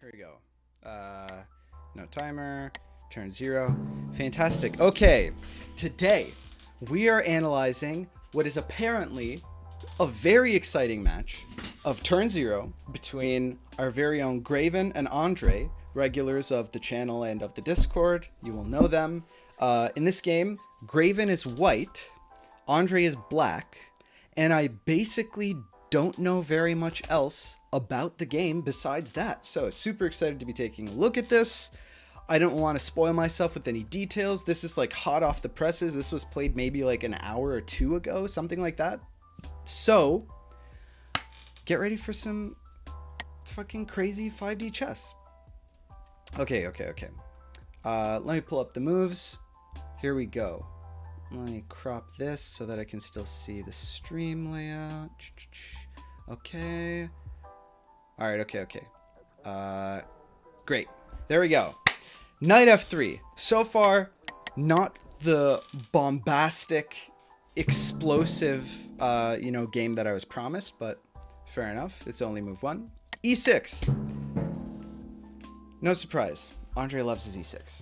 Here we go. No timer. Turn 0. Fantastic. Okay, today we are analyzing what is apparently a very exciting match of Turn 0 between our very own Graven and Andrey, regulars of the channel and of the Discord. You will know them. In this game, Graven is white, Andrey is black, and I basically don't know very much else about the game besides that. So super excited to be taking a look at this. I don't want to spoil myself with any details. This is like hot off the presses. This was played maybe like an hour or two ago, something like that. So get ready for some fucking crazy 5D chess. Okay. Let me pull up the moves. Here we go. Let me crop this so that I can still see the stream layout. Okay. All right. Okay. Great. There we go. Knight f3. So far, not the bombastic, explosive, game that I was promised, but fair enough. It's only move 1. e6. No surprise. Andrey loves his e6.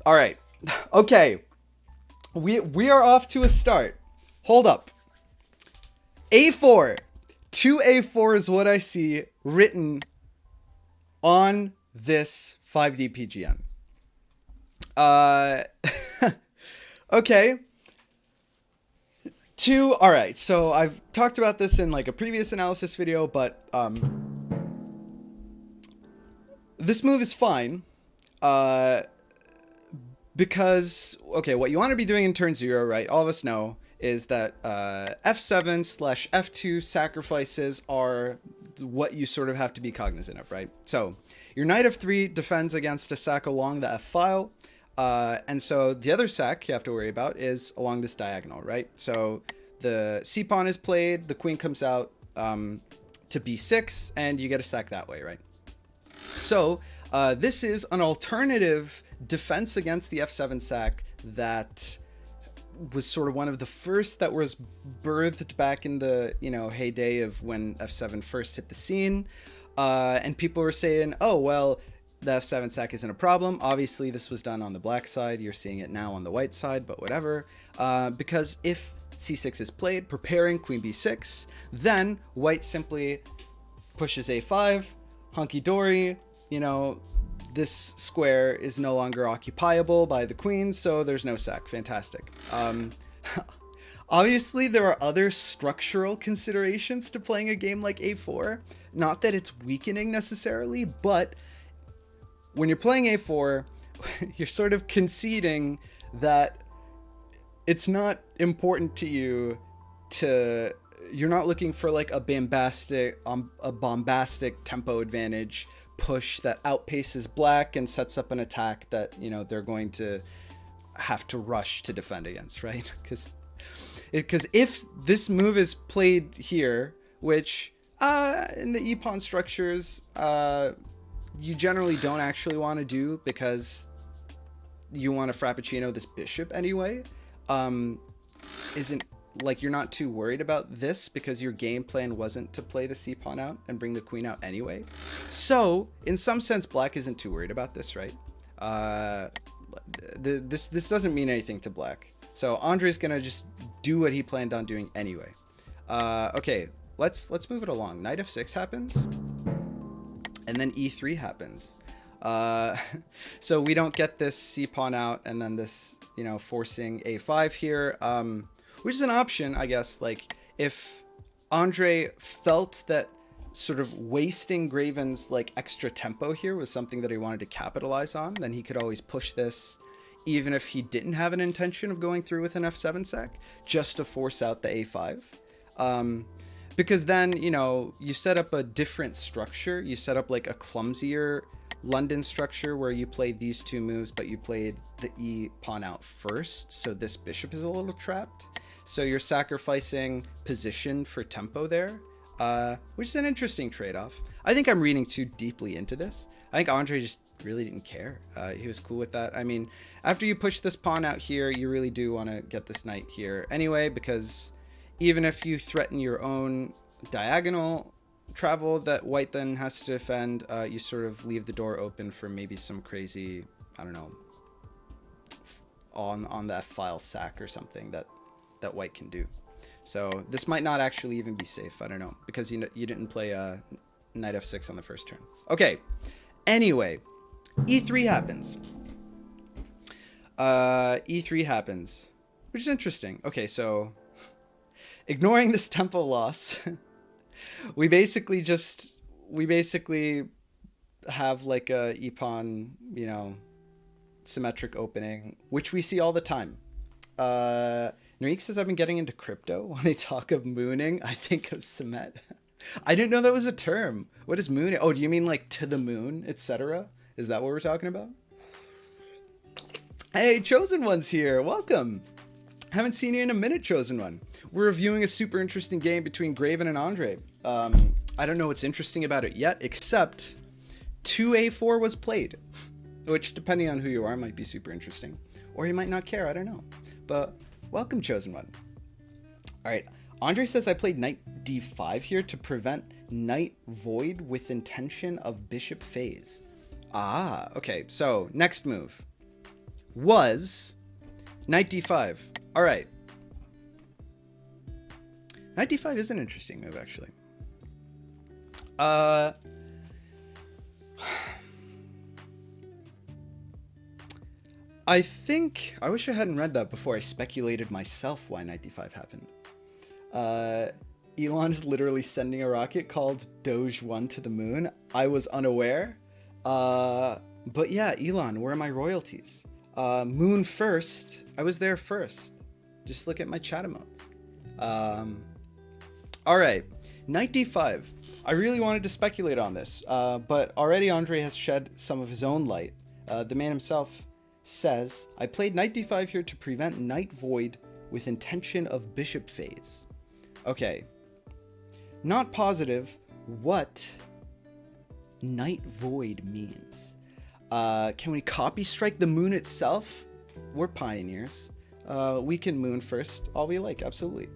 All right. Okay. We are off to a start. Hold up. a4. 2a4 is what I see written on this 5D PGM. Okay. All right. So I've talked about this in like a previous analysis video, but this move is fine. Because, okay, what you want to be doing in turn 0, right, all of us know, is that f7/f2 sacrifices are what you sort of have to be cognizant of, right? So your knight f3 defends against a sack along the f file, and so the other sack you have to worry about is along this diagonal, right? So the c-pawn is played, the queen comes out to b6, and you get a sack that way, right? So this is an alternative defense against the f7 sack that was sort of one of the first that was birthed back in the heyday of when f7 first hit the scene, and people were saying, oh well, the f7 sack isn't a problem. Obviously this was done on the black side, you're seeing it now on the white side, but whatever, because if c6 is played preparing queen b6, then white simply pushes a5, hunky-dory, this square is no longer occupiable by the queen, so there's no sack. Fantastic. Obviously, there are other structural considerations to playing a game like a4. Not that it's weakening necessarily, but when you're playing a4, you're sort of conceding that it's not important to you you're not looking for like a bombastic tempo advantage push that outpaces black and sets up an attack that they're going to have to rush to defend against, right? Because if this move is played here, which in the e-pawn structures you generally don't actually want to do because you want to frappuccino this bishop anyway, isn't like you're not too worried about this because your game plan wasn't to play the c-pawn out and bring the queen out anyway. So in some sense, black isn't too worried about this, right? This doesn't mean anything to black. So Andrey's gonna just do what he planned on doing anyway. Okay, let's move it along. Knight f6 happens, and then e3 happens. So we don't get this c-pawn out and then this forcing a5 here. Which is an option, I guess. Like if Andrey felt that sort of wasting Graven's like extra tempo here was something that he wanted to capitalize on, then he could always push this, even if he didn't have an intention of going through with an f7 sack, just to force out the a5. Because then, you set up a different structure. You set up like a clumsier London structure where you played these two moves, but you played the e-pawn out first. So this bishop is a little trapped. So you're sacrificing position for tempo there, which is an interesting trade-off. I think I'm reading too deeply into this. I think Andrey just really didn't care. He was cool with that. I mean, after you push this pawn out here, you really do want to get this knight here anyway, because even if you threaten your own diagonal travel that white then has to defend, you sort of leave the door open for maybe some crazy, I don't know, on the F file sack or something that white can do. So this might not actually even be safe. I don't know, because you didn't play knight F6 on the first turn. Okay. Anyway, E3 happens. E3 happens, which is interesting. Okay, so ignoring this tempo loss, we basically have like a e-pawn, you know, symmetric opening, which we see all the time. Narik says, I've been getting into crypto. When they talk of mooning, I think of Semet. I didn't know that was a term. What is mooning? Oh, do you mean like to the moon, etc.? Is that what we're talking about? Hey, Chosen One's here. Welcome. Haven't seen you in a minute, Chosen One. We're reviewing a super interesting game between Graven and Andrey. I don't know what's interesting about it yet, except 2A4 was played, which, depending on who you are, might be super interesting. Or you might not care, I don't know. But welcome, Chosen One. All right, Andrey says, I played knight d5 here to prevent knight void with intention of bishop phase. Ah, okay, so next move was knight d5. All right. Knight d5 is an interesting move, actually. I think, I wish I hadn't read that before I speculated myself why knight d5 happened. Elon is literally sending a rocket called Doge 1 to the moon. I was unaware. But yeah, Elon, where are my royalties? Moon first. I was there first. Just look at my chat emotes. All right, knight d5. I really wanted to speculate on this, but already Andrey has shed some of his own light. The man himself says, I played knight d5 here to prevent knight void with intention of bishop phase. Okay, not positive what knight void means. Can we copy strike the moon itself? We're pioneers. We can moon first all we like, absolutely.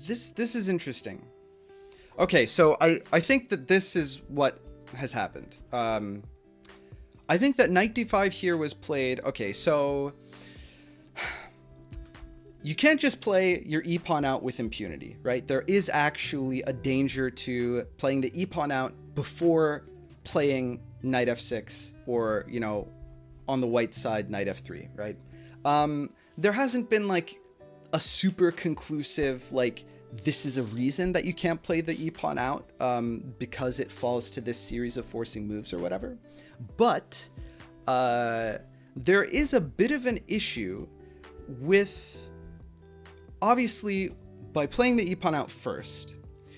This is interesting. Okay, so I think that this is what has happened. I think that knight d5 here was played. Okay, so you can't just play your e-pawn out with impunity, right? There is actually a danger to playing the e-pawn out before playing knight f6 or, you know, on the white side, knight f3, right? There hasn't been like a super conclusive, like, this is a reason that you can't play the e-pawn out because it falls to this series of forcing moves or whatever. But there is a bit of an issue with, obviously, by playing the e-pawn out first,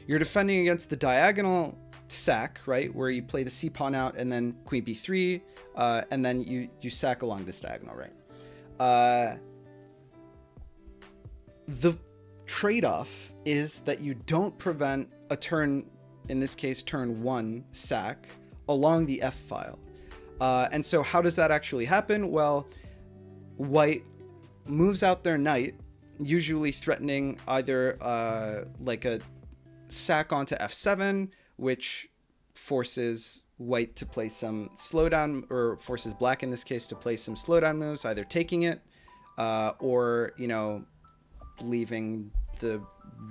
you're defending against the diagonal sack, right, where you play the c-pawn out and then queen b3, and then you sack along this diagonal, right? The trade-off is that you don't prevent a turn, in this case turn 1 sack, along the f file. And so how does that actually happen? Well, white moves out their knight, usually threatening either like a sack onto f7, which forces white to play some slowdown, or forces black in this case to play some slowdown moves, either taking it or, you know, leaving the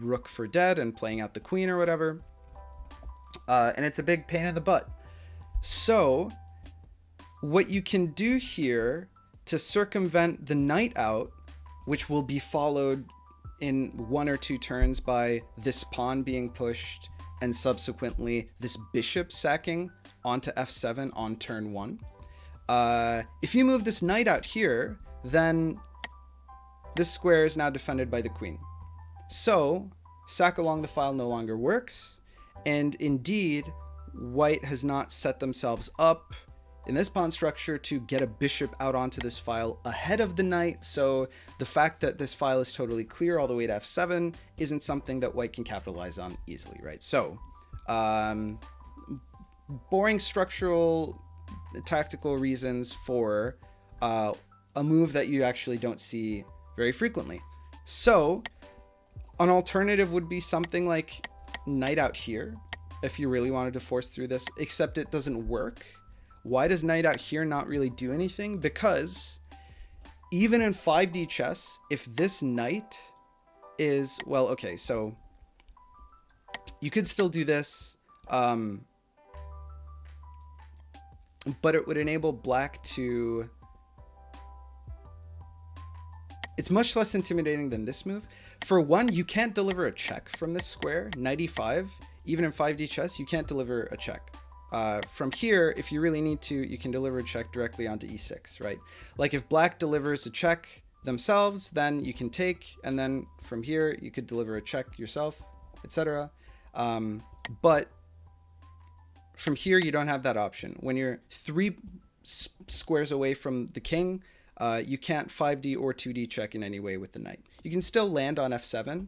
rook for dead and playing out the queen or whatever. And it's a big pain in the butt. So what you can do here to circumvent the knight out, which will be followed in 1 or 2 turns by this pawn being pushed and subsequently this bishop sacking onto f7 on turn 1. If you move this knight out here, then this square is now defended by the queen. So sack along the file no longer works, and indeed white has not set themselves up in this pawn structure to get a bishop out onto this file ahead of the knight. So the fact that this file is totally clear all the way to f7 isn't something that white can capitalize on easily, right? So boring structural tactical reasons for a move that you actually don't see very frequently. So An alternative would be something like knight out here, if you really wanted to force through this, except it doesn't work. Why does knight out here not really do anything? Because even in 5D chess, if this knight is, well, okay, so you could still do this, but it would enable black to... It's much less intimidating than this move. For one, you can't deliver a check from this square. Knight e5, even in 5D chess, you can't deliver a check. From here, if you really need to, you can deliver a check directly onto e6, right? Like if black delivers a check themselves, then you can take, and then from here, you could deliver a check yourself, etc. But from here, you don't have that option. When you're 3 squares away from the king, you can't 5D or 2D check in any way with the knight. You can still land on f7,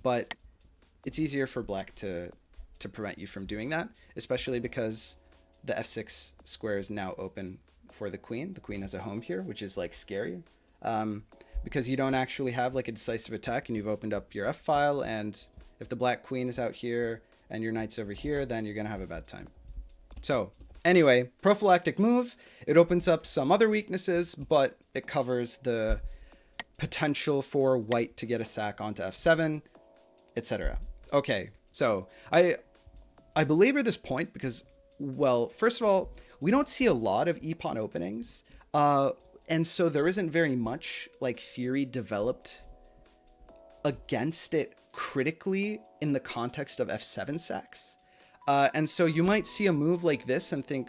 but it's easier for black to prevent you from doing that, especially because the f6 square is now open for the queen. The queen has a home here, which is like scary, because you don't actually have like a decisive attack, and you've opened up your f file, and if the black queen is out here and your knight's over here, then you're gonna have a bad time. So anyway, prophylactic move. It opens up some other weaknesses, but it covers the potential for white to get a sack onto f7, etc. Okay, so I belabor this point because, well, first of all, we don't see a lot of e-pawn openings, and so there isn't very much like theory developed against it critically in the context of f7 sacks. And so you might see a move like this and think,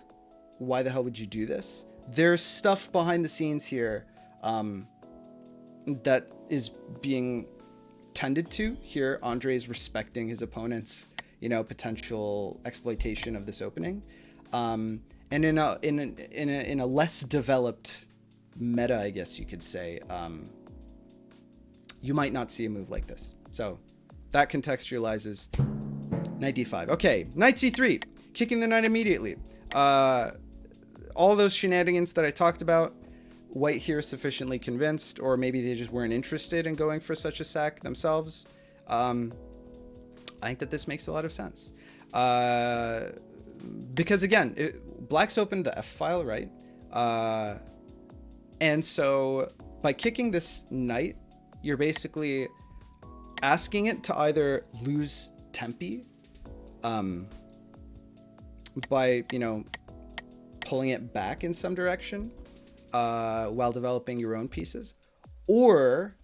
why the hell would you do this? There's stuff behind the scenes here that is being tended to. Here, Andrey is respecting his opponent's, potential exploitation of this opening. And in a less developed meta, I guess you could say, you might not see a move like this. So that contextualizes knight d5. Okay, knight c3, kicking the knight immediately. All those shenanigans that I talked about, white here is sufficiently convinced, or maybe they just weren't interested in going for such a sack themselves. I think that this makes a lot of sense. Because again, black's opened the f file, right? And so by kicking this knight, you're basically asking it to either lose tempi by, pulling it back in some direction while developing your own pieces, or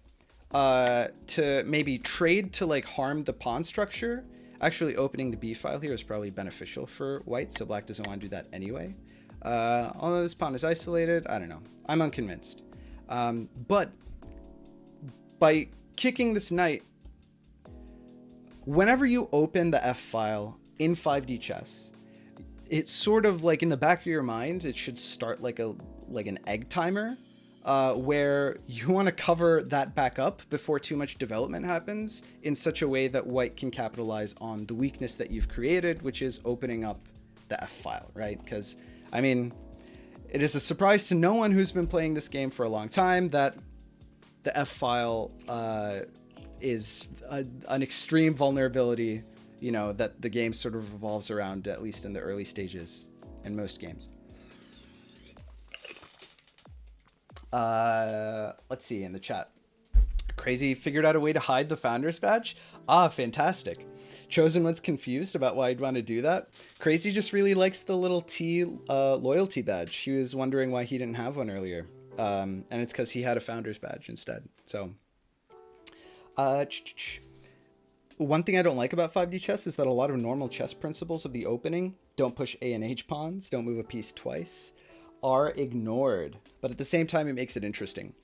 to maybe trade to like harm the pawn structure. Actually, opening the b file here is probably beneficial for white, so black doesn't want to do that anyway. Although this pawn is isolated, I don't know. I'm unconvinced. But by kicking this knight, whenever you open the f file in 5D chess, it's sort of like in the back of your mind, it should start like an egg timer, where you want to cover that back up before too much development happens in such a way that white can capitalize on the weakness that you've created, which is opening up the f file, right? Because, I mean, it is a surprise to no one who's been playing this game for a long time that the f file is an extreme vulnerability, that the game sort of revolves around, at least in the early stages in most games. Let's see in the chat. Crazy figured out a way to hide the founder's badge. Ah, fantastic. Chosen One's confused about why I'd want to do that. Crazy just really likes the little T loyalty badge. He was wondering why he didn't have one earlier. And it's because he had a founder's badge instead. So, one thing I don't like about 5D chess is that a lot of normal chess principles of the opening, don't push A and H pawns, don't move a piece twice, are ignored. But at the same time, it makes it interesting.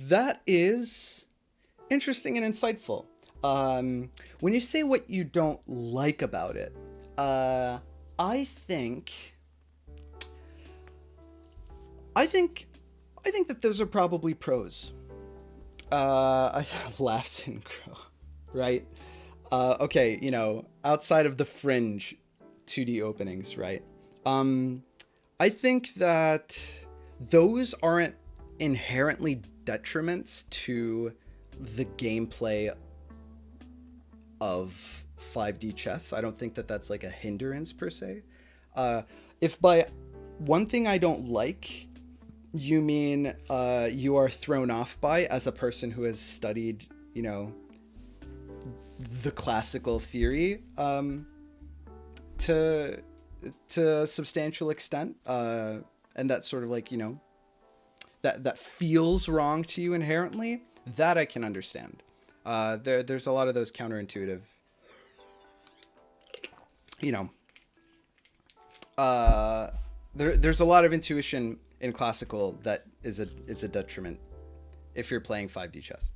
That is interesting and insightful. When you say what you don't like about it, I think that those are probably pros. I laughs and crow, right? Okay, outside of the fringe 2D openings, right? I think that those aren't inherently detriments to the gameplay of 5D chess. I don't think that that's like a hindrance per se. If by one thing I don't like, you mean you are thrown off by as a person who has studied, the classical theory to a substantial extent, and that's sort of like, that feels wrong to you inherently, that I can understand. There's a lot of those counterintuitive, there's a lot of intuition in classical that is a detriment if you're playing 5D chess.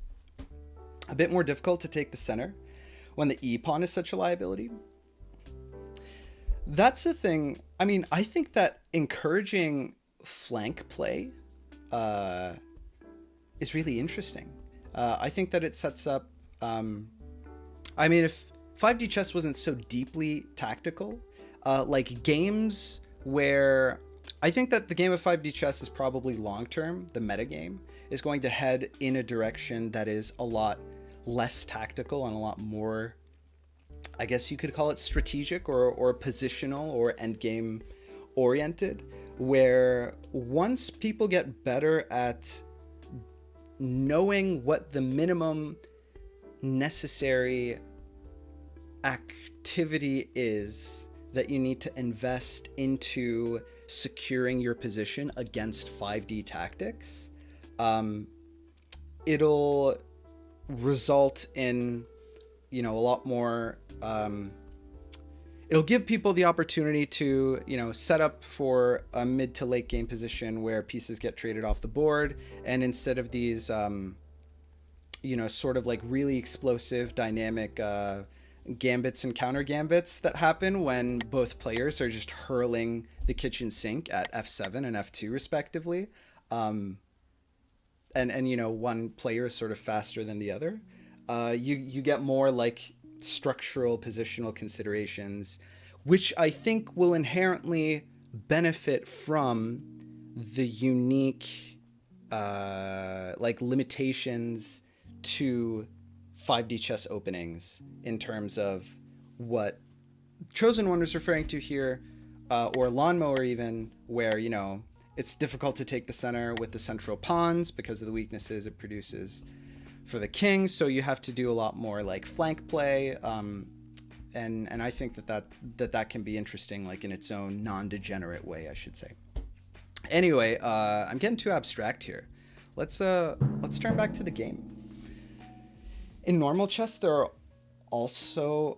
A bit more difficult to take the center when the e-pawn is such a liability. That's the thing. I mean, I think that encouraging flank play is really interesting. I think that it sets up... if 5D chess wasn't so deeply tactical, like games where... I think that the game of 5D chess is probably long-term, the metagame, is going to head in a direction that is a lot less tactical and a lot more, I guess you could call it strategic or positional or endgame oriented, where once people get better at knowing what the minimum necessary activity is that you need to invest into securing your position against 5D tactics, it'll result in, a lot more, it'll give people the opportunity to, set up for a mid to late game position where pieces get traded off the board. And instead of these, sort of like really explosive, dynamic, gambits and counter gambits that happen when both players are just hurling the kitchen sink at F7 and F2 respectively, and one player is sort of faster than the other, you get more like structural positional considerations, which I think will inherently benefit from the unique limitations to 5D chess openings in terms of what Chosen One was referring to here, or Lawnmower even, where, it's difficult to take the center with the central pawns because of the weaknesses it produces for the king. So you have to do a lot more like flank play. And I think that can be interesting, like in its own non-degenerate way, I should say. Anyway, I'm getting too abstract here. Let's turn back to the game. In normal chess, there are also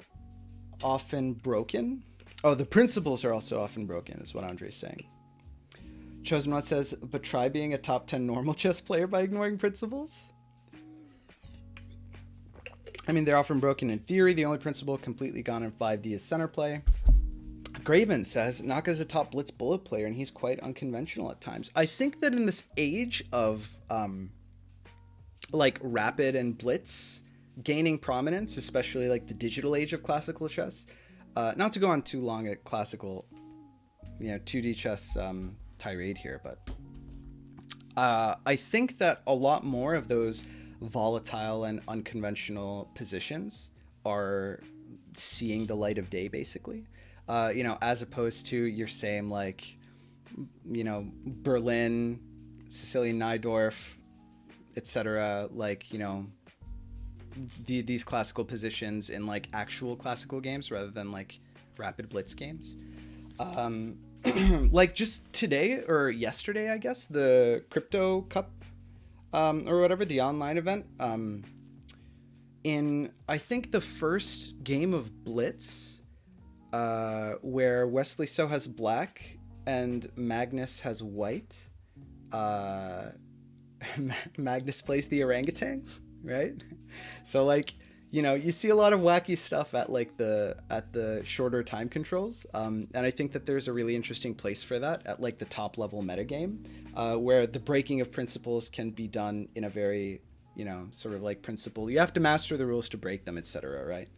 often broken. Oh, the principles are also often broken, is what Andrey's saying. Chosen One says, but try being a top 10 normal chess player by ignoring principles? I mean, they're often broken in theory. The only principle completely gone in 5D is center play. Graven says, Naka's a top blitz bullet player, and he's quite unconventional at times. I think that in this age of, rapid and blitz gaining prominence, especially like the digital age of classical chess, not to go on too long at classical, 2D chess tirade here, but I think that a lot more of those volatile and unconventional positions are seeing the light of day, basically, as opposed to your same, like, Berlin, Sicilian Najdorf, etc., like, these classical positions in like actual classical games rather than like rapid blitz games. Like just today or yesterday, I guess, the Crypto Cup or whatever, the online event, in I think the first game of blitz, where Wesley So has black and Magnus has white, Magnus plays the orangutan, right? So like, you see a lot of wacky stuff at like at the shorter time controls, and I think that there's a really interesting place for that at like the top level metagame, where the breaking of principles can be done in a very, sort of like principle. You have to master the rules to break them, etc. Right?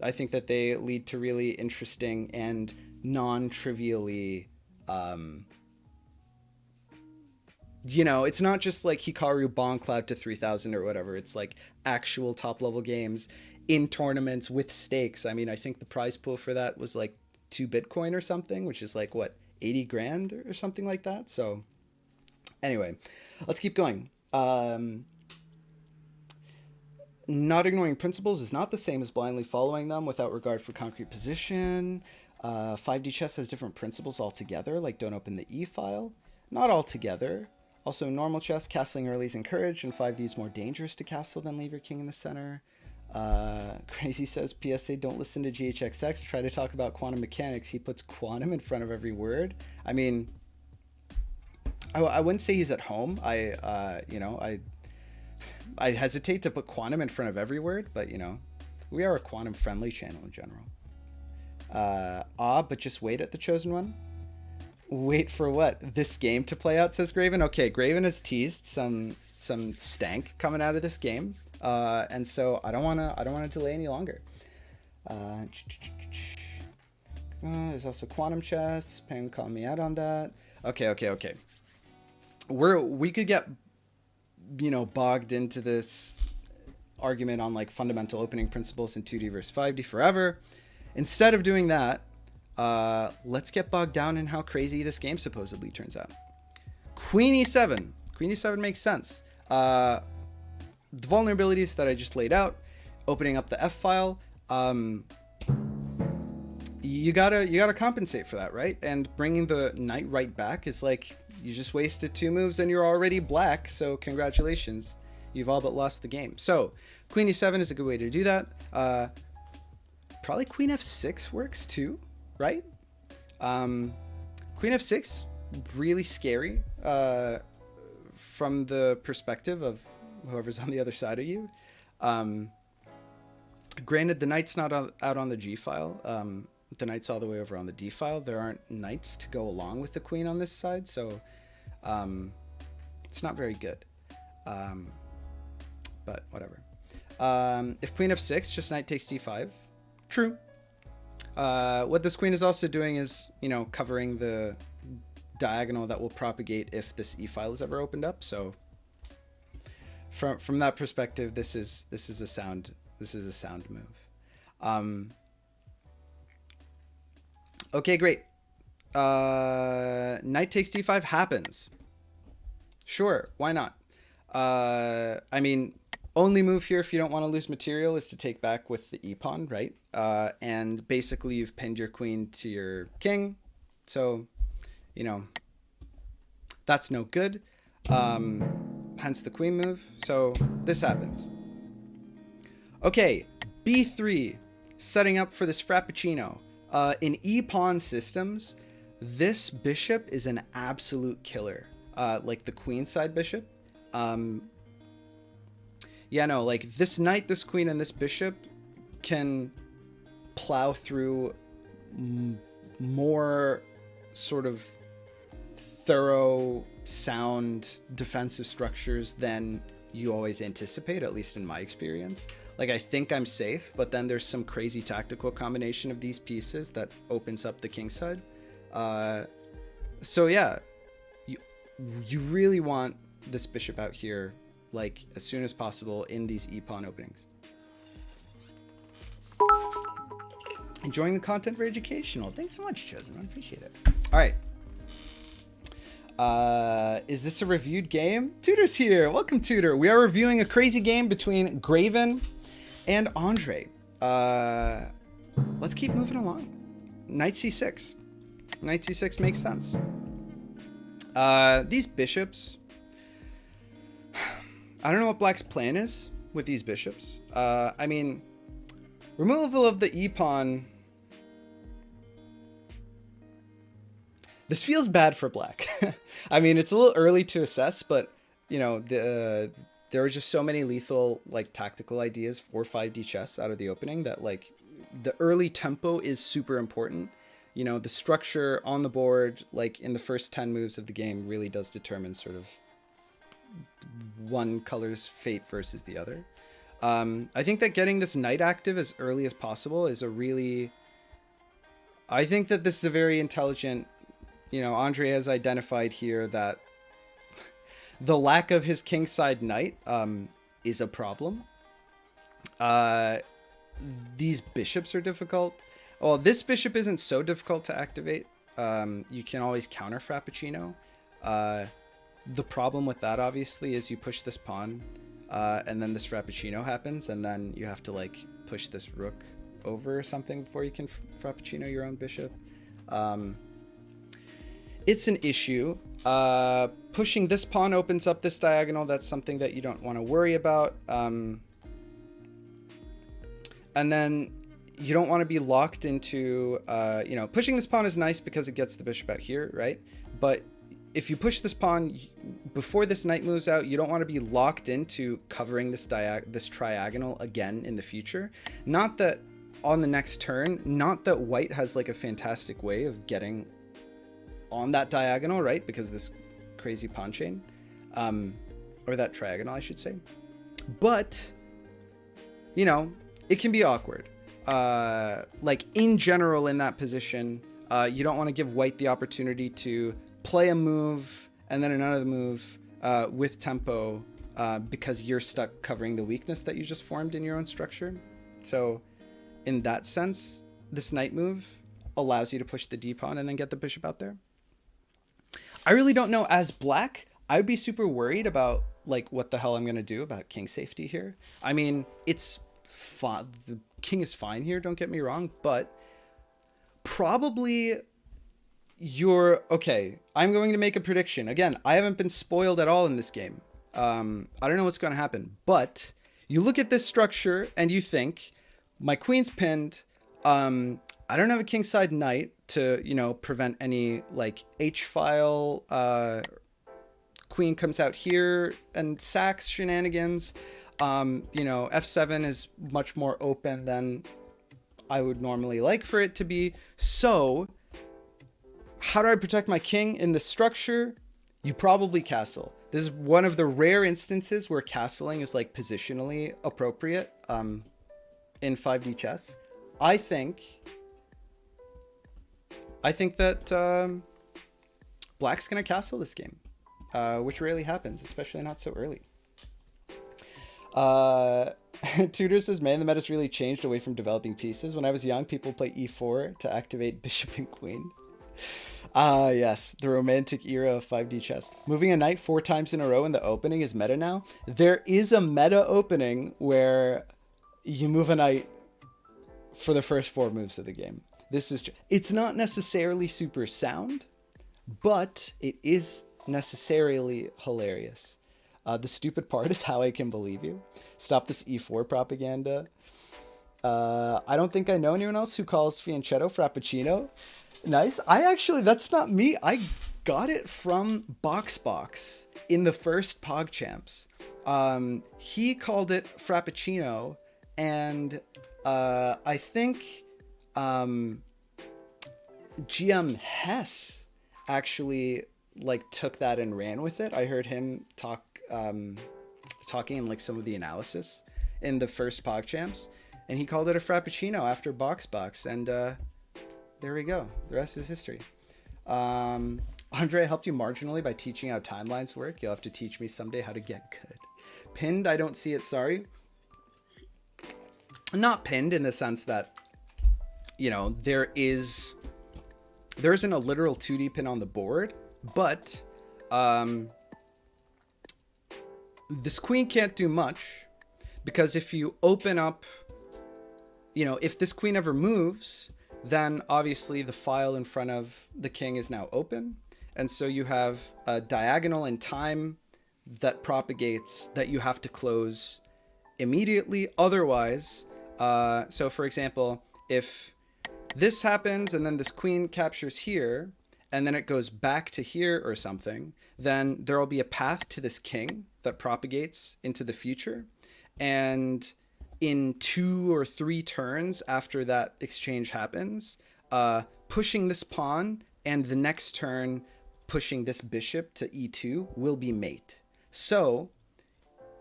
I think that they lead to really interesting and non-trivially you know, it's not just like Hikaru Bon Cloud to 3,000 or whatever. It's like actual top level games in tournaments with stakes. I mean, I think the prize pool for that was like 2 Bitcoin or something, which is like what, 80 grand or something like that. So anyway, let's keep going. Not ignoring principles is not the same as blindly following them without regard for concrete position. 5D chess has different principles altogether, like don't open the E file. Not altogether. Also, normal chess, castling early is encouraged, and 5D is more dangerous to castle than leave your king in the center. Crazy says, PSA, don't listen to GHXX. Try to talk about quantum mechanics. He puts quantum in front of every word. I mean, I wouldn't say he's at home. I hesitate to put quantum in front of every word, but, you know, we are a quantum-friendly channel in general. But just wait at the chosen one. Wait for what? This game to play out, says Graven. Okay, Graven has teased some stank coming out of this game, and so I don't wanna delay any longer. There's also quantum chess. Pam calling me out on that. Okay. We could get, you know, bogged into this argument on like fundamental opening principles in 2D versus 5D forever. Instead of doing that, let's get bogged down in how crazy this game supposedly turns out. Queen e7. Queen e7 makes sense. The vulnerabilities that I just laid out, opening up the F file, you gotta compensate for that, right? And bringing the knight right back is like, you just wasted 2 moves and you're already black, so congratulations. You've all but lost the game. So queen e7 is a good way to do that. Probably queen f6 works too, right? Queen f6, really scary from the perspective of whoever's on the other side of you. Granted, the knight's not out on the G file. The knight's all the way over on the D file. There aren't knights to go along with the queen on this side, so it's not very good. But whatever. If queen f6, just knight takes d5. True. What this queen is also doing is, you know, covering the diagonal that will propagate if this e file is ever opened up. So from that perspective, this is a sound move. Okay, great. Knight takes d5 happens. Sure, why not? I mean, only move here if you don't want to lose material is to take back with the e pawn, right? And basically you've pinned your queen to your king, so, you know, that's no good. Hence the queen move. So this happens. Okay, b3, setting up for this frappuccino. In e-pawn systems, this bishop is an absolute killer. Like the queenside bishop. Yeah, no, like this knight, this queen, and this bishop can plow through more sort of thorough, sound defensive structures than you always anticipate, at least in my experience. Like, I think I'm safe, but then there's some crazy tactical combination of these pieces that opens up the king side. So yeah, you really want this bishop out here, like, as soon as possible in these e-pawn openings. Enjoying the content, very educational. Thanks so much, Chosen. I appreciate it. All right. Is this a reviewed game? Tutor's here. Welcome, Tutor. We are reviewing a crazy game between Graven and Andrey. Let's keep moving along. Knight c6. Knight c6 makes sense. These bishops, I don't know what Black's plan is with these bishops. I mean, removal of the e-pawn. This feels bad for Black. I mean, it's a little early to assess, but, you know, there are just so many lethal, like, tactical ideas for 5D chess out of the opening that, like, the early tempo is super important. You know, the structure on the board, like, in the first 10 moves of the game really does determine sort of one color's fate versus the other. I think that getting this knight active as early as possible is a really... I think that this is a very intelligent... You know, Andrey has identified here that The lack of his kingside knight is a problem. These bishops are difficult. Well, this bishop isn't so difficult to activate. You can always counter Frappuccino. The problem with that, obviously, is you push this pawn, and then this Frappuccino happens, and then you have to like push this rook over or something before you can Frappuccino your own bishop. It's an issue. Pushing this pawn opens up this diagonal. That's something that you don't want to worry about. And then you don't want to be locked into, pushing this pawn is nice because it gets the bishop out here, right? But if you push this pawn before this knight moves out, you don't want to be locked into covering this triagonal again in the future. Not that on the next turn, not that white has like a fantastic way of getting on that diagonal, right? Because this crazy pawn chain, or that triagonal, I should say. But, it can be awkward. Like in general in that position, you don't want to give white the opportunity to play a move and then another move with tempo because you're stuck covering the weakness that you just formed in your own structure. So in that sense, this knight move allows you to push the d pawn and then get the bishop out there. I really don't know. As black, I would be super worried about like what the hell I'm going to do about king safety here. I mean, it's fine. The king is fine here, don't get me wrong, but probably okay, I'm going to make a prediction. Again, I haven't been spoiled at all in this game. I don't know what's going to happen, but you look at this structure and you think, my queen's pinned. I don't have a kingside knight to, prevent any like h-file. Queen comes out here and sacks shenanigans. F7 is much more open than I would normally like for it to be. So how do I protect my king in the structure? You probably castle. This is one of the rare instances where castling is like positionally appropriate in 5D chess. I think that black's gonna castle this game, which rarely happens, especially not so early. Tudor says, man, the meta's really changed away from developing pieces. When I was young, people play e4 to activate bishop and queen. Yes, the romantic era of 5D chess. Moving a knight 4 times in a row in the opening is meta now. There is a meta opening where you move a knight for the first 4 moves of the game. It's not necessarily super sound, but it is necessarily hilarious. The stupid part is how I can believe you. Stop this e4 propaganda. I don't think I know anyone else who calls fianchetto frappuccino. Nice. That's not me. I got it from Boxbox in the first PogChamps. He called it frappuccino, and I think GM Hess actually like took that and ran with it. I heard him talking in like some of the analysis in the first PogChamps, and he called it a frappuccino after Boxbox, and there we go. The rest is history. Andrey, I helped you marginally by teaching how timelines work. You'll have to teach me someday how to get good. Pinned, I don't see it, sorry. Not pinned in the sense that, there isn't a literal 2D pin on the board, but this queen can't do much, because if you open up, if this queen ever moves, then obviously the file in front of the king is now open. And so you have a diagonal in time that propagates that you have to close immediately. Otherwise, so for example, if this happens and then this queen captures here, and then it goes back to here or something, then there will be a path to this king that propagates into the future. And in 2 or 3 turns after that exchange happens, pushing this pawn and the next turn pushing this bishop to e2 will be mate. So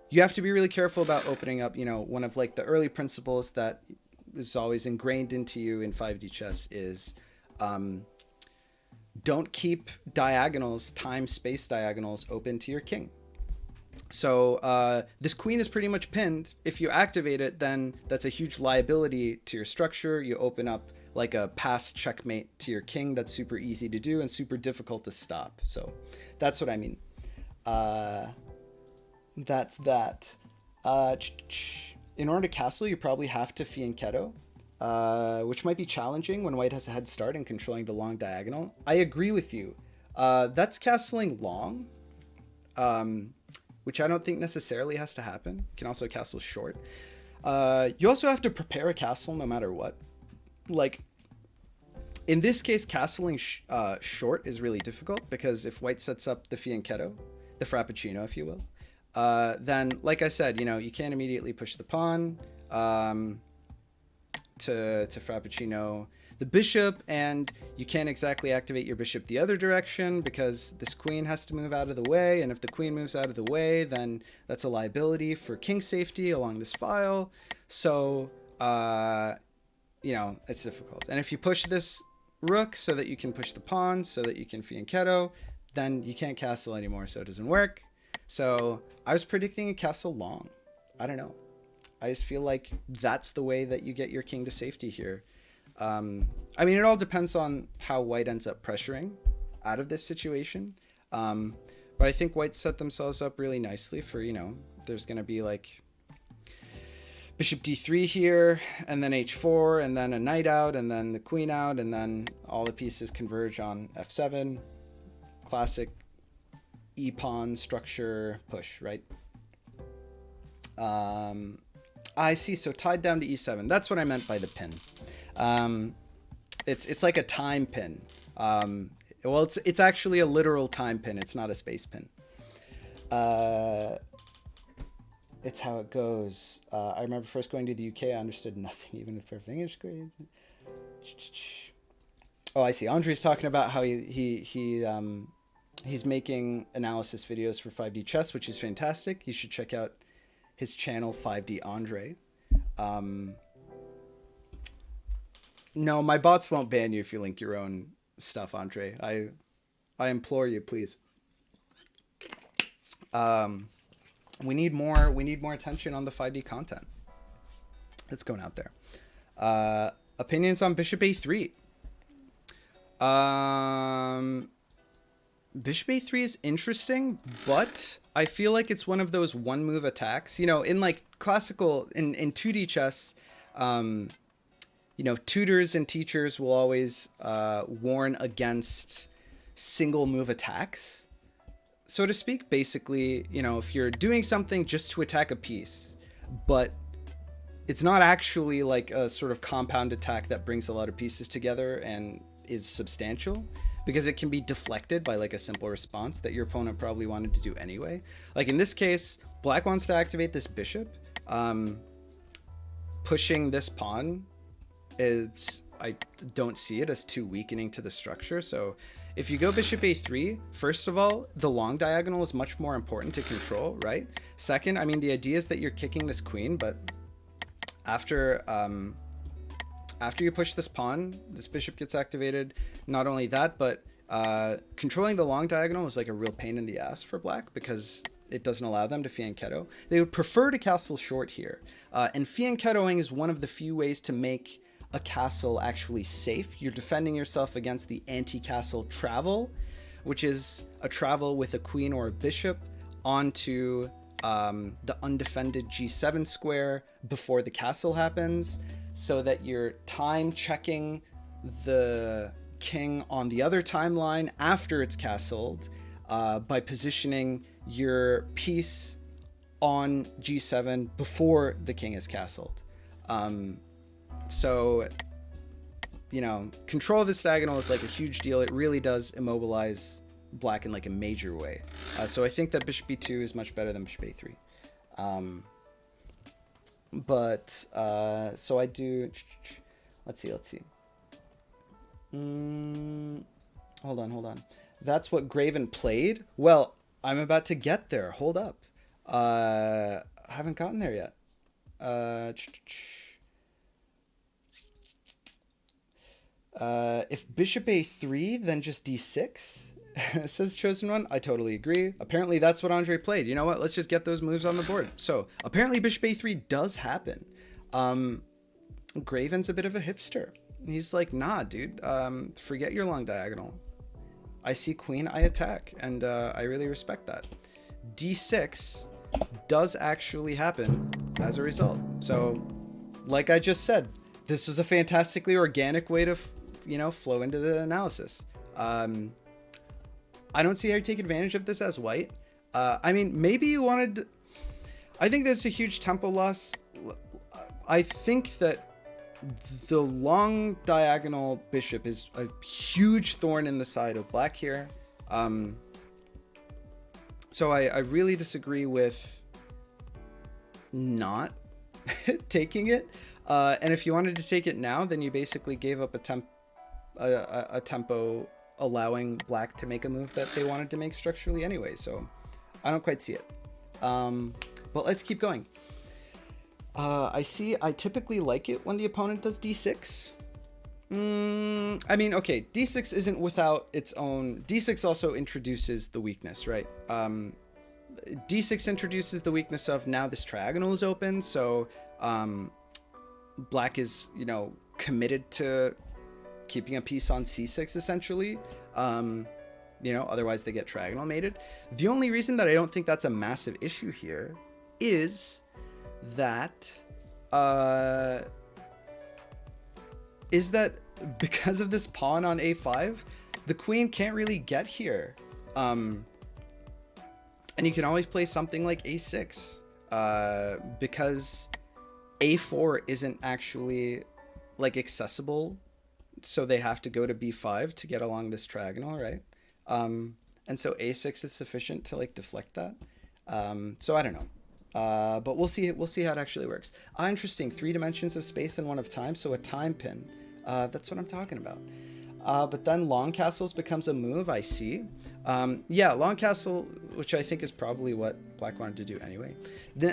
you have to be really careful about opening up, one of like the early principles that is always ingrained into you in 5D chess is don't keep diagonals, time-space diagonals open to your king. So this queen is pretty much pinned. If you activate it, then that's a huge liability to your structure. You open up like a pass checkmate to your king. That's super easy to do and super difficult to stop. So that's what I mean. That's that. In order to castle, you probably have to fianchetto, which might be challenging when white has a head start in controlling the long diagonal. I agree with you. That's castling long, which I don't think necessarily has to happen. You can also castle short. You also have to prepare a castle no matter what. Like, in this case, castling short is really difficult because if white sets up the fianchetto, the frappuccino, if you will, then, like I said, you can't immediately push the pawn to frappuccino the bishop, and you can't exactly activate your bishop the other direction because this queen has to move out of the way, and if the queen moves out of the way, then that's a liability for king safety along this file. So, it's difficult. And if you push this rook so that you can push the pawn, so that you can fianchetto, then you can't castle anymore, so it doesn't work. So I was predicting a castle long. I don't know. I just feel like that's the way that you get your king to safety here. It all depends on how white ends up pressuring out of this situation. But I think white set themselves up really nicely for, there's going to be like bishop d3 here, and then h4, and then a knight out, and then the queen out, and then all the pieces converge on f7. Classic e-pawn structure push, right? I see. So tied down to e7. That's what I meant by the pin. It's like a time pin. It's actually a literal time pin. It's not a space pin. It's how it goes. I remember first going to the UK. I understood nothing, even with perfect English grades. Oh, I see. Andrey's talking about how he's making analysis videos for 5D chess, which is fantastic. You should check out his channel, 5D Andrey. No, my bots won't ban you if you link your own stuff, Andrey. I implore you, please. We need more attention on the 5D content that's going out there. Opinions on bishop a3. Bishop a3 is interesting, but I feel like it's one of those one move attacks. In like classical, in 2D chess, tutors and teachers will always warn against single move attacks, so to speak. Basically, if you're doing something just to attack a piece, but it's not actually like a sort of compound attack that brings a lot of pieces together and is substantial, because it can be deflected by like a simple response that your opponent probably wanted to do anyway. Like in this case, black wants to activate this bishop. Pushing this pawn I don't see it as too weakening to the structure. So if you go bishop a3, first of all, the long diagonal is much more important to control, right? Second, the idea is that you're kicking this queen, but after you push this pawn, this bishop gets activated. Not only that, but controlling the long diagonal is like a real pain in the ass for black because it doesn't allow them to fianchetto. They would prefer to castle short here. And fianchettoing is one of the few ways to make a castle actually safe. You're defending yourself against the anti-castle travel, which is a travel with a queen or a bishop onto the undefended g7 square before the castle happens, so that you're time checking the king on the other timeline after it's castled by positioning your piece on g7 before the king is castled. So, control of this diagonal is like a huge deal. It really does immobilize black in like a major way. So I think that bishop b2 is much better than bishop a3. So I do, let's see. Hold on. That's what Graven played? Well, I'm about to get there. Hold up. I haven't gotten there yet. If bishop a3, then just d6 Says Chosen One. I totally agree. Apparently that's what Andrey played. You know what? Let's just get those moves on the board. So apparently bishop a3 does happen. Graven's a bit of a hipster. He's like, nah, dude, forget your long diagonal. I see queen, I attack, and I really respect that. d6 does actually happen as a result. So like I just said, this is a fantastically organic way to flow into the analysis. I don't see how you take advantage of this as white. I mean, maybe you wanted... I think that's a huge tempo loss. I think that the long diagonal bishop is a huge thorn in the side of black here. So I really disagree with not taking it. And if you wanted to take it now, then you basically gave up a tempo allowing black to make a move that they wanted to make structurally anyway. So I don't quite see it. But let's keep going. I typically like it when the opponent does d6. I mean, okay, d6 isn't without its own... d6 also introduces the weakness, right? d6 introduces the weakness of now this triagonal is open, so black is, committed to keeping a piece on c6 essentially. Otherwise they get triagonal mated. The only reason that I don't think that's a massive issue here is that because of this pawn on a5, the queen can't really get here. And you can always play something like a6 because a4 isn't actually like accessible, so they have to go to b5 to get along this triagonal, right? And so a6 is sufficient to like deflect that. So I don't know. But we'll see how it actually works. Interesting. 3 dimensions of space and 1 of time, so a time pin. That's what I'm talking about. But then long castles becomes a move, I see. Yeah, long castle, which I think is probably what black wanted to do anyway.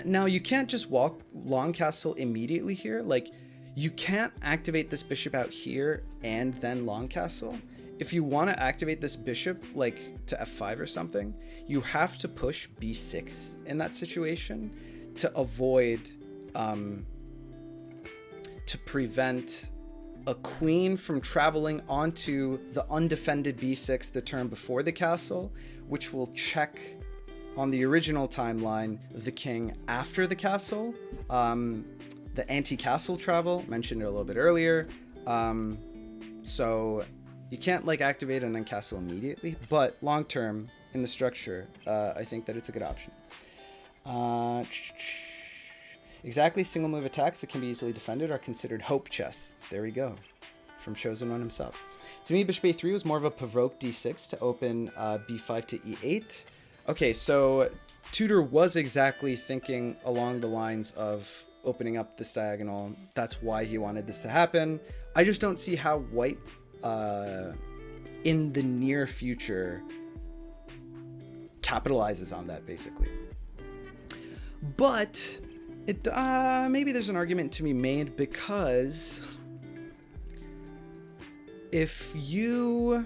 Now, you can't just walk long castle immediately here. Like, you can't activate this bishop out here and then long castle. If you want to activate this bishop, like to f5 or something, you have to push b6 in that situation to avoid, to prevent a queen from traveling onto the undefended b6 the turn before the castle, which will check on the original timeline the king after the castle. The anti-castle travel, mentioned it a little bit earlier. So you can't like activate and then castle immediately, but long term in the structure, I think that it's a good option. Exactly, single move attacks that can be easily defended are considered hope chests. There we go, from Chosen One himself. To me, bishop a3 was more of a provoke d6 to open b5 to e8. Okay, so Tudor was exactly thinking along the lines of opening up this diagonal. That's why he wanted this to happen. I just don't see how white in the near future capitalizes on that, basically. But it maybe there's an argument to be made, because if you...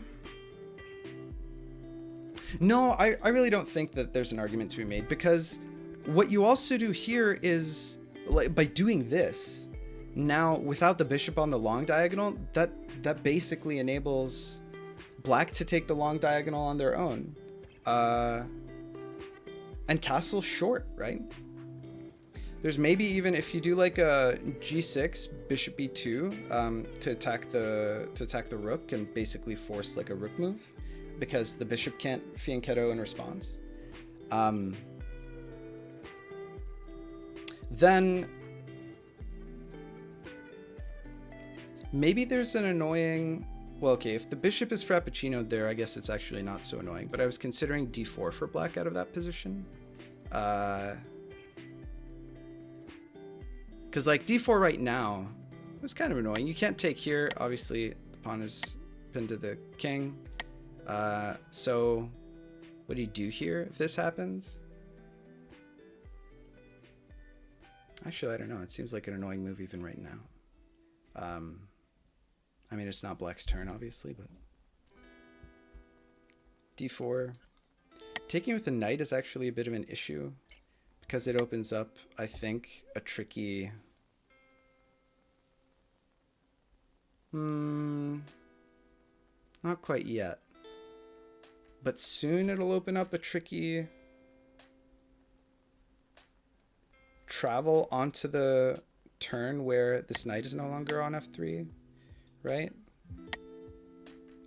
No, I really don't think that there's an argument to be made, because what you also do here is, like, by doing this, now without the bishop on the long diagonal, that basically enables black to take the long diagonal on their own. And castle short, right? There's maybe even, if you do like a g6, bishop b2, to attack the rook and basically force like a rook move, because the bishop can't fianchetto in response. Then maybe there's an annoying... Well, okay, if the bishop is frappuccinoed there, I guess it's actually not so annoying. But I was considering d4 for black out of that position. Because like d4 right now is kind of annoying. You can't take here. Obviously, the pawn is pinned to the king. So what do you do here if this happens? Actually, I don't know. It seems like an annoying move even right now. I mean, it's not black's turn, obviously, but... d4. Taking with the knight is actually a bit of an issue because it opens up, I think, a tricky... not quite yet. But soon it'll open up a tricky travel onto the turn where this knight is no longer on f3, right?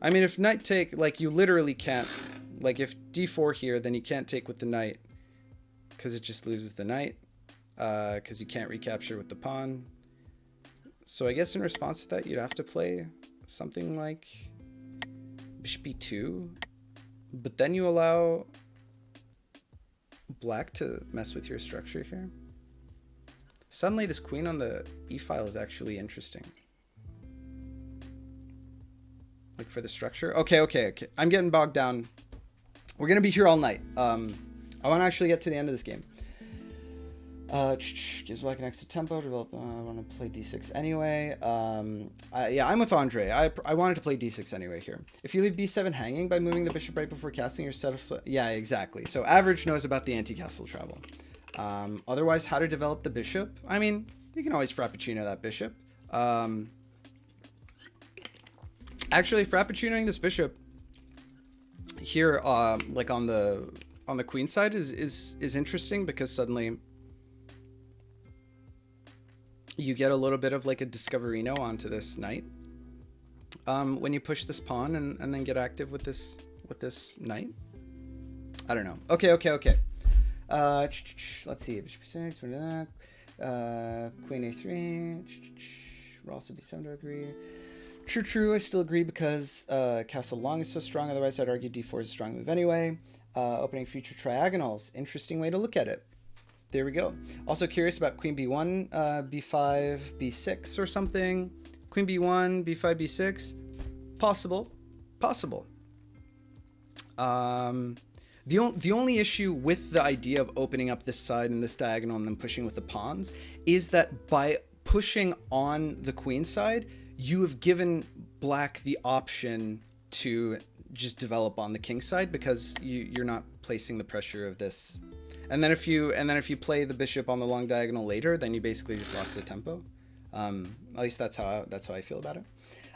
I mean, if knight take, like, you literally can't, like, if d4 here, then you can't take with the knight because it just loses the knight because you can't recapture with the pawn. So I guess in response to that, you'd have to play something like bishop b2, but then you allow black to mess with your structure here. Suddenly this queen on the e-file is actually interesting. Like for the structure. Okay. I'm getting bogged down. We're going to be here all night. I want to actually get to the end of this game. Gives black an extra tempo. Develop. I want to play d6 anyway. Yeah, I'm with Andrey. I wanted to play d6 anyway here. If you leave b7 hanging by moving the bishop right before casting, your set of... Yeah, exactly. So average knows about the anti-castle travel. Otherwise, how to develop the bishop? I mean, you can always frappuccino that bishop. Actually, frappuccinoing this bishop here, like on the queen side, is interesting because suddenly you get a little bit of like a discoverino onto this knight when you push this pawn and then get active with this knight. I don't know. Okay. Let's see. Bishop c6. Queen a3. We'll also b7 to agree. True. I still agree because castle long is so strong. Otherwise, I'd argue d4 is a strong move anyway. Opening future triagonals. Interesting way to look at it. There we go. Also curious about queen b1, b5, b6 or something. Queen b1, b5, b6. Possible. The only issue with the idea of opening up this side and this diagonal and then pushing with the pawns is that by pushing on the queen side, you have given black the option to just develop on the king side because you're not placing the pressure of this. And then if you play the bishop on the long diagonal later, then you basically just lost a tempo. At least that's how I feel about it.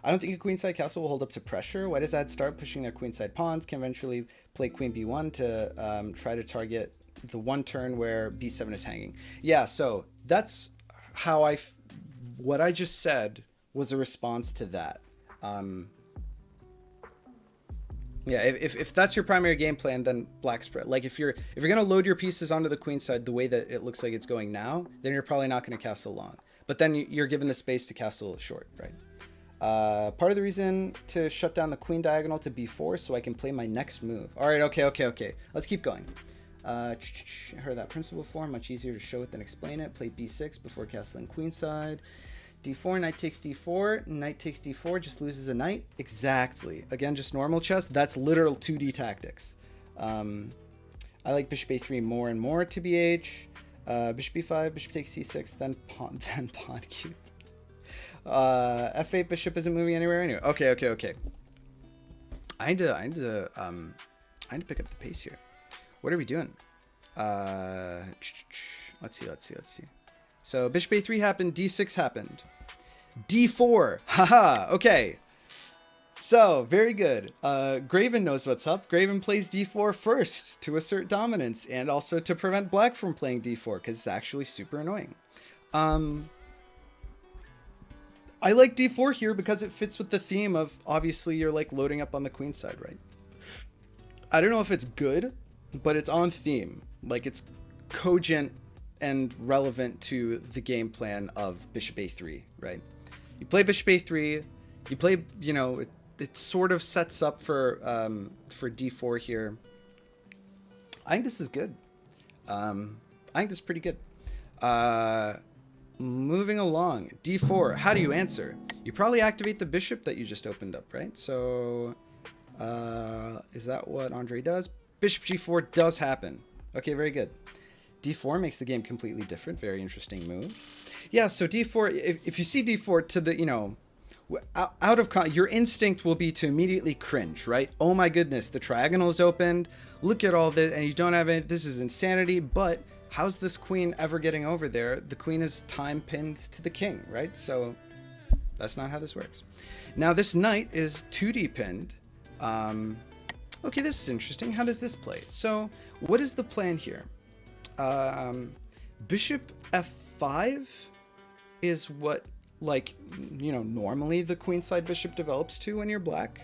I don't think a queenside castle will hold up to pressure. White as I'd start pushing their queenside pawns, can eventually play queen b1 to try to target the one turn where b7 is hanging. Yeah, so that's how what I just said was a response to that. Yeah, if that's your primary game plan, then black spread. Like if you're gonna load your pieces onto the queen side the way that it looks like it's going now, then you're probably not gonna castle long. But then you're given the space to castle short, right? Part of the reason to shut down the queen diagonal to b4 so I can play my next move. All right, okay. Let's keep going. Heard that principle before. Much easier to show it than explain it. Play b6 before castling queenside. d4, knight takes d4. Knight takes d4, just loses a knight. Exactly. Again, just normal chess. That's literal 2D tactics. I like bishop a3 more and more to bh. Bishop b5, bishop takes c6, then pawn cube. F8 bishop isn't moving anywhere anyway. Okay. I need to pick up the pace here. What are we doing? Let's see. So bishop a3 happened, d6 happened. d4. Haha. Okay. So, very good. Graven knows what's up. Graven plays d4 first to assert dominance and also to prevent black from playing d4 because it's actually super annoying. I like d4 here because it fits with the theme of obviously you're like loading up on the queen side, right? I don't know if it's good, but it's on theme. Like it's cogent and relevant to the game plan of bishop a3, right? You play bishop a3, you play, you know, it sort of sets up for d4 here. I think this is good. I think this is pretty good. Moving along, d4. How do you answer? You probably activate the bishop that you just opened up, right? So, is that what Andrey does? Bishop g4 does happen. Okay, very good. d4 makes the game completely different. Very interesting move. Yeah, so d4, if you see d4 to the, you know, out of your instinct will be to immediately cringe, right? Oh my goodness, the triagonal is opened. Look at all this, and you don't have it. This is insanity. But how's this queen ever getting over there? The queen is time pinned to the king, right? So that's not how this works. Now this knight is 2D pinned. Okay, this is interesting. How does this play? So what is the plan here? Bishop f5 is what, like, you know, normally the queenside bishop develops to when you're black.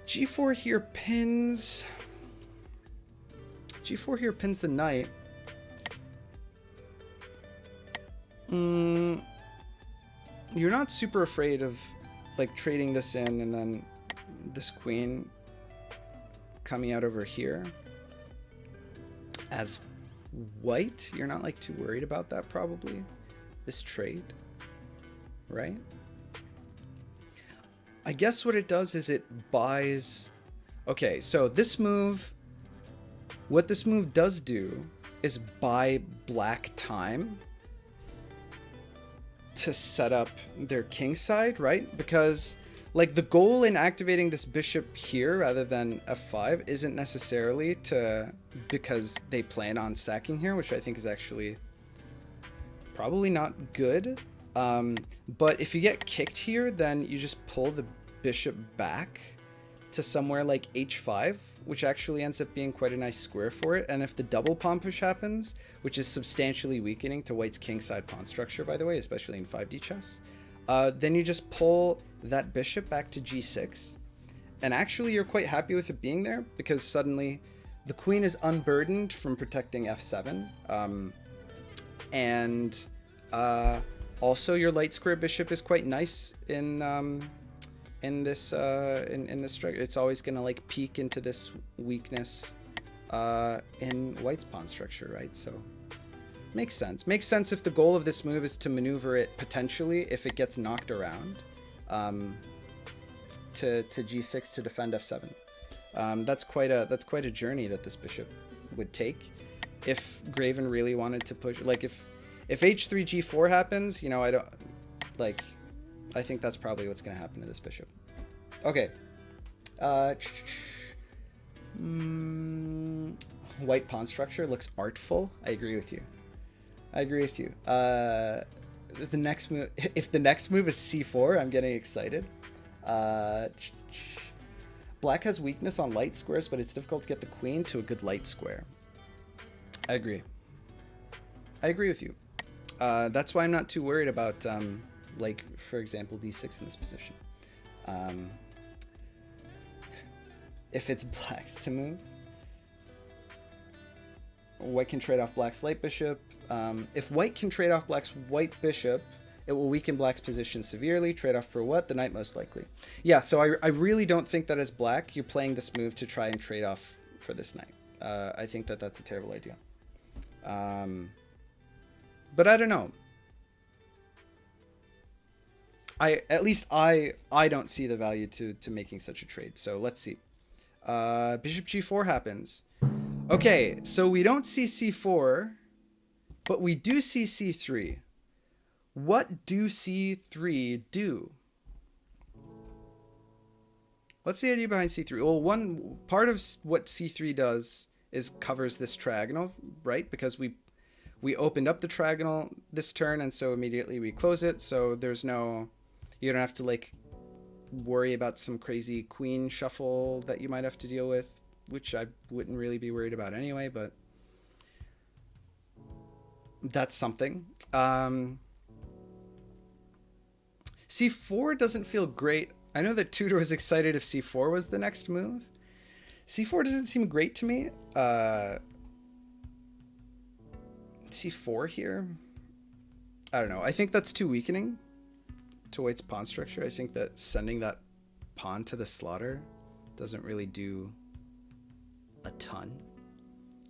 G4 here pins. G4 here pins the knight. You're not super afraid of, like, trading this in and then this queen coming out over here as white. You're not, like, too worried about that, probably, this trade, right? I guess what it does is it buys... Okay, so this move, what this move does do is buy black time to set up their king side, right? Because, like, the goal in activating this bishop here rather than f5 isn't necessarily because they plan on sacking here, which I think is actually probably not good. But if you get kicked here, then you just pull the bishop back to somewhere like h5, which actually ends up being quite a nice square for it. And if the double pawn push happens, which is substantially weakening to white's kingside pawn structure, by the way, especially in 5D chess, then you just pull that bishop back to g6. And actually you're quite happy with it being there, because suddenly the queen is unburdened from protecting f7. Also your light square bishop is quite nice in this structure. It's always gonna, like, peek into this weakness in white's pawn structure, right? So makes sense. Makes sense if the goal of this move is to maneuver it potentially, if it gets knocked around, to g6 to defend f7. That's quite a journey that this bishop would take if Graven really wanted to push. Like, if h3 g4 happens, you know, I think that's probably what's going to happen to this bishop. Okay. White pawn structure looks artful. I agree with you. The next move, if the next move is c4, I'm getting excited. Black has weakness on light squares, but it's difficult to get the queen to a good light square. I agree with you. That's why I'm not too worried about, like, for example, d6 in this position. If it's black's to move, white can trade off black's light bishop. If white can trade off black's white bishop, it will weaken black's position severely. Trade off for what? The knight, most likely. Yeah, so I really don't think that as black, you're playing this move to try and trade off for this knight. I think that that's a terrible idea. But I don't know. At least I don't see the value to making such a trade. So let's see. Bishop g4 happens. Okay, so we don't see c4, but we do see c3. What do c3 do? What's the idea behind c3? Well, one part of what c3 does is covers this triagonal, right? Because we opened up the triagonal this turn, and so immediately we close it. So there's no, you don't have to, like, worry about some crazy queen shuffle that you might have to deal with, which I wouldn't really be worried about anyway, but that's something. C4 doesn't feel great. I know that Tudor was excited if C4 was the next move. C4 doesn't seem great to me. C4 here, I don't know. I think that's too weakening to white's pawn structure. I think that sending that pawn to the slaughter doesn't really do a ton.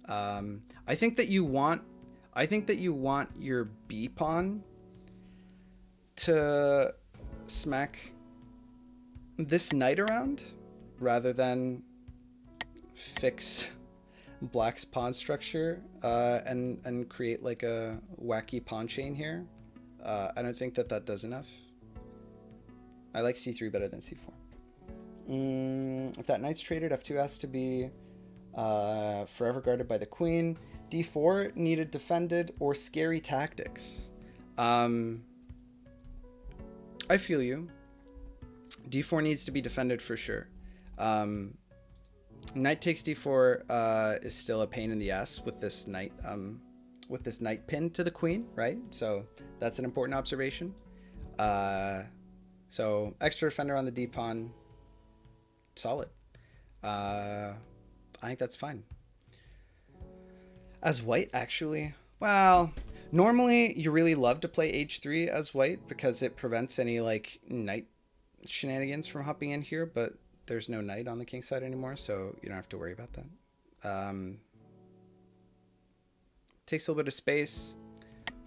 I think that you want your B pawn to smack this knight around rather than fix black's pawn structure and create, like, a wacky pawn chain here. I don't think that does enough. I like c3 better than c4. If that knight's traded, f2 has to be forever guarded by the queen. d4 needed defended or scary tactics. I feel you. d4 needs to be defended for sure. Knight takes d4 is still a pain in the ass with this knight pinned to the queen, right? So that's an important observation. So extra defender on the d pawn, solid. I think that's fine. As white, actually, well, normally you really love to play h3 as white because it prevents any like knight shenanigans from hopping in here, but there's no knight on the king side anymore, so you don't have to worry about that. Takes a little bit of space,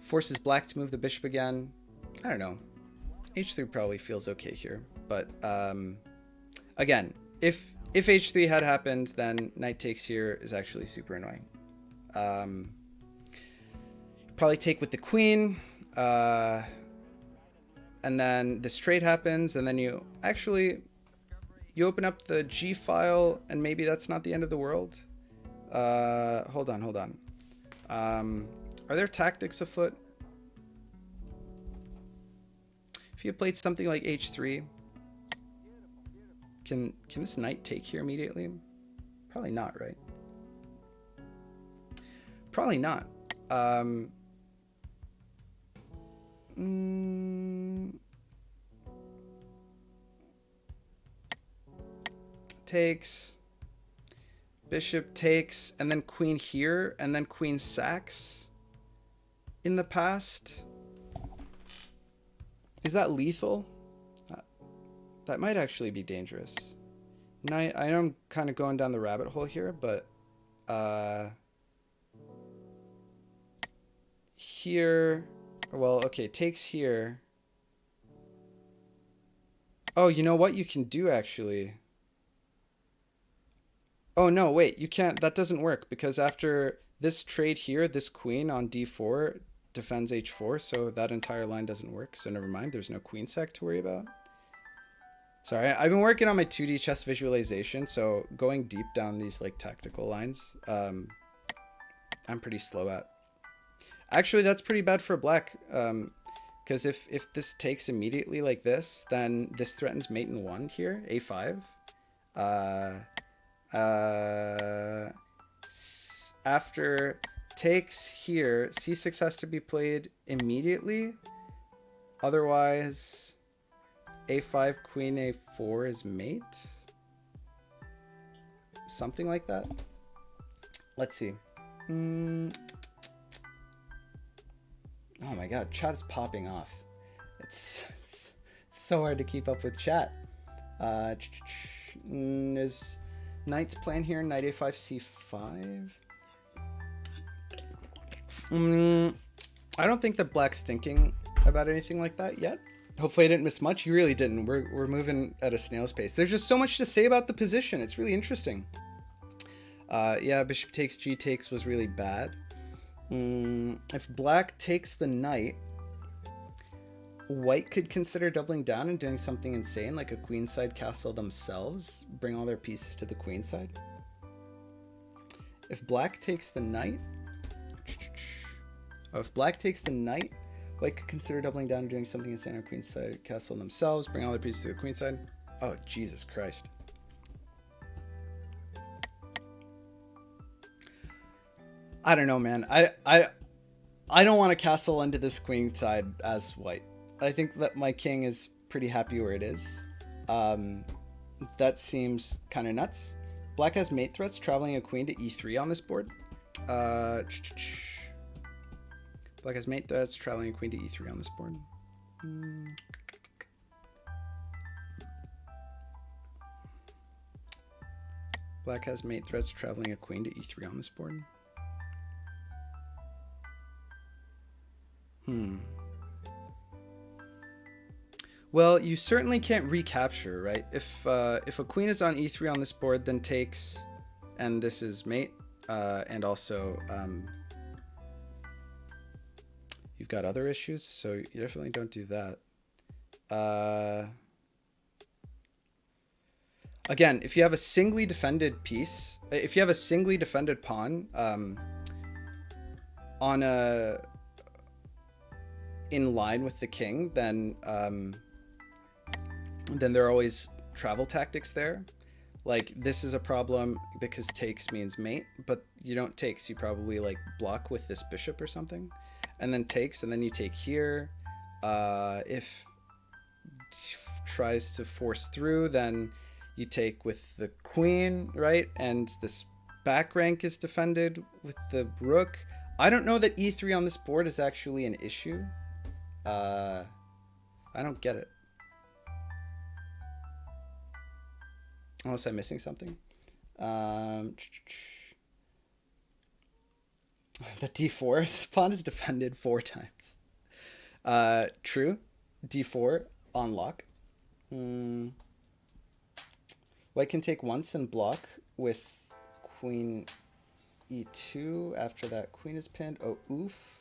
forces black to move the bishop again. I don't know. h3 probably feels okay here, but again, if h3 had happened, then knight takes here is actually super annoying. Probably take with the queen, and then this trade happens, and then you open up the G file, and maybe that's not the end of the world. Hold on. Are there tactics afoot? If you had played something like h3, can this knight take here immediately? Probably not, right? Probably not. Takes, bishop takes, and then queen here, and then queen sacks in the past. Is that lethal? That might actually be dangerous. I know I'm kind of going down the rabbit hole here, but here, well, okay, takes here. Oh, you know what you can do actually? Oh no, wait, you can't, that doesn't work, because after this trade here, this queen on d4 defends h4, so that entire line doesn't work, so never mind, there's no queen sack to worry about. Sorry, I've been working on my 2D chess visualization, so going deep down these like tactical lines, I'm pretty slow at. Actually, that's pretty bad for black, because if this takes immediately like this, then this threatens mate in 1 here, a5. After takes here, c6 has to be played immediately, otherwise a5 queen a4 is mate, something like that. Let's see. Oh my god, chat is popping off. It's so hard to keep up with chat. Is knight's plan here, knight a5 c5? I don't think that black's thinking about anything like that yet. Hopefully I didn't miss much. You really didn't. We're moving at a snail's pace. There's just so much to say about the position. It's really interesting. Yeah, bishop takes, g takes was really bad. If black takes the knight, white could consider doubling down and doing something insane, like a queenside castle themselves, bring all their pieces to the queenside. If black takes the knight, white could consider doubling down and doing something insane on queenside castle themselves, bring all their pieces to the queenside. Oh, Jesus Christ. I don't know, man. I don't want to castle into this queen side as white. I think that my king is pretty happy where it is. That seems kind of nuts. Black has mate threats, traveling a queen to e3 on this board. Black has mate threats, traveling a queen to e3 on this board. Black has mate threats, traveling a queen to e3 on this board. Well, you certainly can't recapture, right? If a queen is on e3 on this board, then takes, and this is mate, and also you've got other issues, so you definitely don't do that. Again, if you have a singly defended piece, if you have a singly defended pawn on a in line with the king, then there are always travel tactics there. Like, this is a problem because takes means mate, but you don't takes. You probably like block with this bishop or something, and then takes, and then you take here. If tries to force through, then you take with the queen, right? And this back rank is defended with the rook. I don't know that e3 on this board is actually an issue. I don't get it. Unless I'm missing something. The d4 pawn is defended 4 times. True. d4 on lock. White can take once and block with queen e2. After that, queen is pinned. Oh, oof.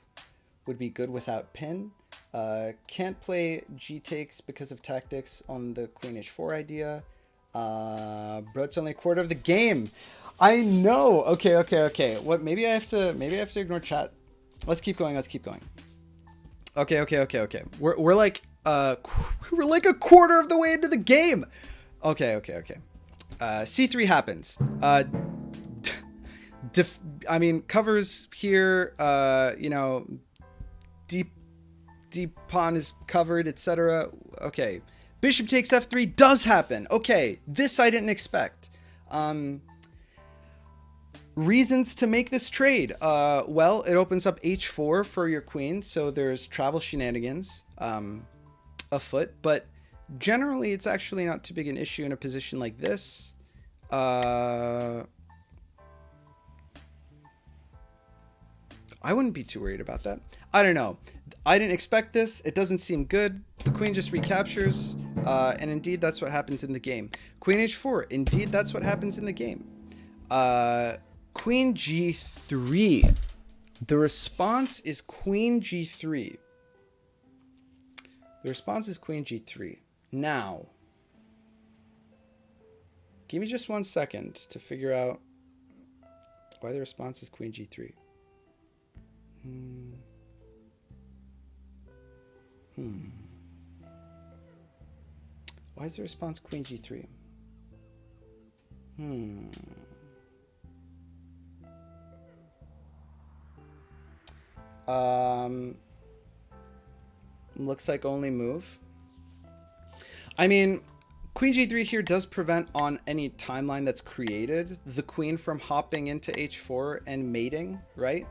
Would be good without pin. Can't play g takes because of tactics on the queen h4 idea. Bro's only a quarter of the game. I know. Okay. What? Maybe I have to ignore chat. Let's keep going. Okay. We're like a quarter of the way into the game. Okay. C3 happens. I mean, covers here. You know, deep pawn is covered, etc. Okay. Bishop takes f3 does happen. Okay, this I didn't expect. Reasons to make this trade. Well, it opens up h4 for your queen, so there's travel shenanigans afoot, but generally it's actually not too big an issue in a position like this. I wouldn't be too worried about that. I don't know. I didn't expect this. It doesn't seem good. The queen just recaptures. And indeed, that's what happens in the game. Queen h4. Indeed, that's what happens in the game. Queen g3. The response is queen g3. The response is queen g3. Now, give me just 1 second to figure out why the response is queen g3. Why is the response queen g3? Looks like only move. I mean, queen g3 here does prevent on any timeline that's created the queen from hopping into h4 and mating, right?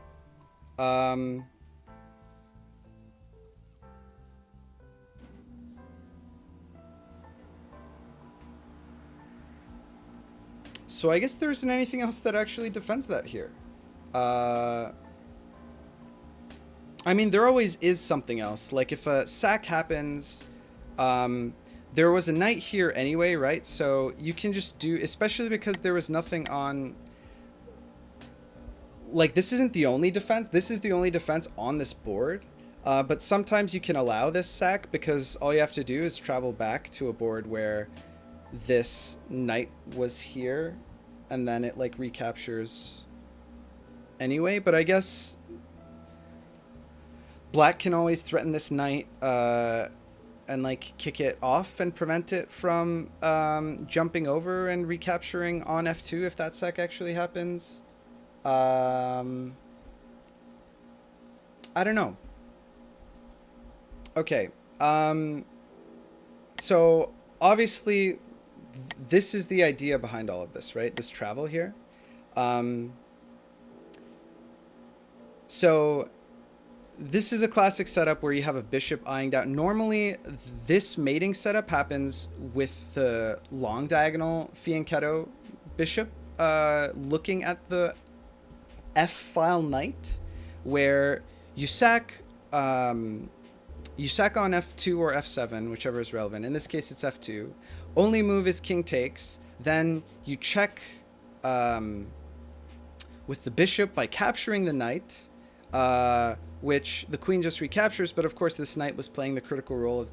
So I guess there isn't anything else that actually defends that here. I mean, there always is something else. Like if a sack happens, there was a knight here anyway, right? So you can just do, especially because there was nothing on, like this isn't the only defense. This is the only defense on this board. But sometimes you can allow this sack because all you have to do is travel back to a board where this knight was here and then it like recaptures anyway. But I guess black can always threaten this knight and like kick it off and prevent it from jumping over and recapturing on f2 if that sack actually happens. I don't know. Okay. So obviously this is the idea behind all of this, right? This travel here. So this is a classic setup where you have a bishop eyeing down. Normally this mating setup happens with the long diagonal fianchetto bishop looking at the f-file knight, where you sack on f2 or f7, whichever is relevant. In this case, it's f2. Only move is king takes. Then you check with the bishop by capturing the knight. which the queen just recaptures. But of course, this knight was playing the critical role of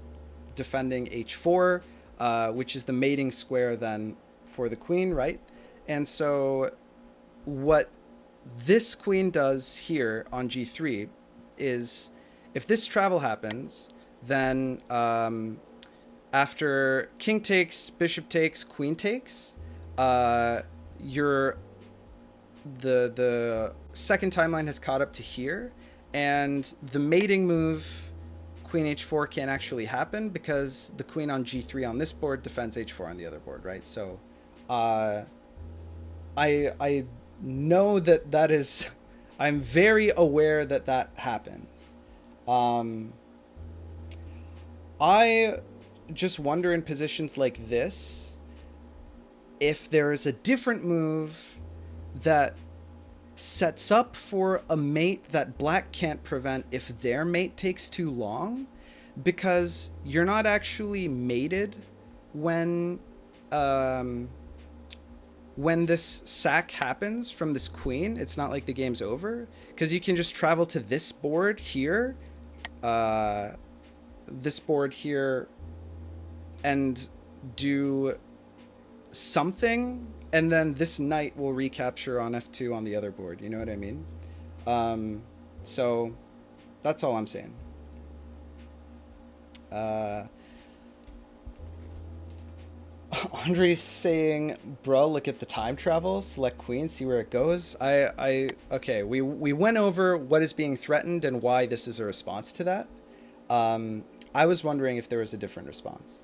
defending h4, which is the mating square then for the queen, right? And so what this queen does here on g3 is, if this travel happens, then after king takes, bishop takes, queen takes, you're the second timeline has caught up to here, and the mating move queen h4 can't actually happen because the queen on g3 on this board defends h4 on the other board, right? So I know that is, I'm very aware that happens. I just wonder in positions like this if there is a different move that sets up for a mate that black can't prevent if their mate takes too long, because you're not actually mated when this sack happens from this queen. It's not like the game's over, because you can just travel to this board here, and do something, and then this knight will recapture on f2 on the other board. You know what I mean? So that's all I'm saying. Andrey's saying, bro, look at the time travel, select queen, see where it goes. Okay, we went over what is being threatened and why this is a response to that. I was wondering if there was a different response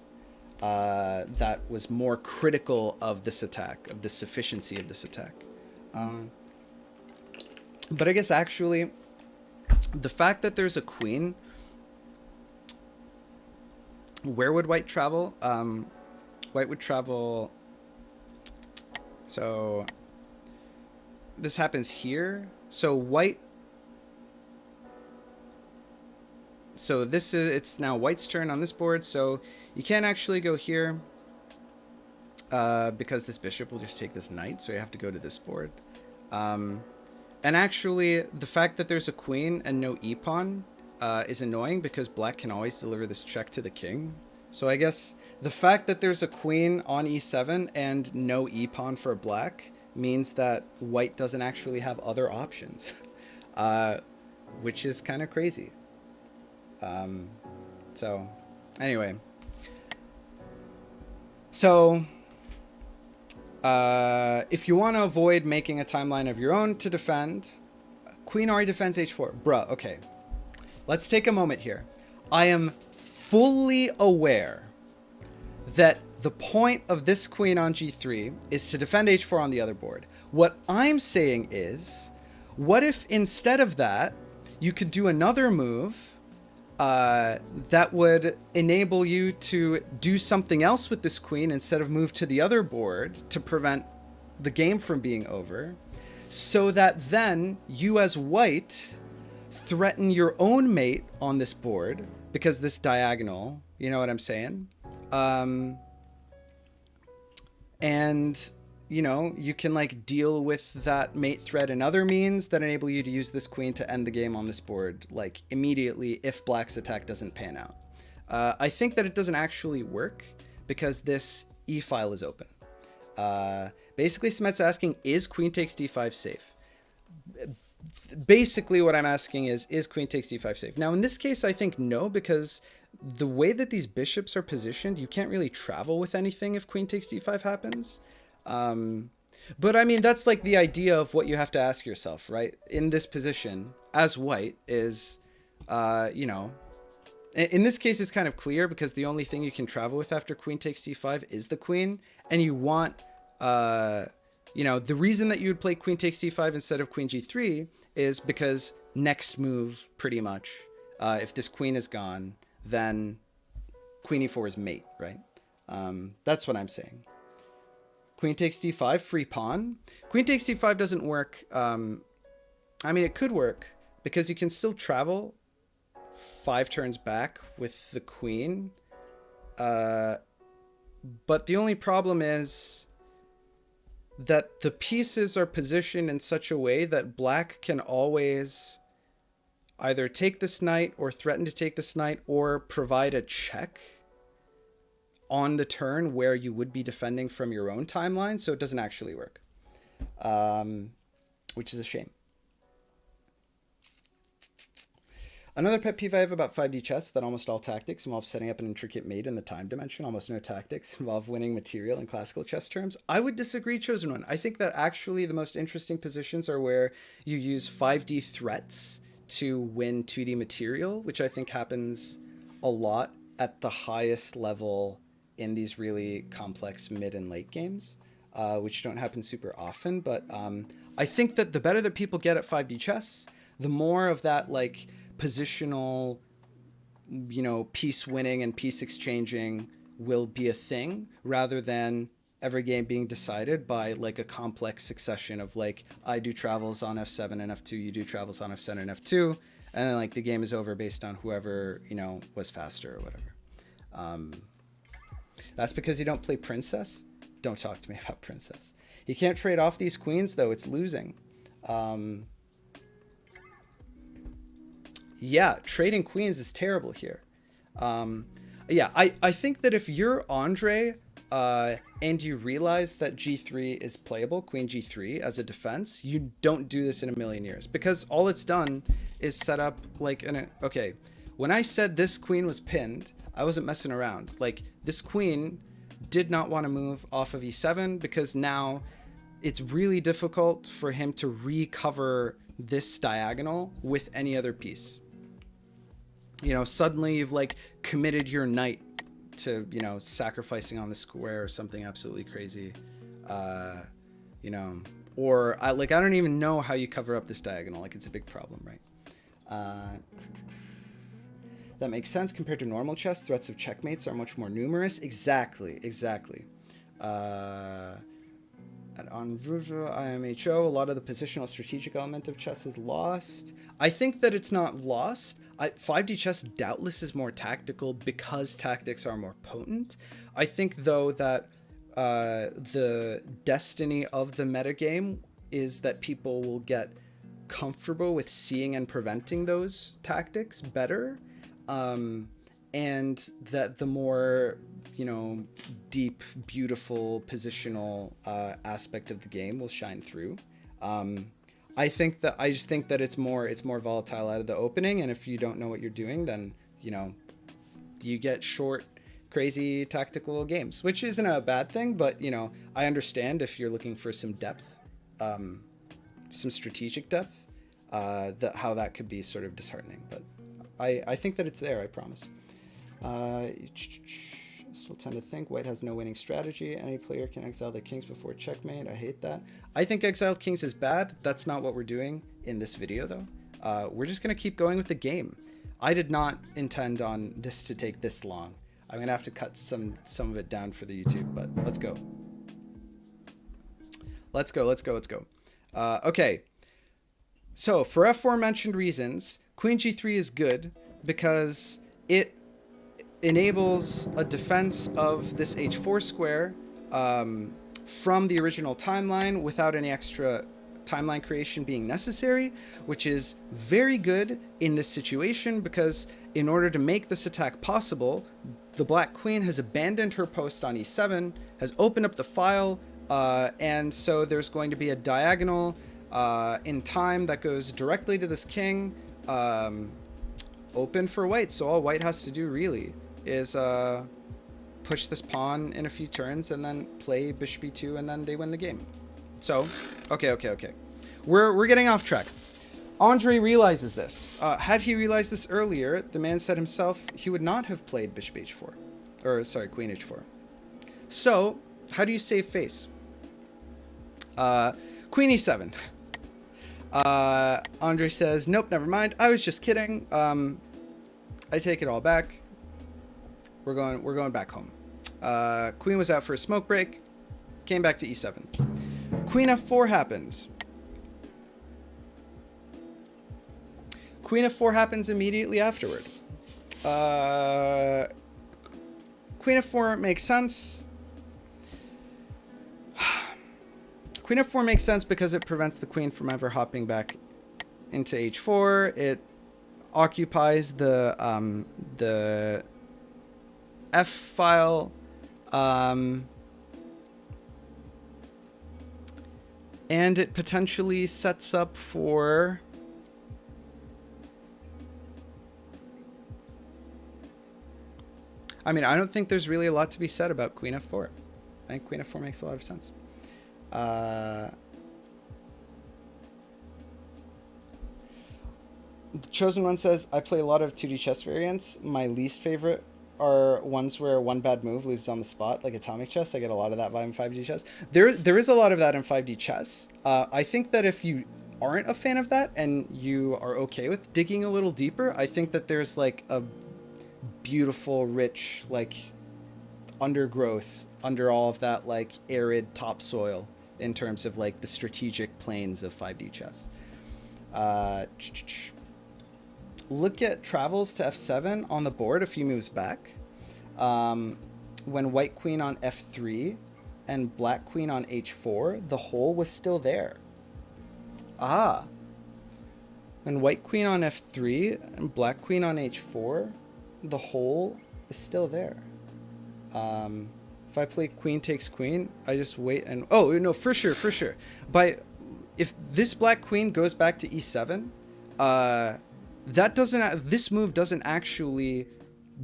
that was more critical of this attack, of the sufficiency of this attack. But I guess actually the fact that there's a queen, where would white travel? White would travel, so this happens here. So white, so this is, it's now white's turn on this board. So you can't actually go here because this bishop will just take this knight. So you have to go to this board. And actually the fact that there's a queen and no e-pawn is annoying, because black can always deliver this check to the king. So I guess the fact that there's a queen on e7 and no e-pawn for black means that white doesn't actually have other options, which is kind of crazy. So anyway, so if you want to avoid making a timeline of your own to defend, queen already defends h4. Bruh, okay. Let's take a moment here. I am fully aware that the point of this queen on g3 is to defend h4 on the other board. What I'm saying is, what if instead of that, you could do another move that would enable you to do something else with this queen instead of move to the other board to prevent the game from being over, so that then you as white threaten your own mate on this board, because this diagonal, you know what I'm saying? And you know, you can like deal with that mate threat in other means that enable you to use this queen to end the game on this board, like immediately, if black's attack doesn't pan out. I think that it doesn't actually work because this e file is open. Basically, Smet's asking, is queen takes d5 safe? Basically, what I'm asking is queen takes d5 safe? Now, in this case, I think no, because the way that these bishops are positioned, you can't really travel with anything if queen takes d5 happens. But I mean, that's like the idea of what you have to ask yourself, right? In this position, as white, is, you know, in this case, it's kind of clear because the only thing you can travel with after queen takes d5 is the queen. And you want, you know, the reason that you would play queen takes d5 instead of queen g3 is because next move, pretty much, if this queen is gone, then queen e4 is mate, right? That's what I'm saying. Queen takes d5, free pawn. Queen takes d5 doesn't work. I mean, it could work because you can still travel 5 turns back with the queen. But the only problem is that the pieces are positioned in such a way that black can always either take this knight or threaten to take this knight or provide a check on the turn where you would be defending from your own timeline. So it doesn't actually work, which is a shame. Another pet peeve I have about 5D chess that almost all tactics involve setting up an intricate mate in the time dimension. Almost no tactics involve winning material in classical chess terms. I would disagree, Chosen One. I think that actually the most interesting positions are where you use 5D threats to win 2D material, which I think happens a lot at the highest level in these really complex mid and late games, which don't happen super often. But I think that the better that people get at 5D chess, the more of that like positional, you know, piece winning and piece exchanging will be a thing, rather than every game being decided by like a complex succession of like, I do travels on f7 and f2, you do travels on f7 and f2, and then like the game is over based on whoever, you know, was faster or whatever. That's because you don't play princess. Don't talk to me about princess. You can't trade off these queens though, it's losing. Yeah, trading queens is terrible here. Yeah, I think that if you're Andrey and you realize that g3 is playable, queen g3 as a defense, you don't do this in a million years, because all it's done is set up like an... Okay, when I said this queen was pinned, I wasn't messing around. Like, this queen did not want to move off of e7 because now it's really difficult for him to recover this diagonal with any other piece. You know, suddenly you've like committed your knight to, you know, sacrificing on the square or something absolutely crazy, you know, or I don't even know how you cover up this diagonal. Like, it's a big problem, right? That makes sense. Compared to normal chess, threats of checkmates are much more numerous. Exactly. On Vuja IMHO, a lot of the positional strategic element of chess is lost. I think that it's not lost. 5D chess doubtless is more tactical because tactics are more potent. I think, though, that the destiny of the metagame is that people will get comfortable with seeing and preventing those tactics better, and that the more, you know, deep, beautiful positional aspect of the game will shine through. I just think that it's more volatile out of the opening, and if you don't know what you're doing, then, you know, you get short, crazy tactical games, which isn't a bad thing, but, you know, I understand if you're looking for some depth, some strategic depth, how that could be sort of disheartening, but I think that it's there, I promise. Still tend to think white has no winning strategy. Any player can exile their kings before checkmate. I hate that. I think exiled kings is bad. That's not what we're doing in this video, though. We're just going to keep going with the game. I did not intend on this to take this long. I'm going to have to cut some of it down for the YouTube, but let's go. Let's go. Okay. So, for aforementioned reasons, queen g3 is good because it enables a defense of this h4 square from the original timeline without any extra timeline creation being necessary, which is very good in this situation because in order to make this attack possible, the black queen has abandoned her post on e7, has opened up the file, and so there's going to be a diagonal in time that goes directly to this king, open for white. So all white has to do really is push this pawn in a few turns and then play bishop e2, and then they win the game. So, okay. We're getting off track. Andrey realizes this. Had he realized this earlier, the man said himself he would not have played bishop h4. Or, sorry, queen h4. So, how do you save face? Queen e7. Andrey says, nope, never mind. I was just kidding. I take it all back. We're going back home. Queen was out for a smoke break. Came back to e7. Queen f4 happens. Queen f4 happens immediately afterward. Queen f4 makes sense. Queen f4 makes sense because it prevents the queen from ever hopping back into h4. It occupies the F file, and it potentially sets up for I mean, I don't think there's really a lot to be said about Queen F4. I think Queen F4 makes a lot of sense. The Chosen One says, I play a lot of 2D chess variants. My least favorite are ones where one bad move loses on the spot, like Atomic Chess. I get a lot of that vibe in 5D chess. There is a lot of that in 5D chess. I think that if you aren't a fan of that and you are okay with digging a little deeper, I think that there's like a beautiful, rich, like undergrowth under all of that like arid topsoil in terms of like the strategic planes of 5D chess. Look at travels to f7 on the board a few moves back. When white queen on f3 and black queen on h4, the hole was still there. When white queen on f3 and black queen on h4, the hole is still there. If I play queen takes queen, I just wait and... Oh, no, for sure. If this black queen goes back to e7, this move doesn't actually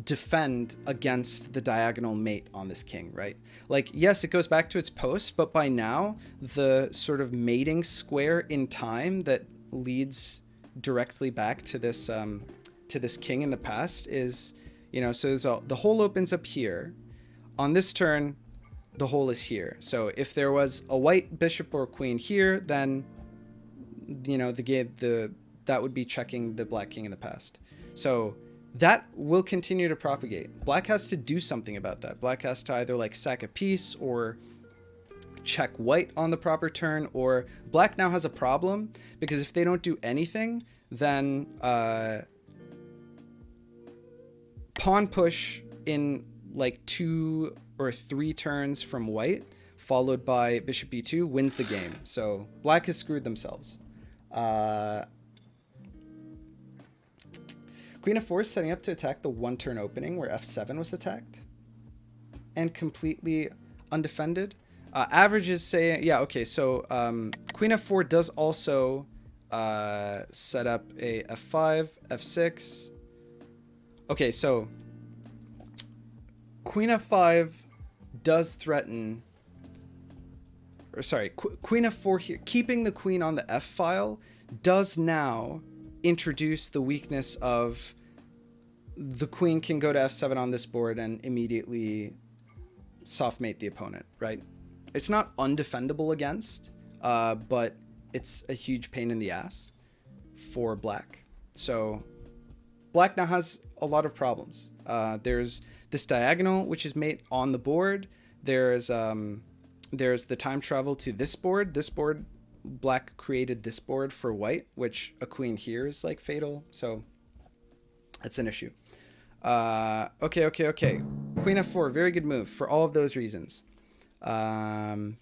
defend against the diagonal mate on this king, right? Like, yes, it goes back to its post, but by now the sort of mating square in time that leads directly back to this king in the past is, you know, so the hole opens up here. On this turn, the hole is here. So if there was a white bishop or queen here, then, you know, that would be checking the black king in the past. So that will continue to propagate. Black has to do something about that. Black has to either like sack a piece or check white on the proper turn, or black now has a problem because if they don't do anything, then pawn push in like 2 or 3 turns from white, followed by bishop b2, wins the game. So black has screwed themselves. Queen f4 is setting up to attack the 1-turn opening where f7 was attacked and completely undefended. Averages say, yeah, okay, so Queen f4 does also set up a f5, f6. Okay, so Queen f5 does threaten, or sorry, Queen f4 here, keeping the queen on the f file does now introduce the weakness of the queen can go to f7 on this board and immediately soft mate the opponent, right? It's not undefendable against, but it's a huge pain in the ass for black. So black now has a lot of problems. There's this diagonal, which is mate on the board. There's the time travel to this board. This board, black created this board for white, which a queen here is like fatal. So that's an issue. Okay. Queen f4, very good move for all of those reasons. Where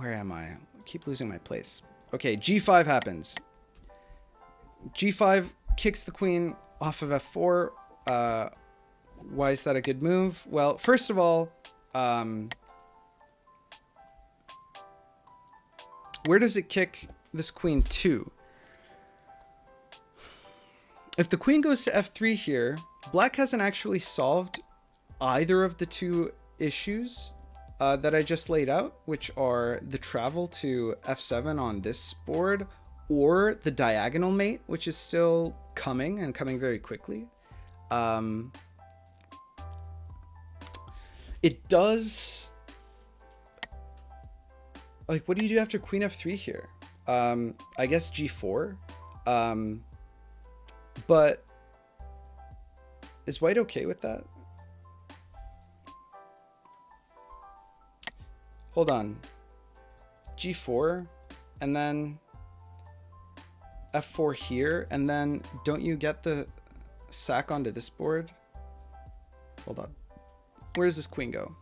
am I? I keep losing my place. Okay, g5 happens. g5 kicks the queen off of f4. Why is that a good move? Well, first of all, where does it kick this queen to? If the queen goes to f3 here, black hasn't actually solved either of the two issues that I just laid out, which are the travel to f7 on this board or the diagonal mate, which is still coming and coming very quickly. It does... Like, what do you do after queen f3 here? I guess g4. But is white okay with that? Hold on. g4 and then f4 here, and then don't you get the sack onto this board? Hold on. Where does this queen go?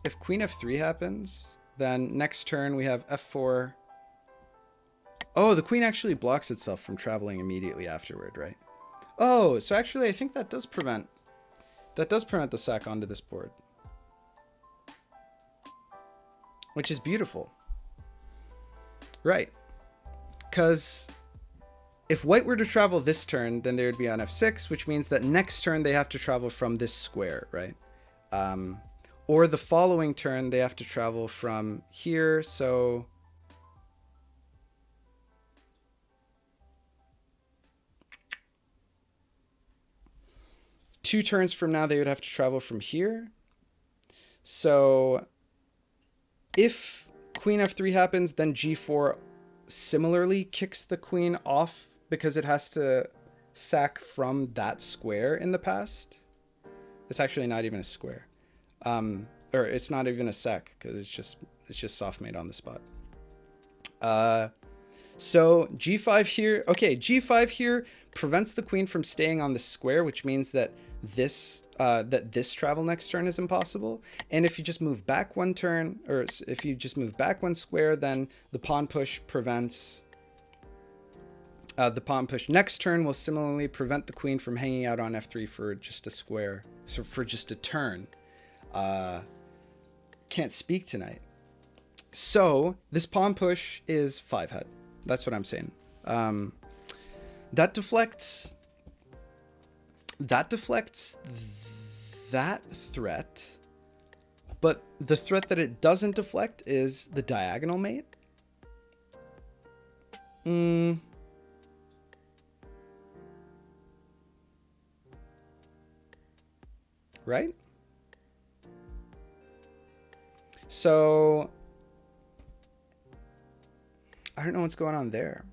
If queen f3 happens, then next turn we have f4, Oh, the queen actually blocks itself from traveling immediately afterward, right? Oh, so actually I think that does prevent the sack onto this board. Which is beautiful. Right. Because if white were to travel this turn, then they would be on f6, which means that next turn they have to travel from this square, right? Or the following turn they have to travel from here, so... Two turns from now they would have to travel from here. So if queen f3 happens, then g4 similarly kicks the queen off because it has to sack from that square in the past. It's actually not even a square. Or it's not even a sack because it's just soft mate on the spot. So g5 here, okay, g5 here prevents the queen from staying on the square, which means that this travel next turn is impossible. And if you just move back one turn, or if you just move back one square, then the pawn push prevents the pawn push next turn will similarly prevent the queen from hanging out on f3 for just a square, so for just a turn. Can't speak tonight. So this pawn push is 5-head. That's what I'm saying. That deflects that threat, but the threat that it doesn't deflect is the diagonal mate. Right? So I don't know what's going on there.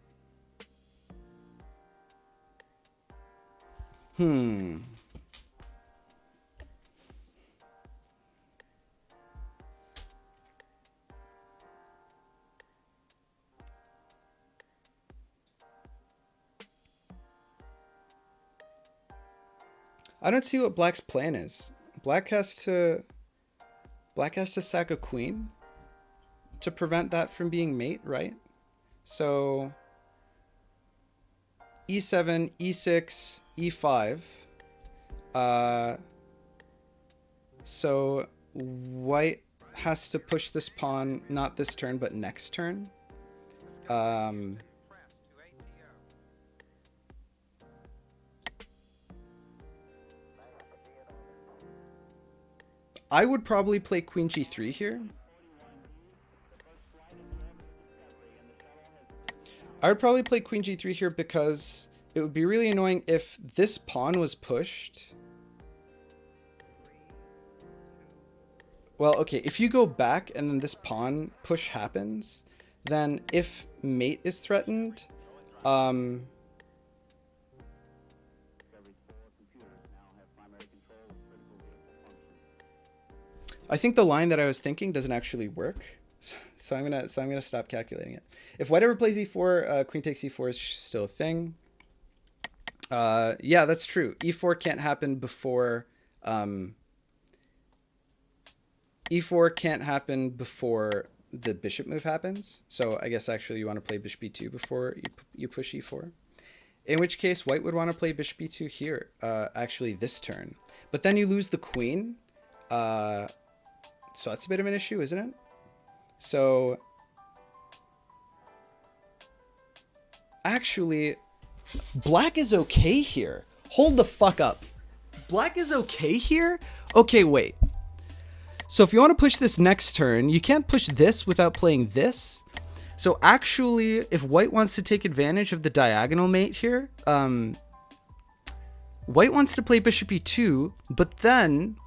I don't see what black's plan is. Black has to sack a queen to prevent that from being mate, right? So e7, e6, e5. So white has to push this pawn, not this turn, but next turn. I would probably play queen g3 here. I would probably play queen g3 here because it would be really annoying if this pawn was pushed. Well, okay, if you go back and then this pawn push happens, then if mate is threatened, I think the line that I was thinking doesn't actually work, so I'm gonna stop calculating it. If white ever plays e4, queen takes e4 is still a thing. Yeah, that's true. E4 can't happen before. E4 can't happen before the bishop move happens. So I guess actually you want to play bishop b2 before you push e4. In which case white would want to play bishop b2 here, actually this turn. But then you lose the queen. So that's a bit of an issue, isn't it? So actually, black is okay here. Hold the fuck up. Black is okay here? Okay, wait. So if you want to push this next turn, you can't push this without playing this. So actually, if white wants to take advantage of the diagonal mate here, white wants to play bishop e2, but then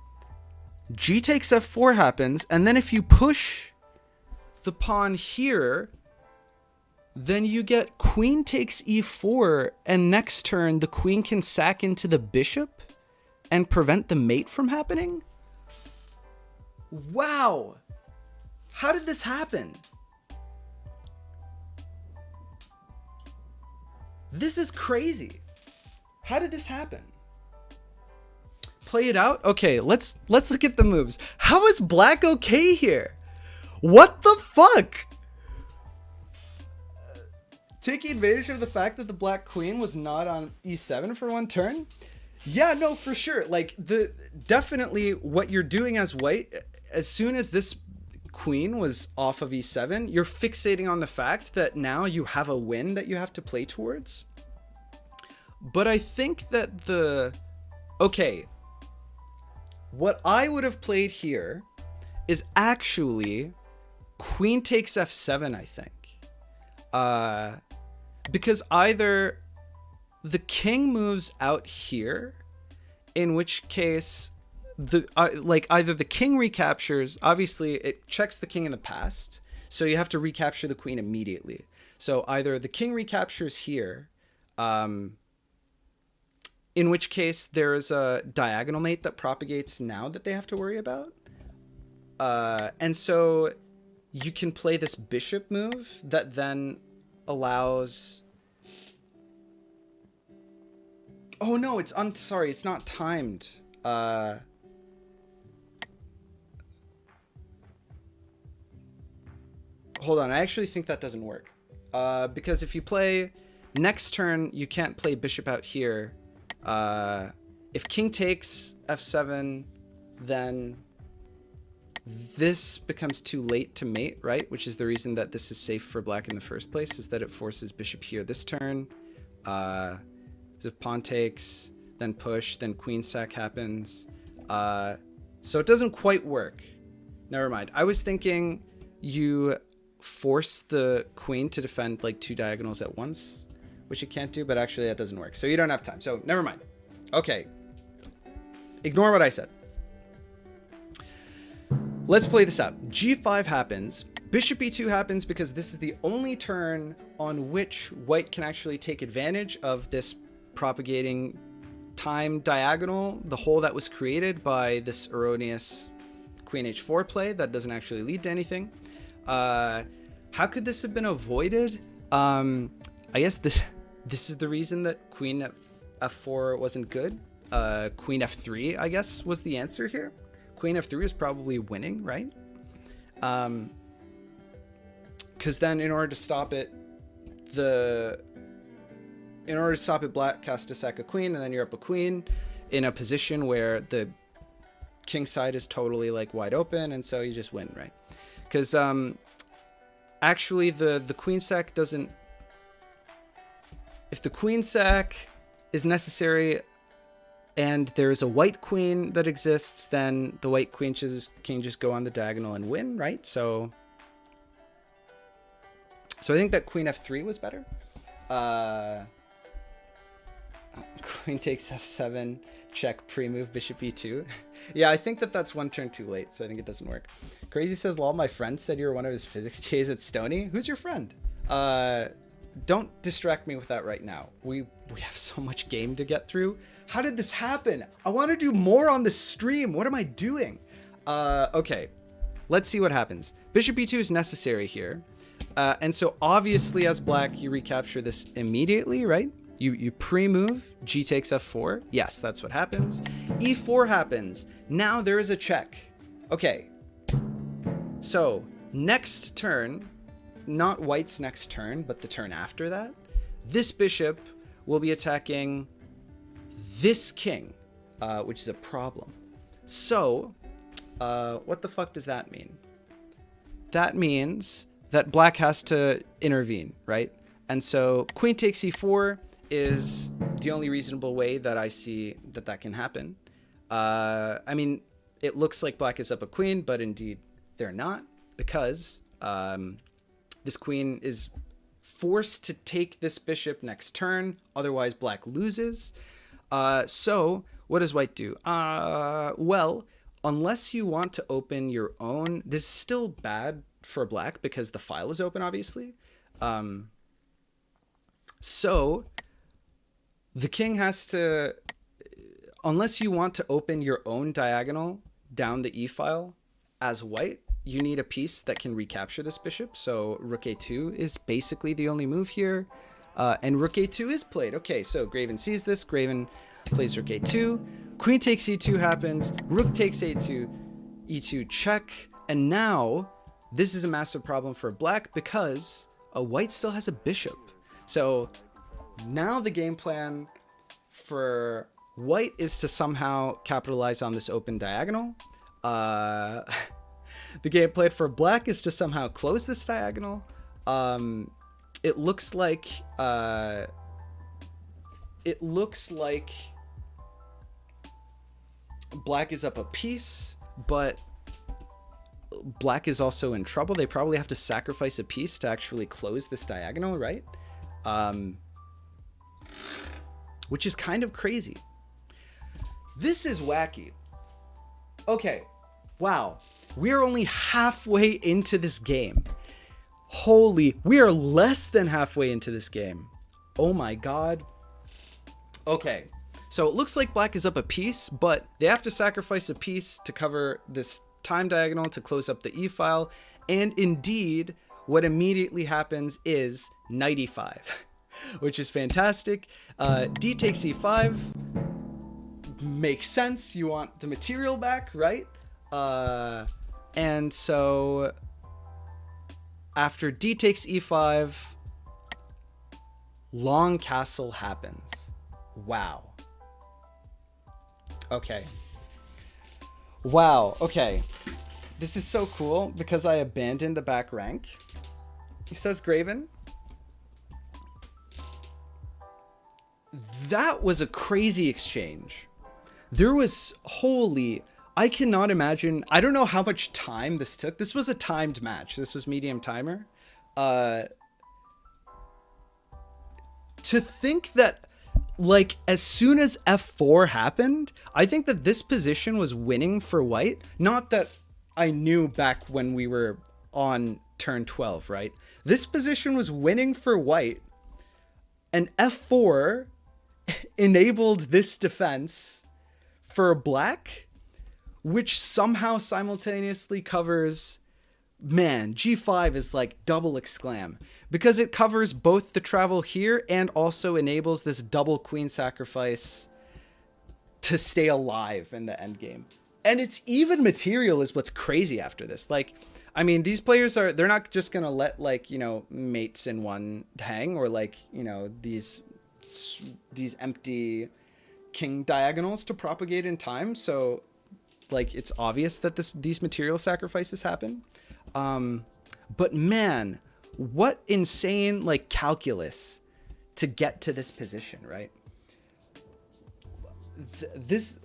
g takes f4 happens, and then if you push the pawn here, then you get queen takes e4, and next turn the queen can sack into the bishop and prevent the mate from happening? Wow! How did this happen? This is crazy. How did this happen? Play it out? Okay, let's look at the moves. How is black okay here? What the fuck? taking advantage of the fact that the black queen was not on e7 for one turn. Yeah, no, for sure. Like, definitely what you're doing as white, as soon as this queen was off of e7, you're fixating on the fact that now you have a win that you have to play towards. But I think that okay, what I would have played here is actually queen takes f7, I think. Because either the king moves out here, in which case either the king recaptures, obviously it checks the king in the past, so you have to recapture the queen immediately. So either the king recaptures here, in which case there's a diagonal mate that propagates now that they have to worry about. And so you can play this bishop move that then allows... Oh no, sorry, it's not timed. Hold on, I actually think that doesn't work. Because if you play next turn, you can't play bishop out here. If king takes f7, then this becomes too late to mate, right? Which is the reason that this is safe for black in the first place, is that it forces bishop here this turn. If pawn takes, then push, then queen sack happens. So it doesn't quite work. Never mind. I was thinking you force the queen to defend like 2 diagonals at once, which it can't do, but actually that doesn't work. So you don't have time. So never mind. Okay. Ignore what I said. Let's play this out. G5 happens. Bishop e2 happens because this is the only turn on which white can actually take advantage of this propagating time diagonal, the hole that was created by this erroneous queen h4 play that doesn't actually lead to anything. How could this have been avoided? I guess this is the reason that queen f4 wasn't good. Queen f3, I guess, was the answer here. Queen f3 is probably winning, right? Because then in order to stop it, black has to sack a queen, and then you're up a queen in a position where the king side is totally like wide open, and so you just win, right? Because actually the queen sack doesn't... If the queen sack is necessary and there's a white queen that exists, then the white queen can just go on the diagonal and win, right? So I think that queen f3 was better. Queen takes f7, check, pre-move, bishop e2. Yeah, I think that's one turn too late, so I think it doesn't work. Crazy says, lol, my friend said you were one of his physics days at Stony. Who's your friend? Don't distract me with that right now. We have so much game to get through. How did this happen? I want to do more on the stream. What am I doing? Okay, let's see what happens. Bishop e2 is necessary here. And so obviously as black, you recapture this immediately, right? You pre-move, g takes f4. Yes, that's what happens. e4 happens. Now there is a check. Okay. So next turn, not white's next turn, but the turn after that, this bishop will be attacking this king, which is a problem. So what the fuck does that mean? That means that black has to intervene, right? And so queen takes e4 is the only reasonable way that I see that can happen. I mean, it looks like black is up a queen, but indeed they're not, because this queen is forced to take this bishop next turn. Otherwise, black loses. So what does white do? Well, unless you want to open your own, this is still bad for black because the file is open, obviously. So the king has to, unless you want to open your own diagonal down the e file as white, you need a piece that can recapture this bishop. So rook a2 is basically the only move here. And rook a2 is played. Okay, so Graven sees this. Graven plays rook a2. Queen takes e2 happens. Rook takes a2. e2 check. And now this is a massive problem for black because white still has a bishop. So now the game plan for white is to somehow capitalize on this open diagonal. The game plan for black is to somehow close this diagonal. It looks like black is up a piece, but black is also in trouble. They probably have to sacrifice a piece to actually close this diagonal, right? Which is kind of crazy. This is wacky. Okay, wow. We are only halfway into this game. We are less than halfway into this game. Oh my god. Okay, so it looks like black is up a piece, but they have to sacrifice a piece to cover this time diagonal to close up the E file. And indeed, what immediately happens is knight E5, which is fantastic. D takes E5. Makes sense. You want the material back, right? And so after D takes E5, long castle happens. Wow. Okay. Wow. Okay. This is so cool because I abandoned the back rank. He says Graven. That was a crazy exchange. There was, I cannot imagine. I don't know how much time this took. This was a timed match. This was medium timer. To think that, like, as soon as F4 happened, I think that this position was winning for white. Not that I knew back when we were on turn 12, right? This position was winning for white, and F4 enabled this defense for black, which somehow simultaneously covers, man, G5 is like double exclam, because it covers both the travel here and also enables this double queen sacrifice to stay alive in the end game. And it's even material is what's crazy after this. Like, I mean, these players they're not just going to let, like, you know, mates in one hang, or like, you know, these empty king diagonals to propagate in time. So, like, it's obvious that these material sacrifices happen. But man, what insane, like, calculus to get to this position, right? This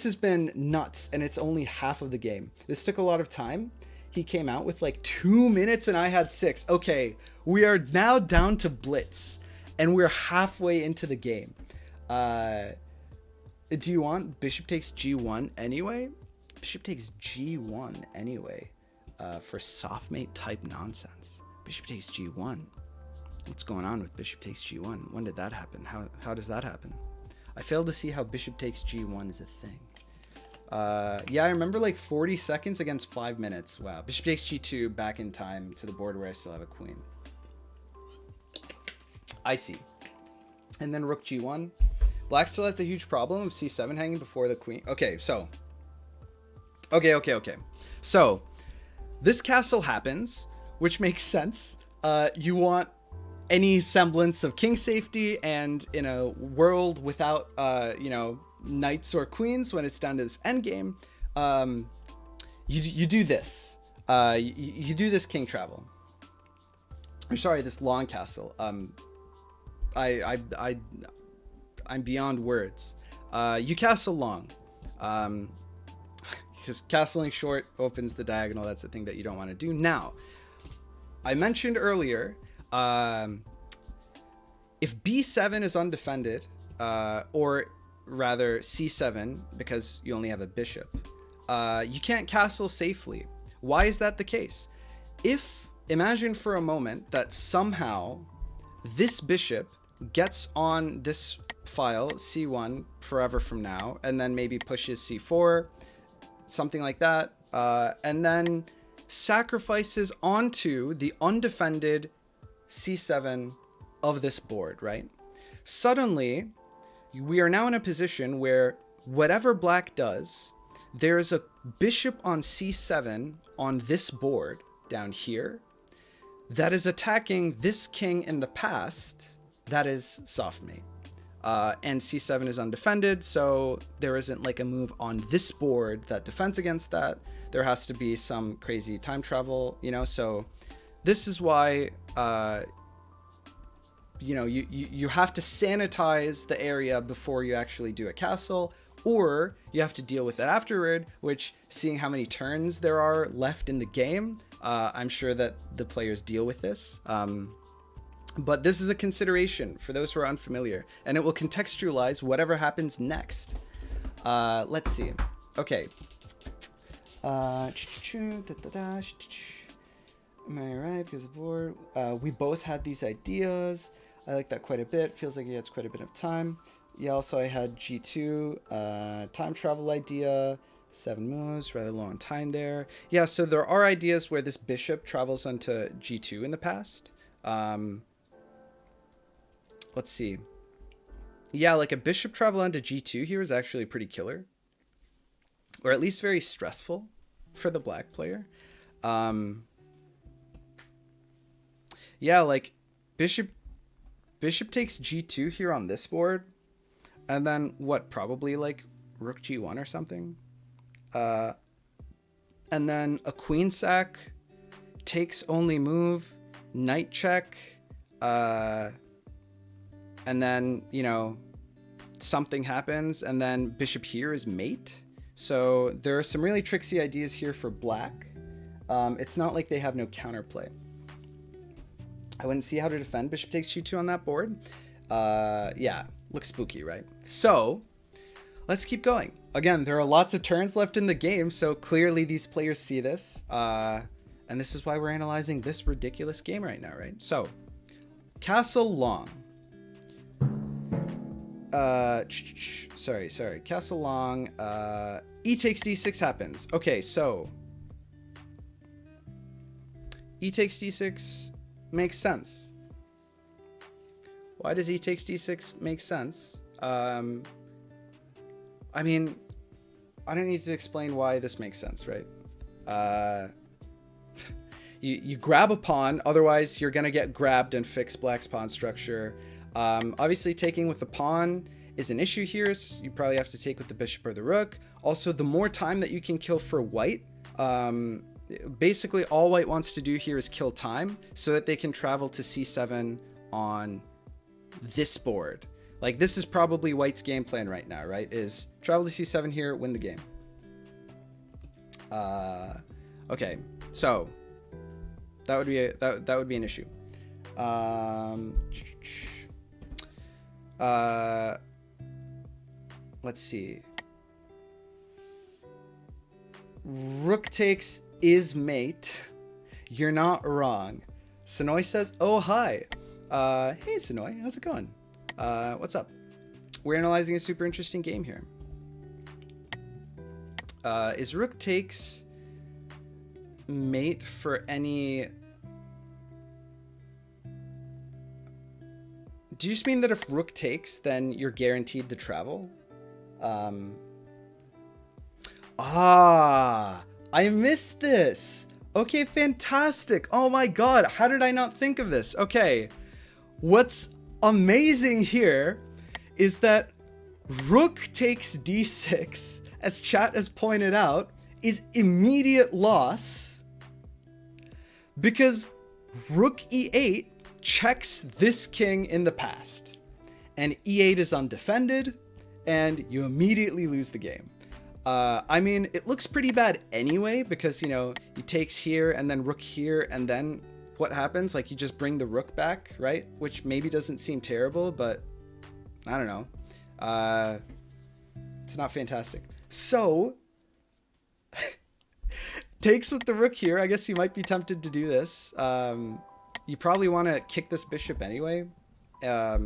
has been nuts, and it's only half of the game. This took a lot of time. He came out with like 2 minutes and I had 6. Okay, we are now down to blitz, and we're halfway into the game. Do you want bishop takes G1 anyway? Bishop takes G1 anyway, for softmate type nonsense. Bishop takes G1. What's going on with bishop takes G1? When did that happen? How does that happen? I failed to see how bishop takes G1 is a thing. Yeah, I remember like 40 seconds against 5 minutes. Wow. Bishop takes G2 back in time to the board where I still have a queen. I see. And then rook G1. Black still has a huge problem of C7 hanging before the queen. Okay, so. Okay. So, this castle happens, which makes sense. You want any semblance of king safety, and in a world without, you know, knights or queens, when it's down to this endgame, you do this. You do this king travel. Or sorry, this long castle. I'm beyond words. You castle long. Because castling short opens the diagonal. That's the thing that you don't want to do. Now, I mentioned earlier, if B7 is undefended, or rather C7, because you only have a bishop, you can't castle safely. Why is that the case? Imagine for a moment that somehow this bishop gets on this file, C1, forever from now, and then maybe pushes C4, something like that, and then sacrifices onto the undefended C7 of this board, right? Suddenly, we are now in a position where whatever black does, there is a bishop on C7 on this board down here that is attacking this king in the past, that is soft mate. And c7 is undefended, so there isn't like a move on this board that defends against that. There has to be some crazy time travel, you know, so this is why, you know, you have to sanitize the area before you actually do a castle, or you have to deal with it afterward, which, seeing how many turns there are left in the game, I'm sure that the players deal with this. But this is a consideration for those who are unfamiliar, and it will contextualize whatever happens next. Let's see. Okay. Am I right? Because the board, we both had these ideas. I like that quite a bit. Feels like he has quite a bit of time. Yeah, also I had G2, time travel idea, 7 moves, rather low on time there. Yeah, so there are ideas where this bishop travels onto G2 in the past. Let's see. Yeah, like a bishop travel onto G2 here is actually pretty killer. Or at least very stressful for the black player. Yeah, like bishop takes G2 here on this board. And then what, probably like rook G1 or something. And then a queen sack, takes only move, knight check, and then, you know, something happens, and then bishop here is mate. So there are some really tricksy ideas here for black. It's not like they have no counterplay. I wouldn't see how to defend bishop takes G2 on that board. Yeah, looks spooky, right? So let's keep going. Again, there are lots of turns left in the game, so clearly these players see this. And this is why we're analyzing this ridiculous game right now, right? So, castle long. Sorry. Castle long. E takes D6 happens. Okay, so E takes D6 makes sense. Why does E takes D6 make sense? I mean, I don't need to explain why this makes sense, right? You grab a pawn, otherwise you're gonna get grabbed and fix black's pawn structure. Obviously taking with the pawn is an issue here, so you probably have to take with the bishop or the rook. Also, the more time that you can kill for white, basically all white wants to do here is kill time so that they can travel to c7 on this board. Like, this is probably white's game plan right now, right? Is travel to c7 here, win the game. Okay, so that would be that would be an issue. Let's see. Rook takes is mate. You're not wrong. Sonoy says, oh, hi. Hey, Sonoy, how's it going? What's up? We're analyzing a super interesting game here. Is rook takes mate for any... Do you just mean that if rook takes, then you're guaranteed to travel? I missed this. Okay, fantastic. Oh my god, how did I not think of this? Okay, what's amazing here is that rook takes d6, as chat has pointed out, is immediate loss because rook e8 checks this king in the past, and e8 is undefended, and you immediately lose the game. I mean, it looks pretty bad anyway, because, you know, he takes here and then rook here, and then what happens? Like, you just bring the rook back, right? Which maybe doesn't seem terrible, but I don't know. It's not fantastic. So, takes with the rook here. I guess you might be tempted to do this. You probably want to kick this bishop anyway. I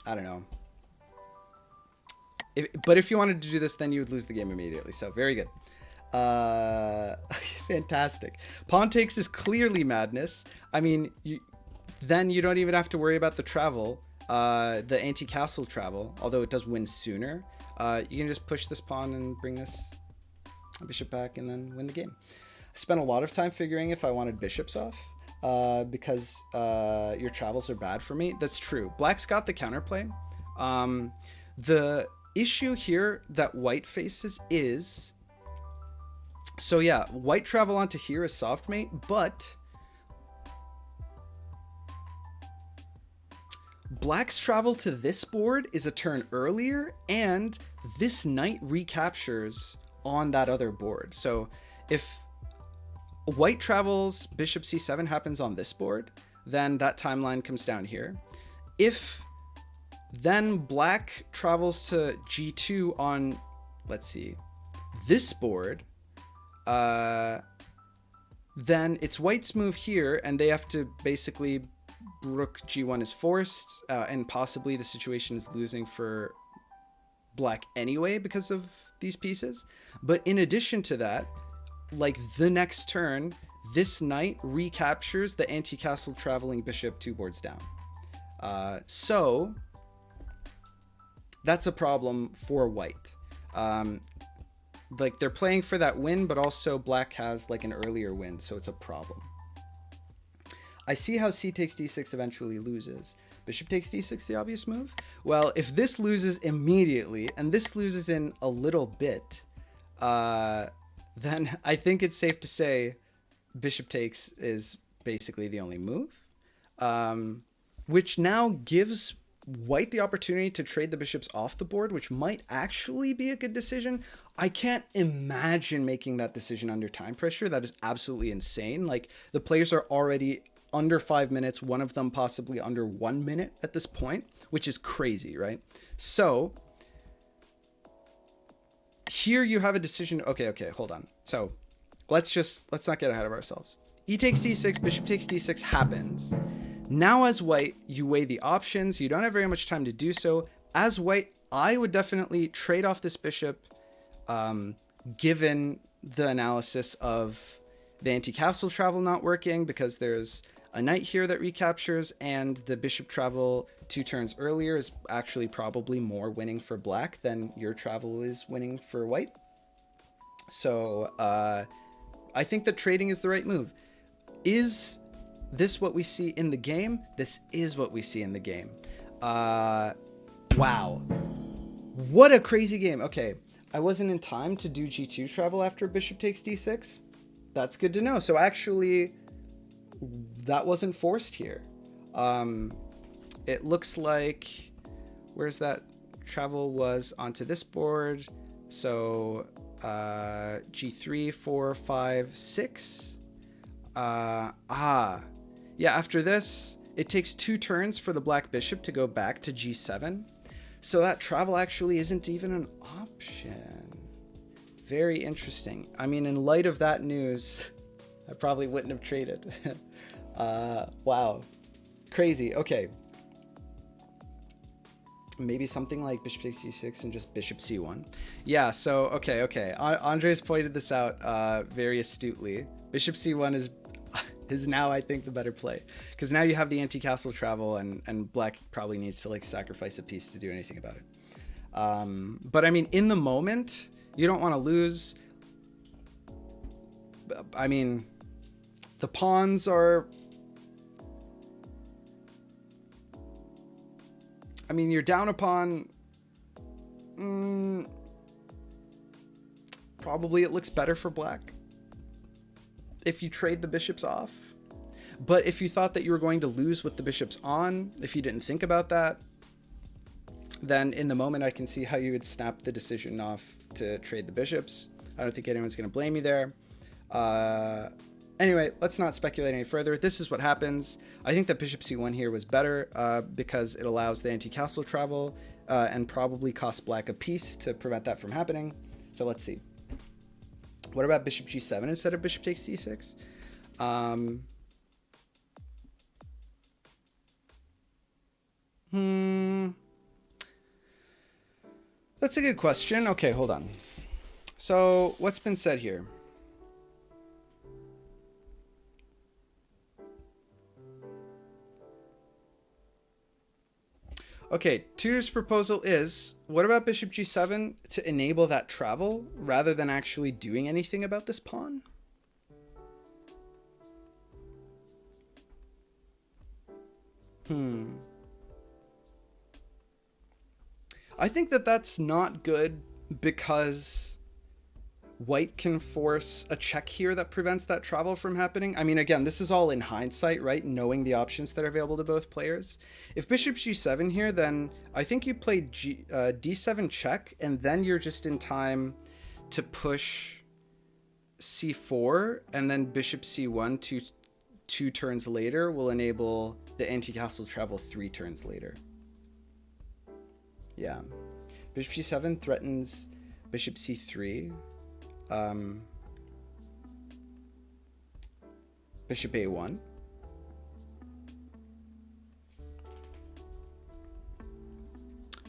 don't know. But if you wanted to do this, then you would lose the game immediately. So very good. Fantastic. Pawn takes is clearly madness. I mean, then you don't even have to worry about the travel, the anti-castle travel, although it does win sooner. You can just push this pawn and bring this bishop back and then win the game. spent a lot of time figuring if I wanted bishops off, because your travels are bad for me. That's true. Black's got the counterplay. The issue here that white faces is, so yeah, white travel onto here is soft mate, but black's travel to this board is a turn earlier, and this knight recaptures on that other board. So if white travels bishop c7 happens on this board, then that timeline comes down here. If then black travels to g2 on, let's see, this board, then it's white's move here, and they have to basically rook g1 is forced, and possibly the situation is losing for black anyway because of these pieces. But in addition to that, like the next turn, this knight recaptures the anti-castle traveling bishop 2 boards down. So that's a problem for white. Like they're playing for that win, but also black has like an earlier win, so it's a problem. I see how c takes d6 eventually loses. Bishop takes d6, the obvious move. Well, if this loses immediately and this loses in a little bit, then I think it's safe to say bishop takes is basically the only move, which now gives white the opportunity to trade the bishops off the board, which might actually be a good decision. I can't imagine making that decision under time pressure. That is absolutely insane. Like the players are already under 5 minutes, one of them possibly under 1 minute at this point, which is crazy, right? So here you have a decision. Okay, hold on. So let's not get ahead of ourselves. E takes d6, bishop takes d6 happens. Now as white, you weigh the options. You don't have very much time to do so. As white, I would definitely trade off this bishop, given the analysis of the anti-castle travel not working, because there's a knight here that recaptures, and the bishop travel 2 turns earlier is actually probably more winning for black than your travel is winning for white. So I think that trading is the right move. Is this what we see in the game? This is what we see in the game. Wow. What a crazy game. Okay, I wasn't in time to do g2 travel after bishop takes d6. That's good to know. So actually, that wasn't forced here. It looks like, where's that travel was onto this board. So g3, 4, 5, 6. Yeah, after this, it takes 2 turns for the black bishop to go back to g7. So that travel actually isn't even an option. Very interesting. I mean, in light of that news, I probably wouldn't have traded. Wow. Crazy. Okay. Maybe something like bishop takes c6 and just bishop c1. Yeah, so, okay. Andrey's pointed this out very astutely. Bishop c1 is now, I think, the better play. Because now you have the anti-castle travel, and black probably needs to like sacrifice a piece to do anything about it. But I mean, in the moment, you don't want to lose. I mean, the pawns are... I mean, you're down a pawn. Probably it looks better for black if you trade the bishops off. But if you thought that you were going to lose with the bishops on, if you didn't think about that, then in the moment I can see how you would snap the decision off to trade the bishops. I don't think anyone's going to blame you there. Anyway, let's not speculate any further. This is what happens. I think that bishop c1 here was better because it allows the anti-castle travel and probably costs black a piece to prevent that from happening. So let's see. What about bishop g7 instead of bishop takes c6? That's a good question. Okay, hold on. So what's been said here? Okay, Tutor's proposal is, what about bishop g7 to enable that travel rather than actually doing anything about this pawn? Hmm. I think that that's not good because white can force a check here that prevents that travel from happening. I mean, again, this is all in hindsight, right? Knowing the options that are available to both players. If bishop g7 here, then I think you play d7 check, and then you're just in time to push c4, and then bishop c1 two turns later will enable the anti-castle travel 3 turns later. Yeah. Bishop c7 threatens bishop c3. Bishop a1.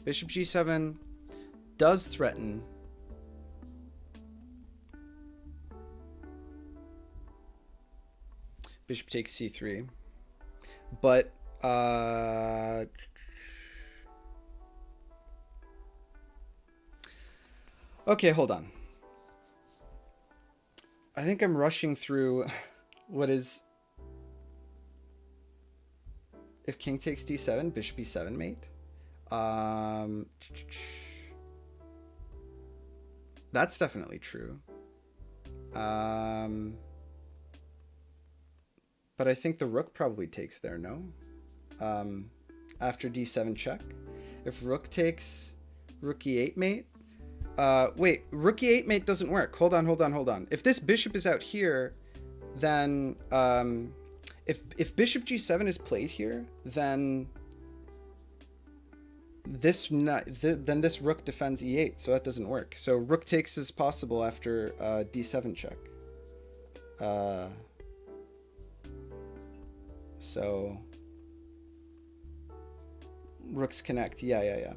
Bishop g7 does threaten bishop takes c3, but okay, hold on. I think I'm rushing through what is, if king takes d7, bishop e7 mate. That's definitely true. But I think the rook probably takes there, no? After d7 check. If rook takes, rook e8 mate. Wait, rook e8 mate doesn't work. Hold on. If this bishop is out here, then if bishop g7 is played here, then this rook defends e8, so that doesn't work. So rook takes is possible after d7 check. So rooks connect. Yeah.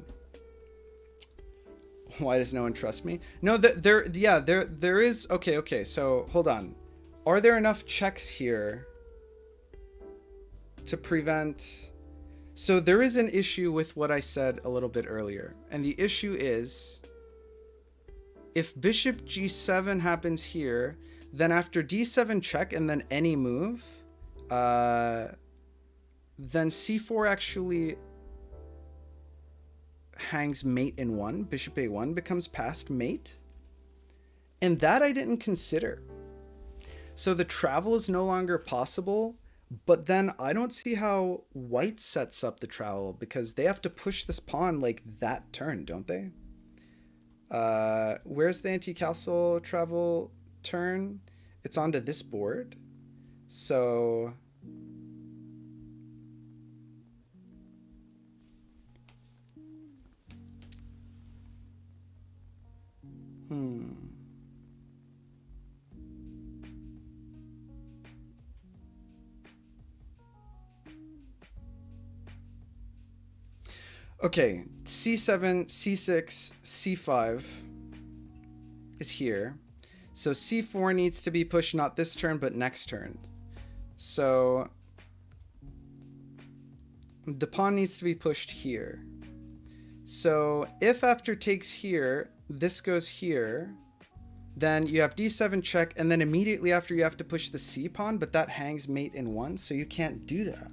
Why does no one trust me? No, there is. Okay. So hold on. Are there enough checks here to prevent? So there is an issue with what I said a little bit earlier, and the issue is if bishop g7 happens here, then after d7 check and then any move, then c4 actually hangs mate in 1. Bishop a1 becomes passed mate, and that I didn't consider. So the travel is no longer possible, but then I don't see how white sets up the travel, because they have to push this pawn like that turn, don't they? Where's the anti-castle travel turn? It's onto this board. So okay, c7, c6, c5 is here. So c4 needs to be pushed not this turn, but next turn. So the pawn needs to be pushed here. So if after takes here, this goes here, then you have d7 check, and then immediately after you have to push the c pawn, but that hangs mate in 1, so you can't do that.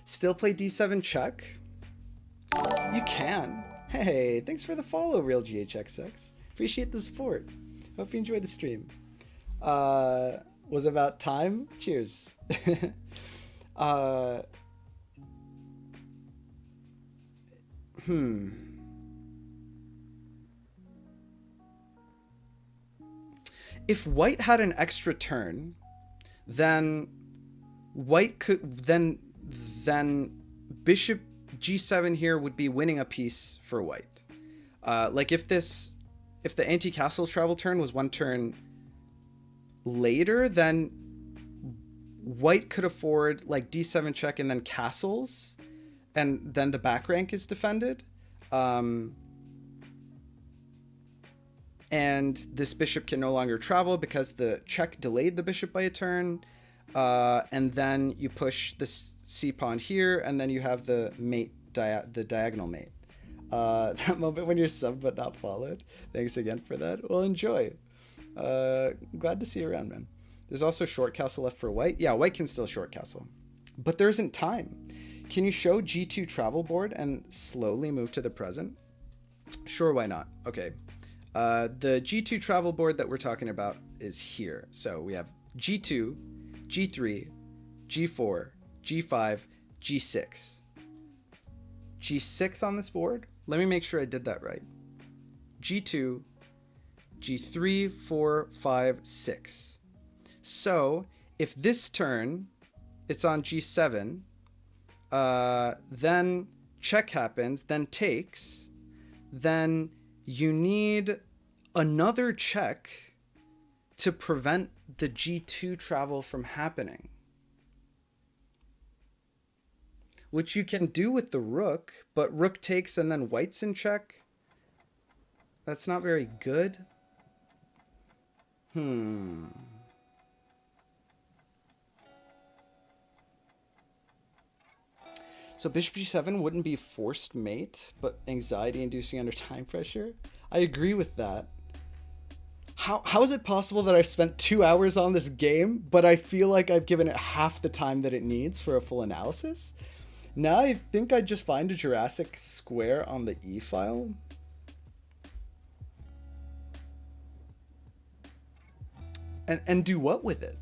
Still play d7 check? You can. Hey, thanks for the follow, RealGHXX. Appreciate the support. Hope you enjoyed the stream. Was about time? Cheers. If white had an extra turn, then white could then bishop g7 here would be winning a piece for white. Like if the anti-castle travel turn was 1 turn later, then white could afford like d7 check and then castles, and then the back rank is defended. And this bishop can no longer travel because the check delayed the bishop by a turn. And then you push this c pawn here, and then you have the mate, the diagonal mate. That moment when you're subbed but not followed. Thanks again for that. Well, enjoy. Glad to see you around, man. There's also short castle left for white. Yeah, white can still short castle. But there isn't time. Can you show G2 travel board and slowly move to the present? Sure, why not? Okay. The G2 travel board that we're talking about is here. So we have G2, G3, G4, G5, G6. G6 on this board? Let me make sure I did that right. G2, G3, 4, 5, 6. So if this turn it's on G7, then check happens, then takes, then you need another check to prevent the G2 travel from happening. Which you can do with the rook, but rook takes and then white's in check. That's not very good. So bishop g7 wouldn't be forced mate, but anxiety inducing under time pressure. I agree with that. How is it possible that I've spent 2 hours on this game, but I feel like I've given it half the time that it needs for a full analysis? Now I think I'd just find a Jurassic square on the E file. And do what with it?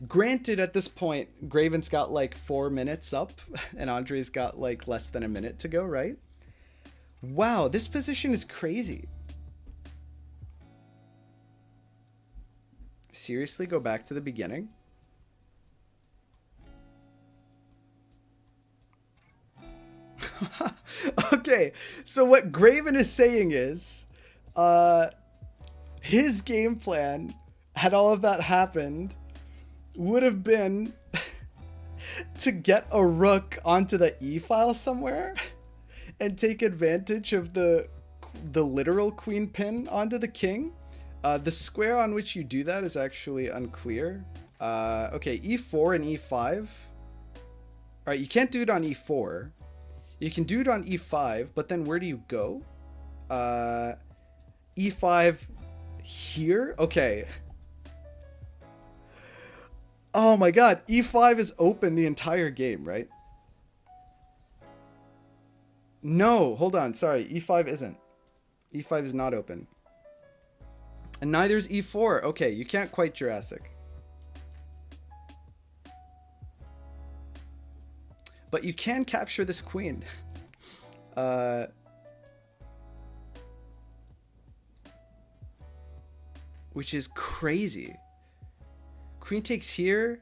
Granted, at this point, Graven's got like 4 minutes up and Andrey's got like less than a minute to go, right? Wow, this position is crazy. Seriously, go back to the beginning? Okay, so what Graven is saying is, his game plan, had all of that happened, would have been to get a rook onto the E file somewhere and take advantage of the literal queen pin onto the king. The square on which you do that is actually unclear. Okay, E4 and E5. All right, you can't do it on E4. You can do it on E5, but then where do you go? E5 here? Okay. Oh my god, E5 is open the entire game, right? No, hold on, sorry, E5 isn't. E5 is not open. And neither is E4. Okay, you can't quite Jurassic. But you can capture this queen. Which is crazy. Queen takes here.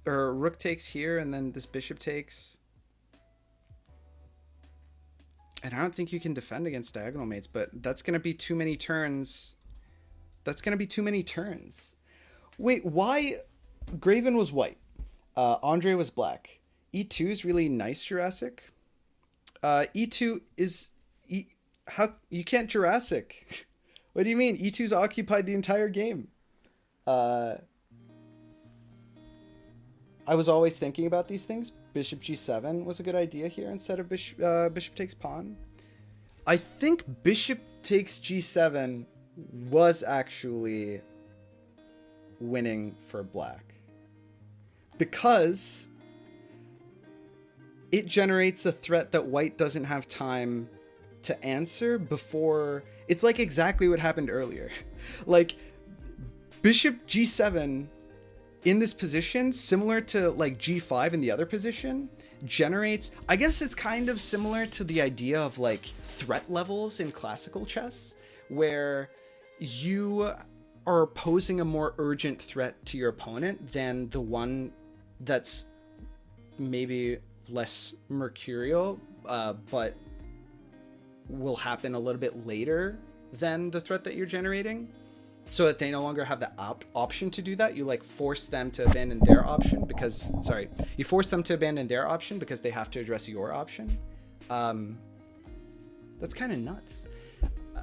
Or rook takes here, and then this bishop takes. And I don't think you can defend against diagonal mates, but that's going to be too many turns. That's going to be too many turns. Wait, why? Graven was white. Andrey was black. E2 is really nice Jurassic. E2 is... how you can't Jurassic? What do you mean? E2's occupied the entire game. I was always thinking about these things. Bishop g7 was a good idea here instead of bishop takes pawn. I think bishop takes g7 was actually winning for black, because it generates a threat that white doesn't have time to answer before. It's like exactly what happened earlier. Like bishop g7 in this position, similar to like g5 in the other position, generates, I guess it's kind of similar to the idea of like threat levels in classical chess, where you are posing a more urgent threat to your opponent than the one that's maybe less mercurial, but will happen a little bit later than the threat that you're generating, so that they no longer have the option to do that. You like force them to abandon their option because, you force them to abandon their option because they have to address your option. That's kind of nuts.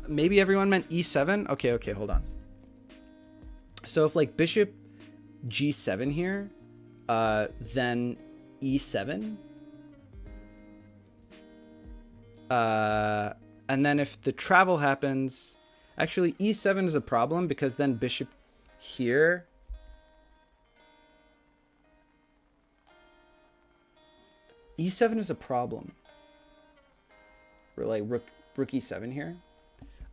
Maybe everyone meant e7. Okay, hold on. So if like bishop g7 here, then e7. And then if the travel happens, actually e7 is a problem because then bishop here. E7 is a problem. We're like rook e7 here.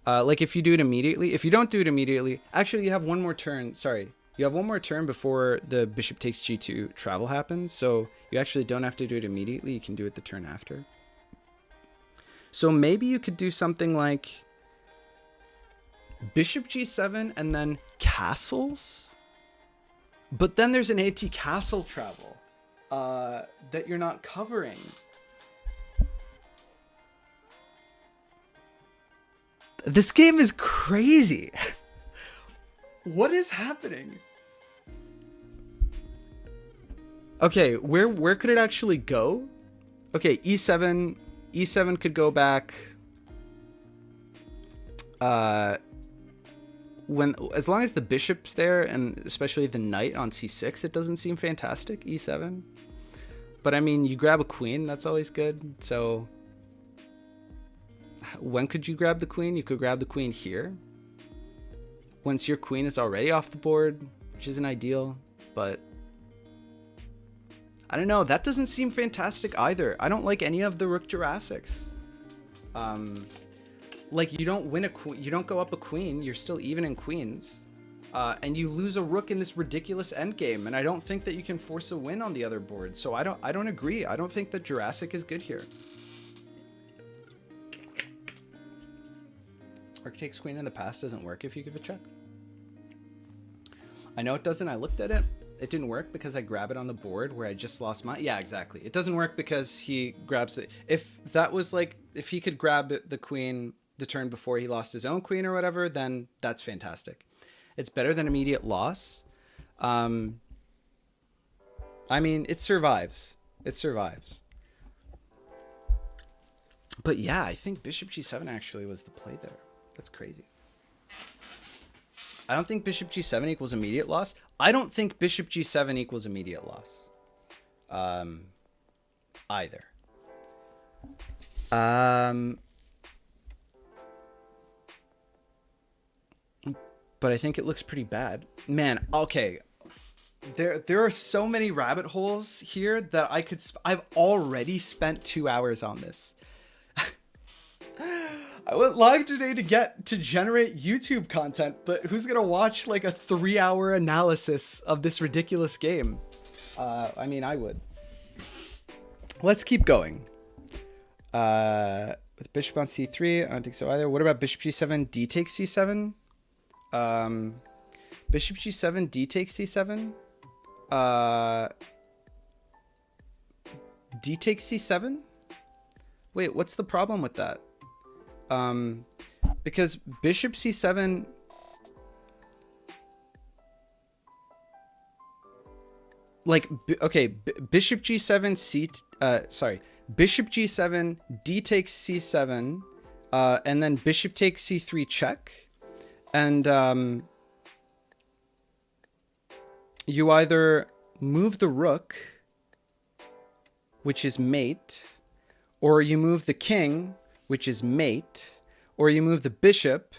Like if you do it immediately, if you don't do it immediately, actually you have one more turn. Sorry, you have one more turn before the bishop takes g2 travel happens. So you actually don't have to do it immediately. You can do it the turn after. So maybe you could do something like bishop g7 and then castles. But then there's an anti-castle travel that you're not covering. This game is crazy. What is happening? Okay, where could it actually go? Okay, e7 could go back. As long as the bishop's there, and especially the knight on c6, it doesn't seem fantastic. e7, but I mean, you grab a queen, that's always good. So when could you grab the queen? You could grab the queen here. Once your queen is already off the board, which isn't ideal, but I don't know. That doesn't seem fantastic either. I don't like any of the rook Jurassics. Like you don't win you don't go up a queen. You're still even in queens, and you lose a rook in this ridiculous endgame. And I don't think that you can force a win on the other board. So I don't agree. I don't think that Jurassic is good here. Rook takes queen in the past doesn't work if you give a check. I know it doesn't. I looked at it. It didn't work because I grab it on the board where I just lost my... Yeah, exactly. It doesn't work because he grabs it. If that was like... If he could grab the queen the turn before he lost his own queen or whatever, then that's fantastic. It's better than immediate loss. I mean, it survives. It survives. But yeah, I think bishop g7 actually was the play there. That's crazy. I don't think bishop g7 equals immediate loss. I don't think bishop g7 equals immediate loss. Either. But I think it looks pretty bad. Man, okay. There are so many rabbit holes here that I've already spent 2 hours on this. I went live today to generate YouTube content, but who's gonna watch like a 3-hour analysis of this ridiculous game? I mean, I would. Let's keep going. With bishop on c3, I don't think so either. What about bishop g7, d takes c7? Bishop g7, d takes c7. D takes c7? Wait, what's the problem with that? Because bishop c7, like, okay, bishop g7 bishop g7, d takes c7, and then bishop takes c3 check, and you either move the rook, which is mate, or you move the king, which is mate, or you move the bishop,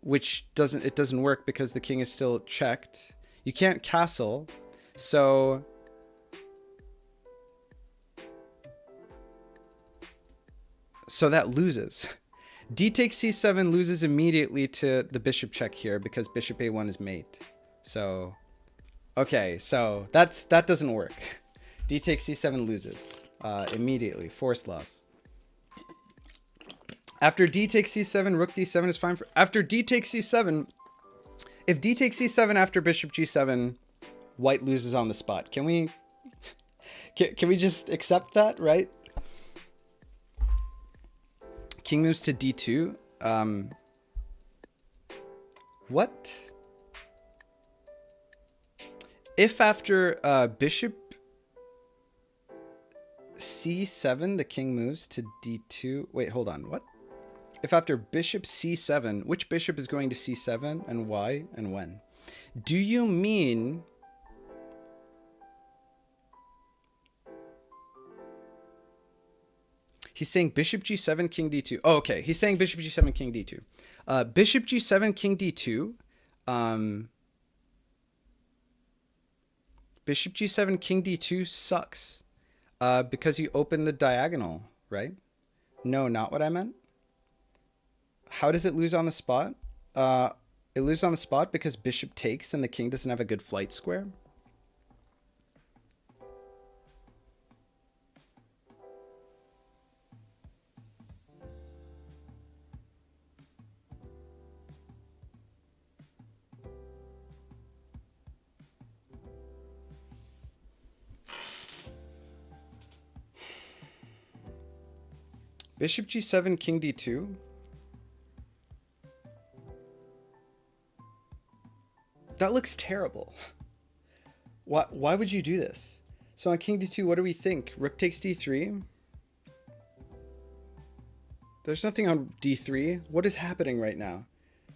which doesn't work because the king is still checked. You can't castle, so that loses. D takes c7 loses immediately to the bishop check here because bishop a1 is mate. So, okay, so that doesn't work. D takes c7 loses. Immediately, forced loss. After d takes c7, rook d7 is fine for... After d takes c7, if d takes c7 after bishop g7, white loses on the spot. Can we just accept that, right? King moves to d2. What? If after bishop c7 the king moves to d2, wait, hold on, what? If after bishop c7, which bishop is going to c7 and why and when? Do you mean He's saying bishop g7, king d2. Oh, okay. He's saying bishop g7, king d2. Bishop g7, king d2. Bishop g7, king d2 sucks. Because you open the diagonal, right? No, not what I meant. How does it lose on the spot? It loses on the spot because bishop takes and the king doesn't have a good flight square. Bishop g7, king d2. That looks terrible. Why would you do this? So on king d2, what do we think? Rook takes d3. There's nothing on d3. What is happening right now?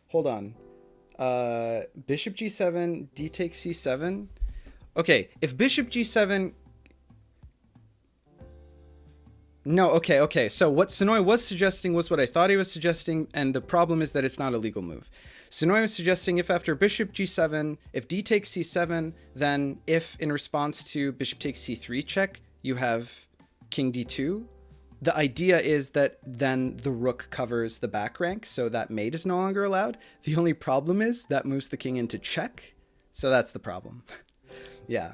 Hold on. Bishop g7, d takes c7. Okay, if bishop g7... No, okay. So what Sonoy was suggesting was what I thought he was suggesting, and the problem is that it's not a legal move. Sonoy was suggesting if after bishop g7, if d takes c7, then if in response to bishop takes c3 check, you have king d2, the idea is that then the rook covers the back rank, so that mate is no longer allowed. The only problem is that moves the king into check, so that's the problem. Yeah.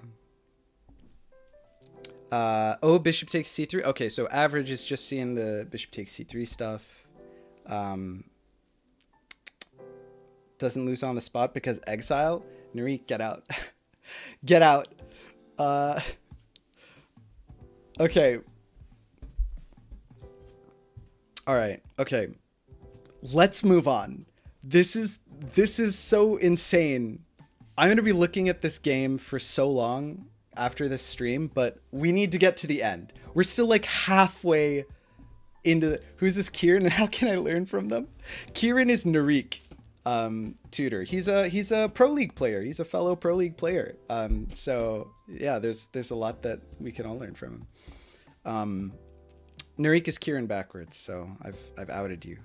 Oh, bishop takes c3. Okay, so average is just seeing the bishop takes c3 stuff. Doesn't lose on the spot because exile. Nuri, get out. Get out. Okay. All right. Okay. Let's move on. This is so insane. I'm going to be looking at this game for so long after this stream, but we need to get to the end. We're still like halfway into the... Who's this Kieran and how can I learn from them? Kieran is Narik tutor. He's a pro league player. He's a fellow pro league player. So yeah, there's a lot that we can all learn from him. Narik is Kieran backwards, so I've outed you.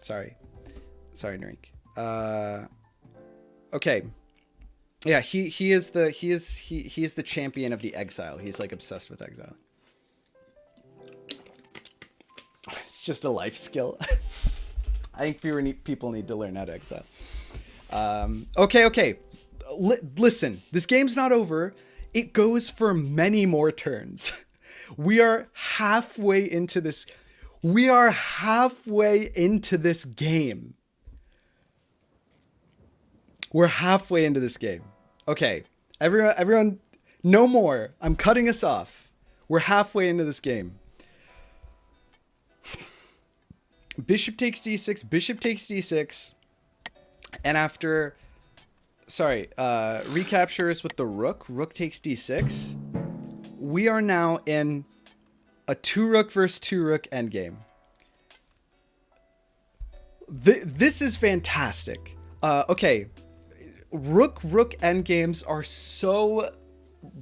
Sorry Narik. Okay. Yeah, he is the champion of the exile. He's like obsessed with exile. It's just a life skill. I think people need to learn how to exile. Okay. Listen, this game's not over. It goes for many more turns. We are halfway into this. We are halfway into this game. We're halfway into this game. Okay, everyone, no more. I'm cutting us off. We're halfway into this game. Bishop takes d6, bishop takes d6. And after, recaptures with the rook. Rook takes d6. We are now in a 2-rook versus 2-rook endgame. This is fantastic. Okay. Rook endgames are so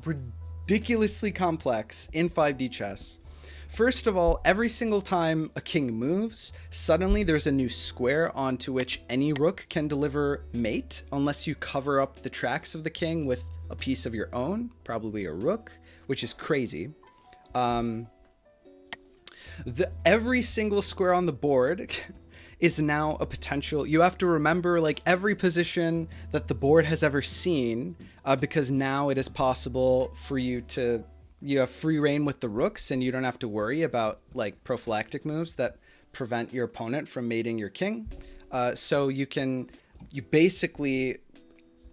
ridiculously complex in 5D chess. First of all, every single time a king moves, suddenly there's a new square onto which any rook can deliver mate, unless you cover up the tracks of the king with a piece of your own, probably a rook, which is crazy. Every single square on the board is now a potential. You have to remember like every position that the board has ever seen, because now it is possible for you have free reign with the rooks, and you don't have to worry about like prophylactic moves that prevent your opponent from mating your king. So you basically,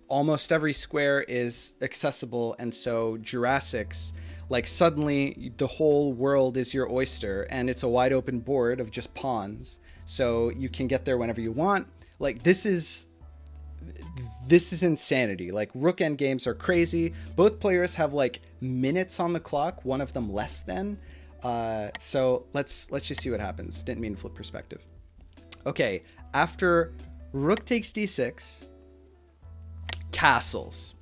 almost every square is accessible, and so Jurassics, like suddenly the whole world is your oyster, and it's a wide open board of just pawns. So you can get there whenever you want. Like this is insanity. Like rook end games are crazy. Both players have like minutes on the clock, one of them less than. So let's just see what happens. Didn't mean to flip perspective. Okay, after rook takes d6, castles.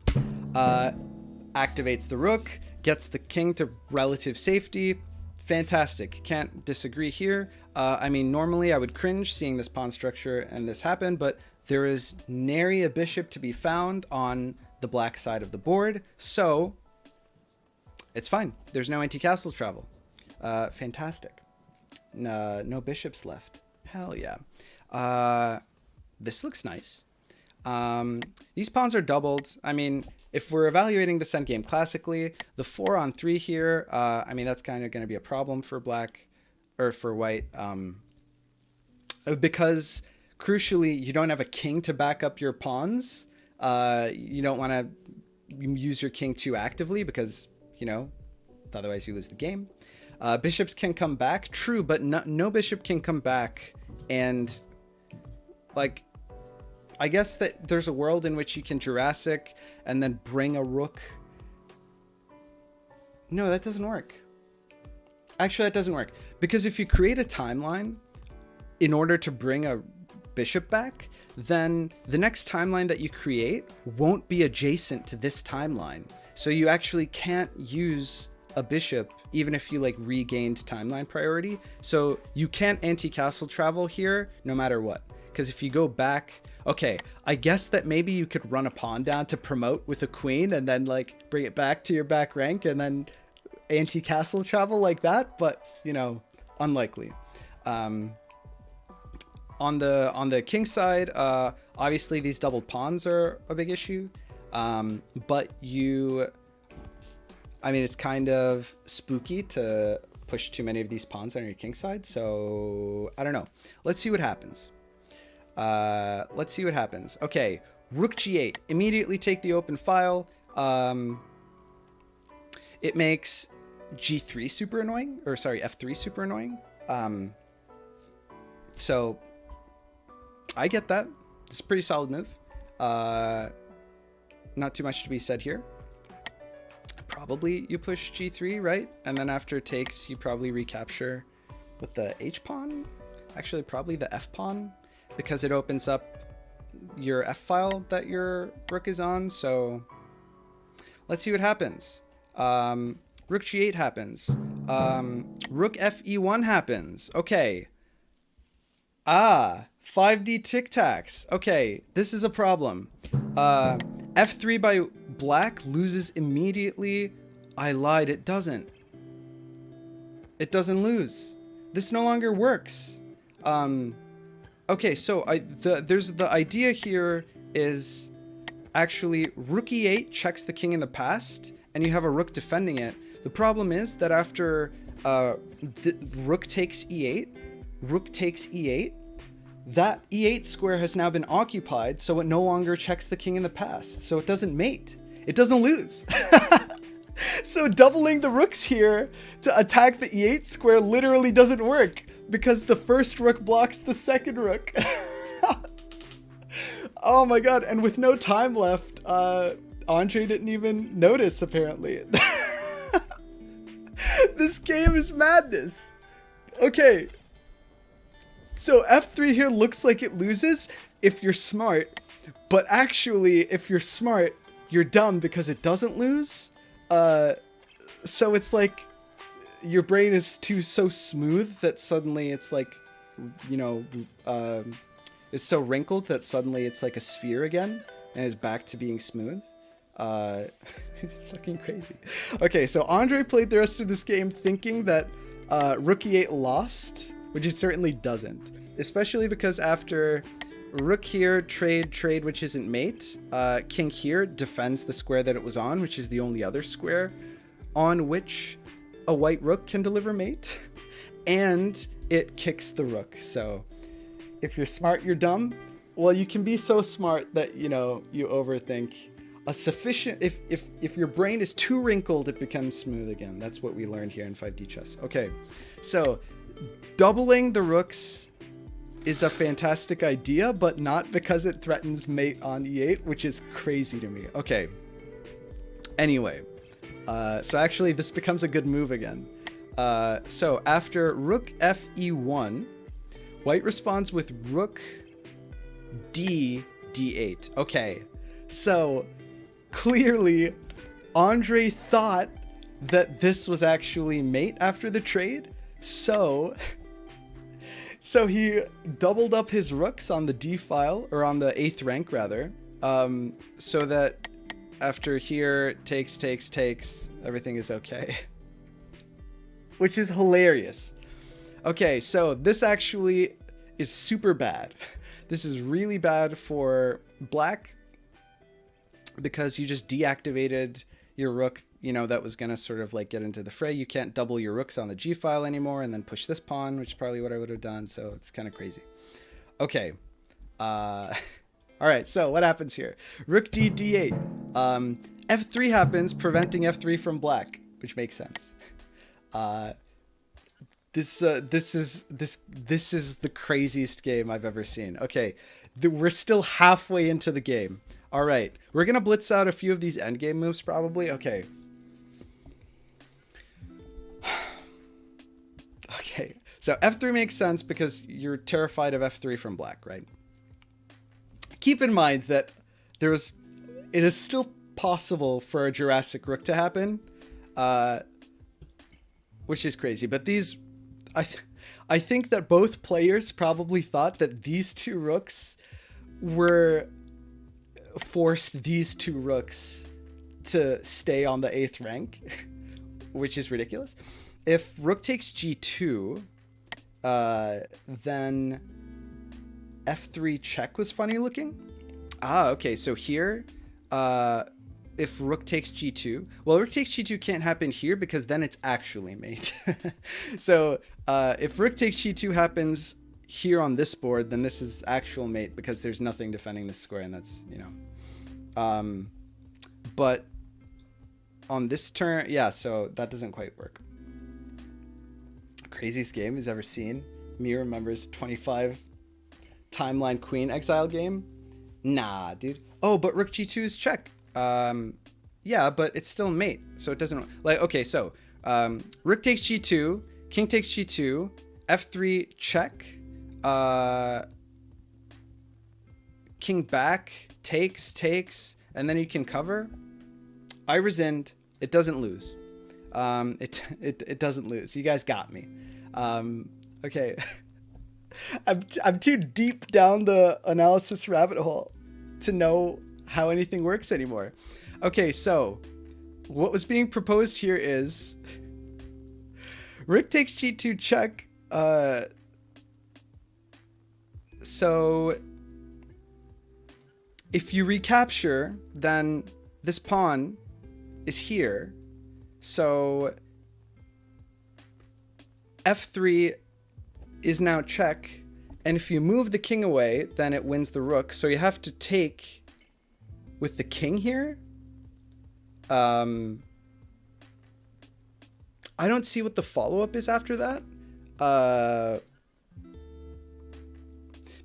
Activates the rook, gets the king to relative safety. fantastic. Can't disagree here. I mean, normally I would cringe seeing this pawn structure and this happen, but there is nary a bishop to be found on the black side of the board, so it's fine. There's no anti-castle travel. Fantastic. No bishops left. Hell yeah. This looks nice. These pawns are doubled. I mean, if we're evaluating this endgame classically, the 4-on-3 here, I mean, that's kind of going to be a problem for black, or for white, because crucially, you don't have a king to back up your pawns. You don't want to use your king too actively because, you know, otherwise you lose the game. Bishops can come back, true, but no bishop can come back. And like, I guess that there's a world in which you can Jurassic and then bring a rook. No, that doesn't work. Actually, that doesn't work. Because if you create a timeline in order to bring a bishop back, then the next timeline that you create won't be adjacent to this timeline. So you actually can't use a bishop even if you like regained timeline priority. So you can't anti-castle travel here no matter what. Because if you go back, okay, I guess that maybe you could run a pawn down to promote with a queen and then like bring it back to your back rank and then anti-castle travel like that, but you know, unlikely. On the king side, obviously these doubled pawns are a big issue, but I mean, it's kind of spooky to push too many of these pawns on your king side, so I don't know. Let's see what happens. Okay, rook g8. Immediately take the open file. It makes g3 super annoying, or sorry, f3 super annoying. So I get that. It's a pretty solid move. Not too much to be said here. Probably you push g3, right? And then after it takes, you probably recapture with the h pawn. Actually, probably the f pawn, because it opens up your f file that your rook is on. So let's see what happens. Rook g8 happens. Rook fe1 happens. Okay. 5D tic-tacs. Okay, this is a problem. F3 by black loses immediately. I lied, it doesn't. It doesn't lose. This no longer works. Okay, so there's the idea here is actually rook e8 checks the king in the past, and you have a rook defending it. The problem is that after rook takes e8, that e8 square has now been occupied, so it no longer checks the king in the past. So it doesn't mate. It doesn't lose. So doubling the rooks here to attack the e8 square literally doesn't work, because the first rook blocks the second rook. Oh my god, and with no time left, Andrey didn't even notice, apparently. This game is madness. Okay. So f3 here looks like it loses if you're smart, but actually, if you're smart, you're dumb because it doesn't lose. So it's like your brain is so smooth that suddenly it's like, you know, it's so wrinkled that suddenly it's like a sphere again and is back to being smooth. Fucking crazy. Okay, so Andrey played the rest of this game thinking that rook e8 lost, which it certainly doesn't. Especially because after rook here, trade, which isn't mate, king here defends the square that it was on, which is the only other square on which a white rook can deliver mate, and it kicks the rook. So if you're smart, you're dumb. Well, you can be so smart that, you know, you overthink. A sufficient, if your brain is too wrinkled, it becomes smooth again. That's what we learned here in 5D chess. Okay, so doubling the rooks is a fantastic idea, but not because it threatens mate on e8, which is crazy to me. Okay, anyway, so actually this becomes a good move again. So after rook fe1, white responds with rook d8. Okay, so clearly Andrey thought that this was actually mate after the trade. So he doubled up his rooks on the D file, or on the 8th rank rather, so that after here takes, everything is okay. Which is hilarious. Okay, so this actually is super bad. This is really bad for black because you just deactivated your rook, you know, that was going to sort of like get into the fray. You can't double your rooks on the G file anymore and then push this pawn, which is probably what I would have done. So it's kind of crazy. Okay. All right. So what happens here? Rook D, D8. F3 happens, preventing F3 from black, which makes sense. This is the craziest game I've ever seen. Okay. We're still halfway into the game. All right. We're going to blitz out a few of these endgame moves probably. Okay. Okay. So F3 makes sense because you're terrified of F3 from black, right? Keep in mind that it is still possible for a Jurassic Rook to happen, which is crazy. But these, I think that both players probably thought that these two rooks forced these two rooks to stay on the 8th rank, which is ridiculous. If rook takes G2, then F3 check was funny looking. Okay, so here, if rook takes G2, well, rook takes G2 can't happen here because then it's actually mate. So if rook takes G2 happens here on this board, then this is actual mate because there's nothing defending this square, and that's, you know. But on this turn, yeah, so that doesn't quite work. Craziest game he's ever seen. Me remembers 25 timeline queen exile game. Nah, dude. Oh, but rook G2 is check. Yeah, but it's still mate, so it doesn't, like, okay, so rook takes G2, king takes G2, F3 check, king back, takes, and then you can cover. I rescind. It doesn't lose. It doesn't lose. You guys got me. Okay. I'm too deep down the analysis rabbit hole to know how anything works anymore. Okay, so what was being proposed here is rook takes G2 check. So if you recapture, then this pawn is here. So F3 is now check. And if you move the king away, then it wins the rook. So you have to take with the king here. I don't see what the follow-up is after that.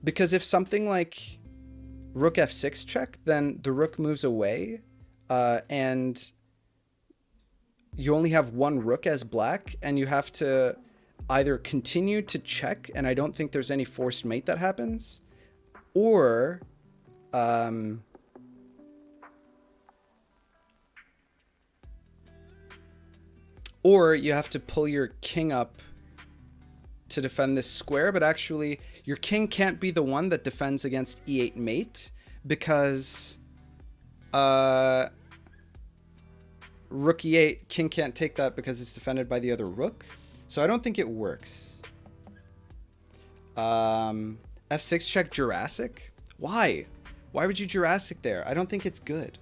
Because if something like rook F6 check, then the rook moves away. And you only have one rook as black, and you have to either continue to check, and I don't think there's any forced mate that happens, or you have to pull your king up to defend this square, but actually your king can't be the one that defends against E8 mate because rook E8, king can't take that because it's defended by the other rook. So I don't think it works. F6 check Jurassic? Why? Why would you Jurassic there? I don't think it's good.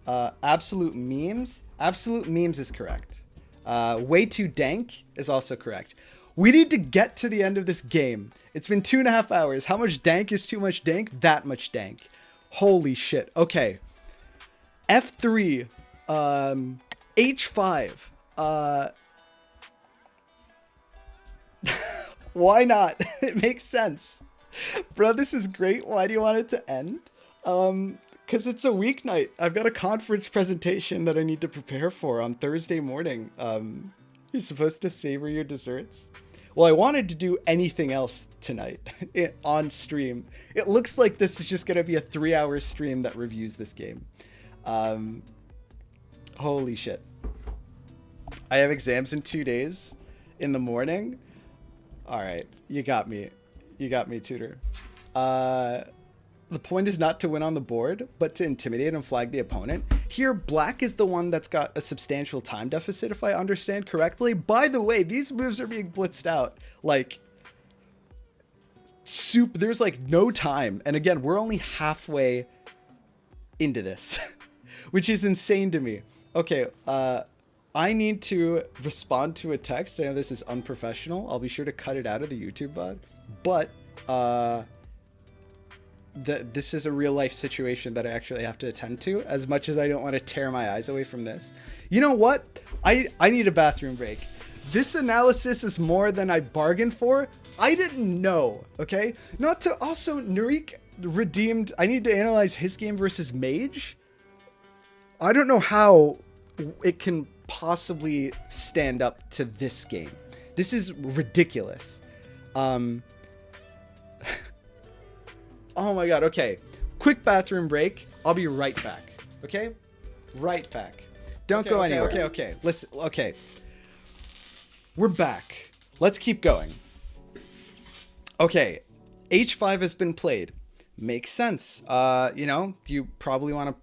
Absolute memes? Absolute memes is correct. Way too dank is also correct. We need to get to the end of this game. It's been 2.5 hours. How much dank is too much dank? That much dank. Holy shit. Okay. F3. H5. Why not? It makes sense. Bro, this is great. Why do you want it to end? Because it's a weeknight. I've got a conference presentation that I need to prepare for on Thursday morning. You're supposed to savor your desserts. Well, I wanted to do anything else tonight on stream. It looks like this is just going to be a 3-hour stream that reviews this game. Holy shit. I have exams in 2 days in the morning. All right, you got me. You got me, tutor. The point is not to win on the board, but to intimidate and flag the opponent. Here, black is the one that's got a substantial time deficit, if I understand correctly. By the way, these moves are being blitzed out. Like, there's like no time. And again, we're only halfway into this, which is insane to me. Okay, I need to respond to a text. I know this is unprofessional. I'll be sure to cut it out of the YouTube bot. But, this is a real life situation that I actually have to attend to, as much as I don't want to tear my eyes away from this. You know what? I need a bathroom break. This analysis is more than I bargained for. I didn't know, okay? Not to also, Narik redeemed, I need to analyze his game versus Mage. I don't know how it can possibly stand up to this game. This is ridiculous. Oh my god, okay. Quick bathroom break. I'll be right back. Okay? Right back. Don't go anywhere. Okay. Listen, okay. We're back. Let's keep going. Okay. H5 has been played. Makes sense. You know, you probably want to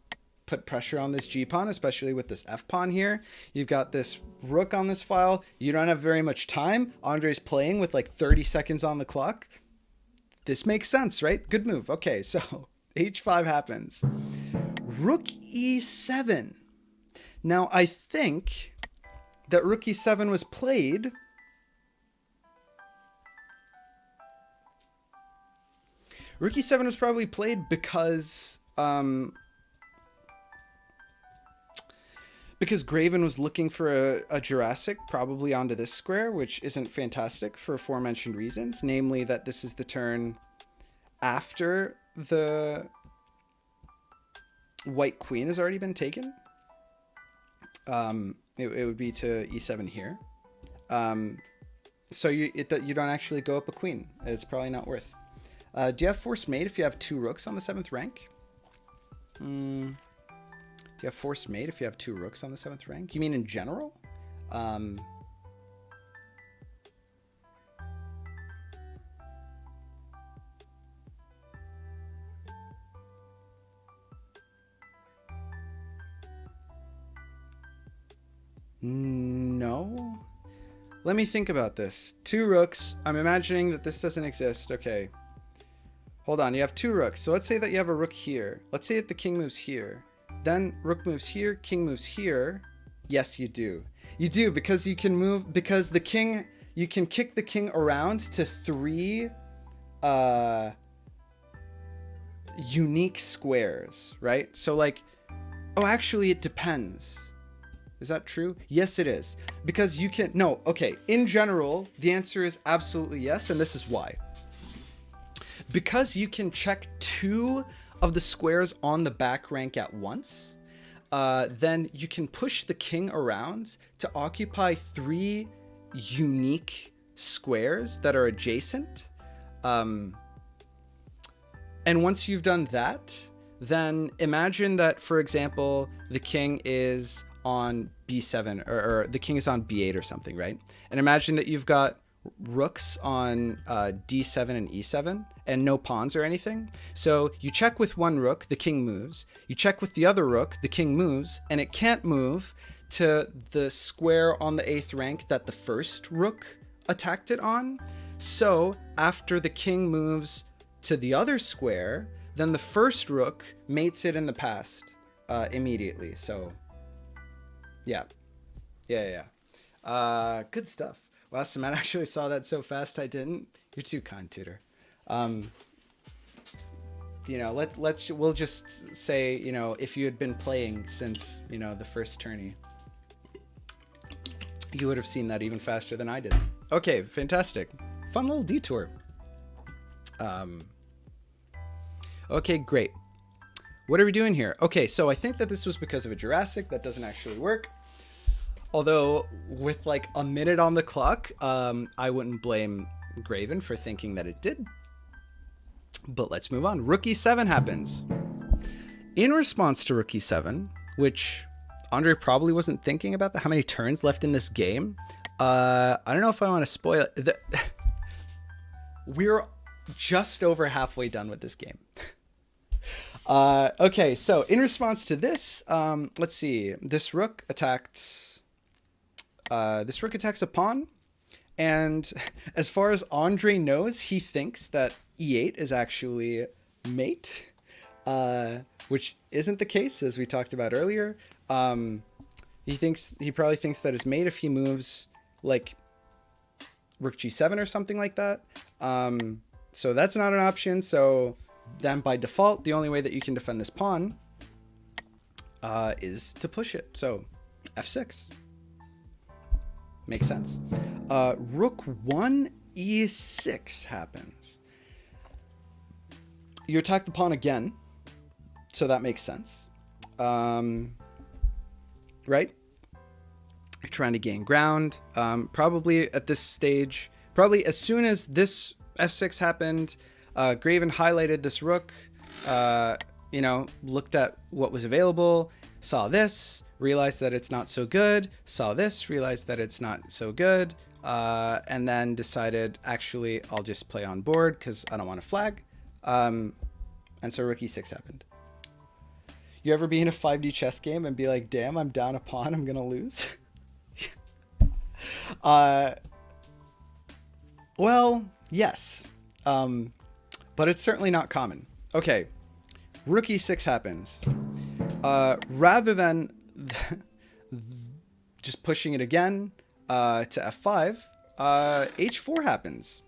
put pressure on this G pawn, especially with this F pawn here. You've got this rook on this file. You don't have very much time. Andrey's playing with like 30 seconds on the clock. This makes sense, right? Good move. Okay, so H5 happens. Rook E7. Now, I think that Rook E7 was played Rook E7 was probably played because Graven was looking for a Jurassic probably onto this square, which isn't fantastic for aforementioned reasons, namely that this is the turn after the white queen has already been taken. It would be to E7 here. So you don't actually go up a queen. It's probably not worth. Do you have forced mate if you have 2 rooks on the 7th rank? Do you have forced mate if you have 2 rooks on the 7th rank? You mean in general? No. Let me think about this. 2 rooks. I'm imagining that this doesn't exist. Okay. Hold on. You have 2 rooks. So let's say that you have a rook here. Let's say that the king moves here. Then rook moves here, king moves here. Yes, you do. You do, because you can move, because the king, you can kick the king around to 3 unique squares, right? So like, oh, actually it depends. Is that true? Yes, it is. Because you can, no, okay. In general, the answer is absolutely yes, and this is why. Because you can check 2 of the squares on the back rank at once, then you can push the king around to occupy 3 unique squares that are adjacent. And once you've done that, then imagine that, for example, the king is on b7 or the king is on b8 or something, right? And imagine that you've got rooks on d7 and e7 and no pawns or anything. So you check with 1 rook, the king moves. You check with the other rook, the king moves, and it can't move to the square on the 8th rank that the first rook attacked it on. So after the king moves to the other square, then the first rook mates it in the past immediately. So yeah. Good stuff. Wow, Samantha actually saw that so fast I didn't. You're too kind, tutor. You know, we'll just say, you know, if you had been playing since, you know, the first tourney, you would have seen that even faster than I did. Okay, fantastic. Fun little detour. Okay, great. What are we doing here? Okay, so I think that this was because of a Jurassic. That doesn't actually work. Although, with like a minute on the clock, I wouldn't blame Graven for thinking that it did. But let's move on. Rook e7 happens. In response to Rook e7, which Andrey probably wasn't thinking about how many turns left in this game. I don't know if I want to spoil it. We're just over halfway done with this game. Okay, so in response to this, let's see. This rook attacks a pawn. And as far as Andrey knows, he thinks that e8 is actually mate, which isn't the case, as we talked about earlier. He probably thinks that it's mate if he moves like rook g7 or something like that. So that's not an option. So then by default, the only way that you can defend this pawn is to push it. So f6. Makes sense. Rook 1 e6 happens. You attack the pawn again, so that makes sense. Right? You're trying to gain ground. Probably at this stage, probably as soon as this f6 happened, Graven highlighted this rook, looked at what was available, saw this, realized that it's not so good, saw this, realized that it's not so good, and then decided, actually, I'll just play on board because I don't want to flag. And so rook e6 happened. You ever be in a 5D chess game and be like, damn, I'm down a pawn, I'm going to lose? Well, yes. But it's certainly not common. Okay, rook e6 happens. Rather than just pushing it again to f5, h4 happens,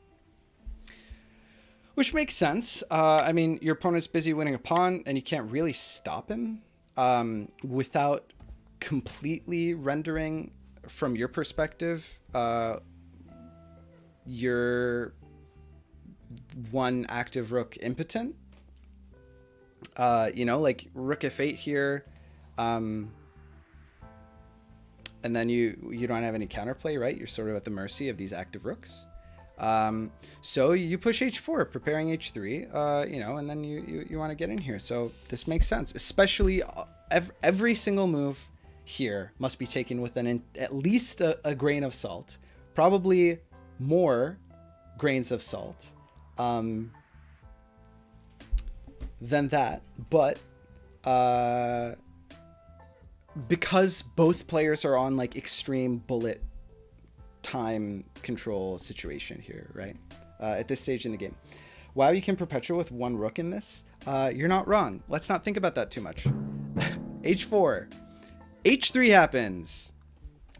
which makes sense. I mean, your opponent's busy winning a pawn and you can't really stop him without completely rendering, from your perspective, your one active rook impotent. Like rook f8 here, and then you don't have any counterplay, right? You're sort of at the mercy of these active rooks. So you push h4, preparing h3, and then you want to get in here. So this makes sense, especially every single move here must be taken with at least a grain of salt, probably more grains of salt than that. But because both players are on like extreme bullet time control situation here, right? At this stage in the game. Wow, you can perpetuate with one rook in this? You're not wrong. Let's not think about that too much. h4. h3 happens.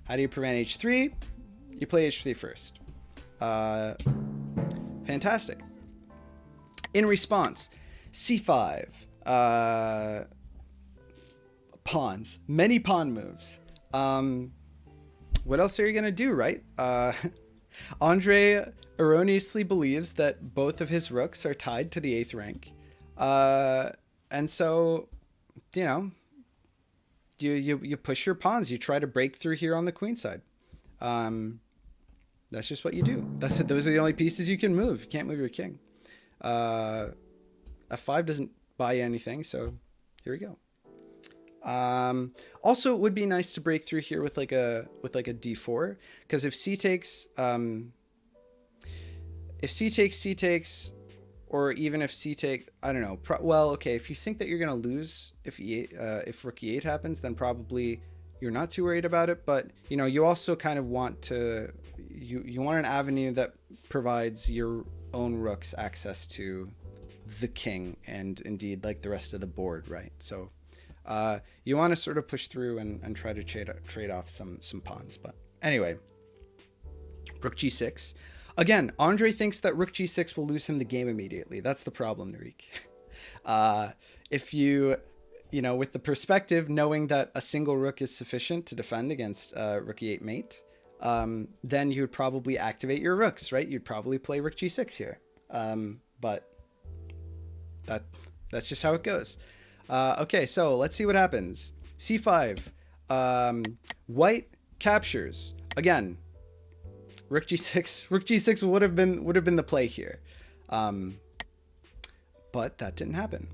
How do you prevent h3? You play h3 first. Fantastic. In response, c5. Pawns. Many pawn moves. What else are you going to do, right? Andrey erroneously believes that both of his rooks are tied to the 8th rank. And so, you push your pawns. You try to break through here on the queen side. That's just what you do. Those are the only pieces you can move. You can't move your king. f5 doesn't buy you anything, so here we go. Also, it would be nice to break through here with like a d4, because if c takes, c takes, or even if c take, I don't know. Okay, if you think that you're gonna lose if rook e8 happens, then probably you're not too worried about it. But you also kind of want to, you want an avenue that provides your own rooks access to the king and indeed like the rest of the board, right? So you want to sort of push through and try to trade off some pawns. But anyway, rook g6. Again, Andrey thinks that rook g6 will lose him the game immediately. That's the problem, Narik. If you, with the perspective, knowing that a single rook is sufficient to defend against rook e8 mate, then you would probably activate your rooks, right? You'd probably play rook g6 here. But that's just how it goes. Okay, so let's see what happens. c5. White captures. Again, rook g6. Rook g6 would have been the play here. But that didn't happen.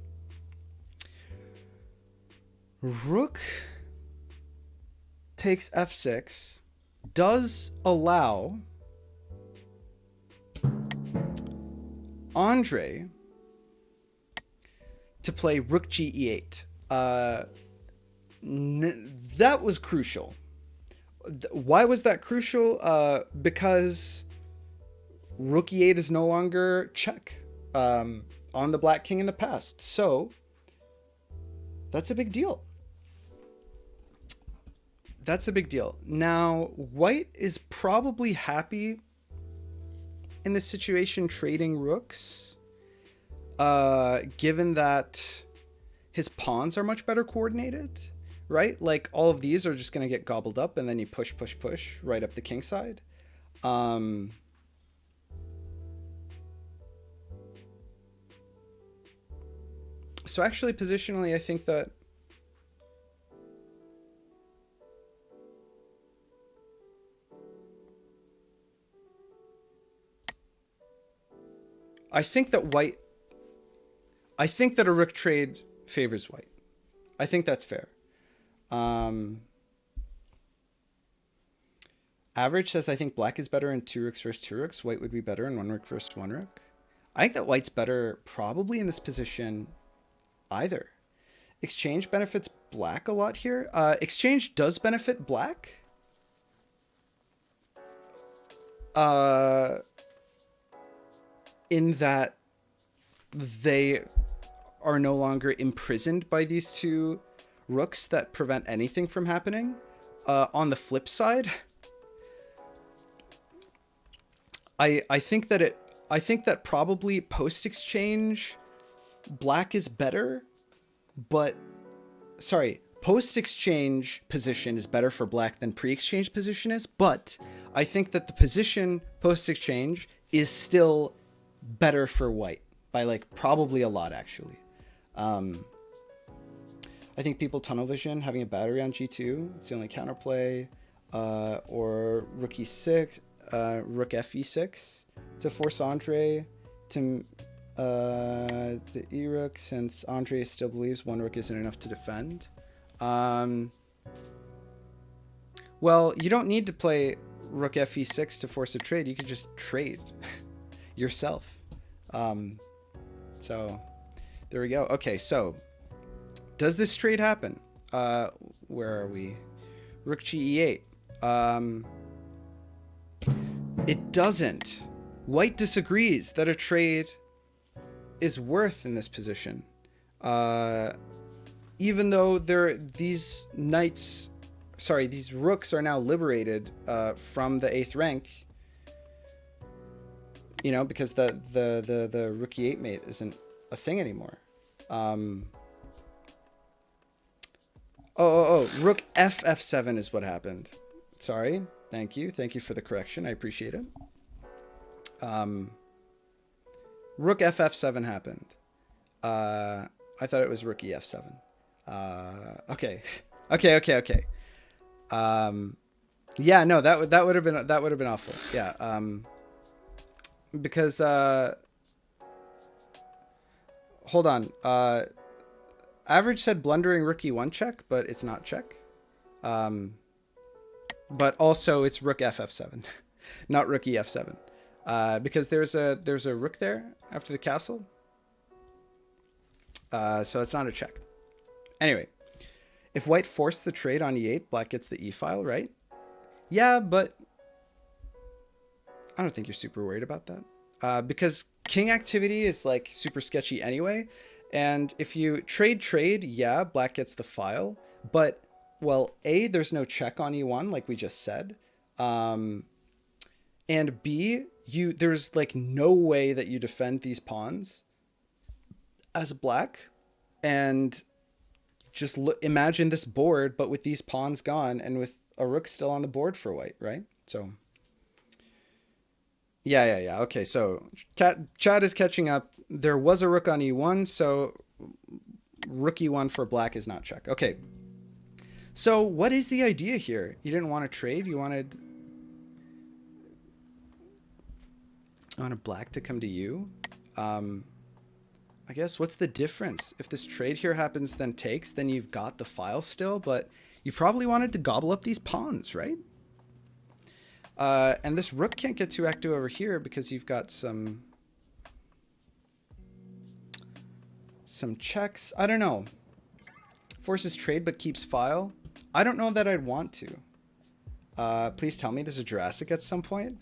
Rook takes f6 does allow Andrey to play rook g e8. That was crucial. Why was that crucial? Because rook e8 is no longer check on the black king in the past. So that's a big deal. That's a big deal. Now, white is probably happy in this situation trading rooks, given that his pawns are much better coordinated, right? Like, all of these are just going to get gobbled up, and then you push right up the king side. So actually, positionally, I think that a rook trade favors white. I think that's fair. Average says I think black is better in 2 rooks versus 2 rooks. White would be better in 1 rook versus 1 rook. I think that white's better probably in this position either. Exchange benefits black a lot here. Exchange does benefit black. In that they are no longer imprisoned by these 2 rooks that prevent anything from happening. On the flip side, I think that probably post-exchange black is better, but post-exchange position is better for black than pre-exchange position is, but I think that the position post-exchange is still better for white by like probably a lot actually. I think people tunnel vision having a battery on g2. It's the only counterplay, or rook e6, rook fe6 to force Andrey to the e-rook, since Andrey still believes 1 rook isn't enough to defend. Well, you don't need to play rook fe6 to force a trade. You could just trade yourself. So there we go. Okay, so does this trade happen? Where are we? Rook g e8. It doesn't. White disagrees that a trade is worth in this position. Even though these rooks are now liberated from the 8th rank, you know, because the rook e8 mate isn't a thing anymore. Rook f7 is what happened. Sorry. Thank you for the correction. I appreciate it. Rook f7 happened. I thought it was rook ef7. Okay. Yeah, no, that would have been awful. Yeah. Because hold on. Average said blundering rook e1 check, but it's not check. But also it's rook ff7, not rook ef7. Because there's a rook there after the castle. So it's not a check. Anyway, if white forced the trade on e8, black gets the e-file, right? Yeah, but I don't think you're super worried about that. Because king activity is like super sketchy anyway. And if you trade, yeah, black gets the file. But, well, A, there's no check on e1, like we just said. And B, there's like no way that you defend these pawns as black. And just imagine this board, but with these pawns gone and with a rook still on the board for white, right? So yeah. Okay, so chat is catching up. There was a rook on e1, so rook e1 for black is not check. Okay, so what is the idea here? You didn't want to trade. You wanted black to come to you. I guess what's the difference? If this trade here happens, then takes, then you've got the file still, but you probably wanted to gobble up these pawns, right? And this rook can't get too active over here because you've got some checks. I don't know. Forces trade but keeps file. I don't know that I'd want to. Please tell me there's a Jurassic at some point.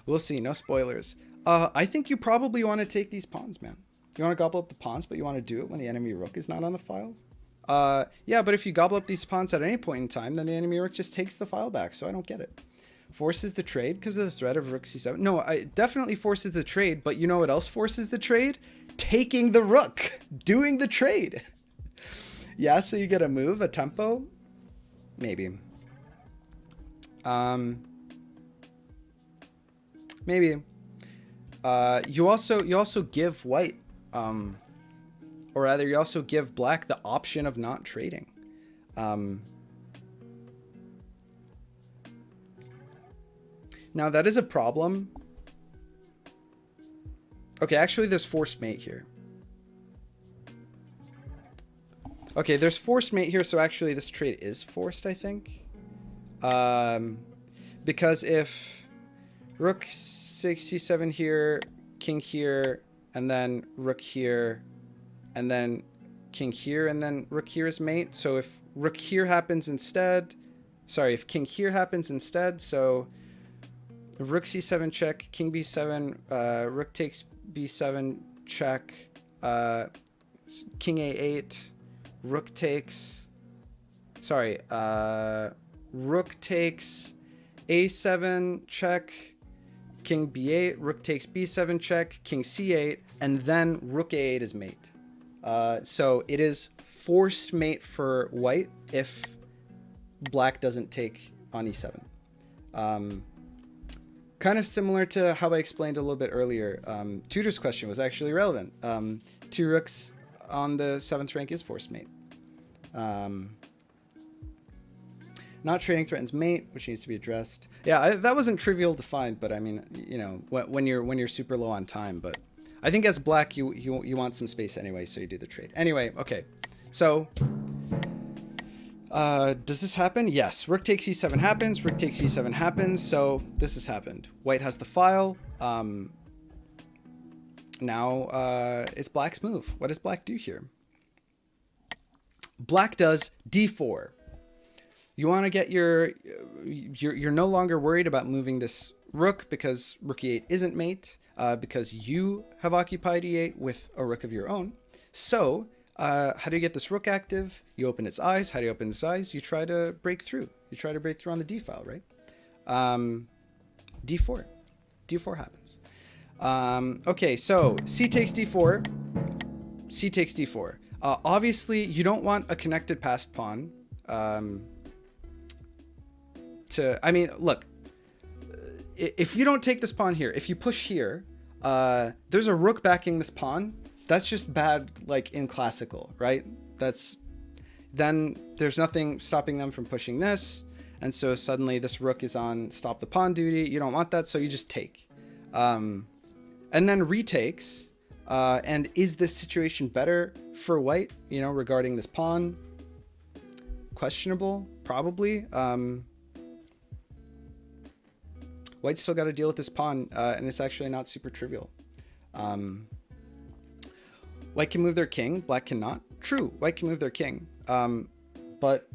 We'll see. No spoilers. I think you probably want to take these pawns, man. You want to gobble up the pawns, but you want to do it when the enemy rook is not on the file? Yeah, but if you gobble up these pawns at any point in time, then the enemy rook just takes the file back, so I don't get it. Forces the trade because of the threat of rook c7. No, it definitely forces the trade, but you know what else forces the trade? Taking the rook. Doing the trade. Yeah, so you get a move, a tempo? Maybe. Maybe. You also give white, or rather you also give black the option of not trading. Now that is a problem. Okay, actually there's forced mate here. Okay, there's forced mate here, so actually this trade is forced, I think. Because if rook 6 c7 here, king here, and then rook here, and then king here, and then rook here is mate. So if rook here happens instead, sorry, if king here happens instead, so rook c7 check, king b7, rook takes b7 check, king a8, rook takes, sorry, rook takes a7 check, king b8, rook takes b7 check, king c8, and then rook a8 is mate. So it is forced mate for white if black doesn't take on e7. Kind of similar to how I explained a little bit earlier. Tudor's question was actually relevant. 2 rooks on the 7th rank is forced mate. Not trading threatens mate, which needs to be addressed. Yeah, that wasn't trivial to find, but I mean, you know, when you're super low on time. But I think as black, you want some space anyway, so you do the trade. Anyway, okay. So, does this happen? Yes. Rook takes e7 happens. Rook takes e7 happens. So this has happened. White has the file. Now it's black's move. What does black do here? Black does d4. You want to get you're no longer worried about moving this rook because rook e8 isn't mate, because you have occupied e8 with a rook of your own. So how do you get this rook active? You open its eyes. How do you open its eyes? You try to break through. You try to break through on the d file, right? d4. d4 happens. Okay, so c takes d4. C takes d4. Obviously, you don't want a connected passed pawn. I mean, look, if you don't take this pawn here, if you push here, there's a rook backing this pawn. That's just bad, like in classical, right? Then there's nothing stopping them from pushing this. And so suddenly this rook is on stop the pawn duty. You don't want that, so you just take. And then retakes. And is this situation better for white, you know, regarding this pawn? Questionable, probably. White's still got to deal with this pawn, and it's actually not super trivial. White can move their king, black cannot. True, white can move their king. But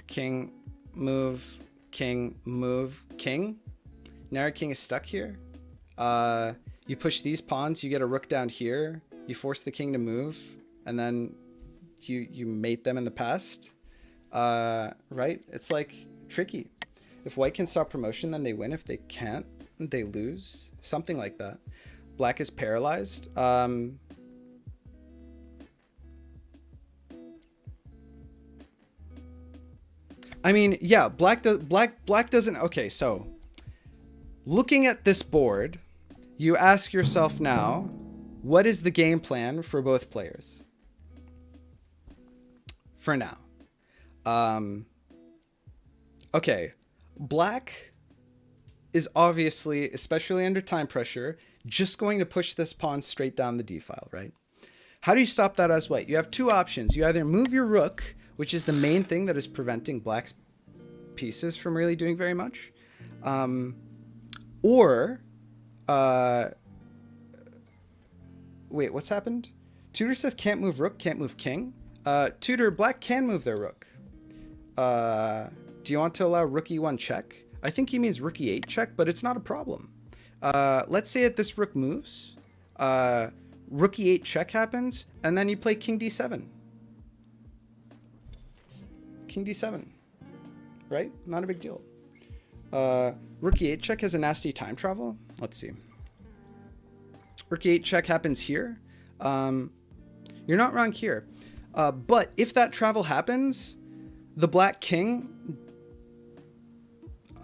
king, move, king, move, king. Now your king is stuck here. You push these pawns, you get a rook down here. You force the king to move, and then you mate them in the past. Right? It's like tricky. If white can stop promotion, then they win. If they can't, they lose. Something like that. Black is paralyzed. I mean, yeah, black doesn't. Okay, so looking at this board, you ask yourself now, what is the game plan for both players? For now. Okay. Black is obviously, especially under time pressure, just going to push this pawn straight down the d file, right? How do you stop that as white? You have two options. You either move your rook which is the main thing that is preventing black's pieces from really doing very much. Or, wait, what's happened? Tutor says can't move rook, can't move king. Tutor, black can move their rook. Do you want to allow rook e1 check? I think he means rook e8 check, but it's not a problem. Let's say that this rook moves. Rook e8 check happens, and then you play king d7. King d7. Right? Not a big deal. Rook e8 check has a nasty time travel. Let's see. Rook e8 check happens here. You're not wrong here. But if that travel happens, the black king,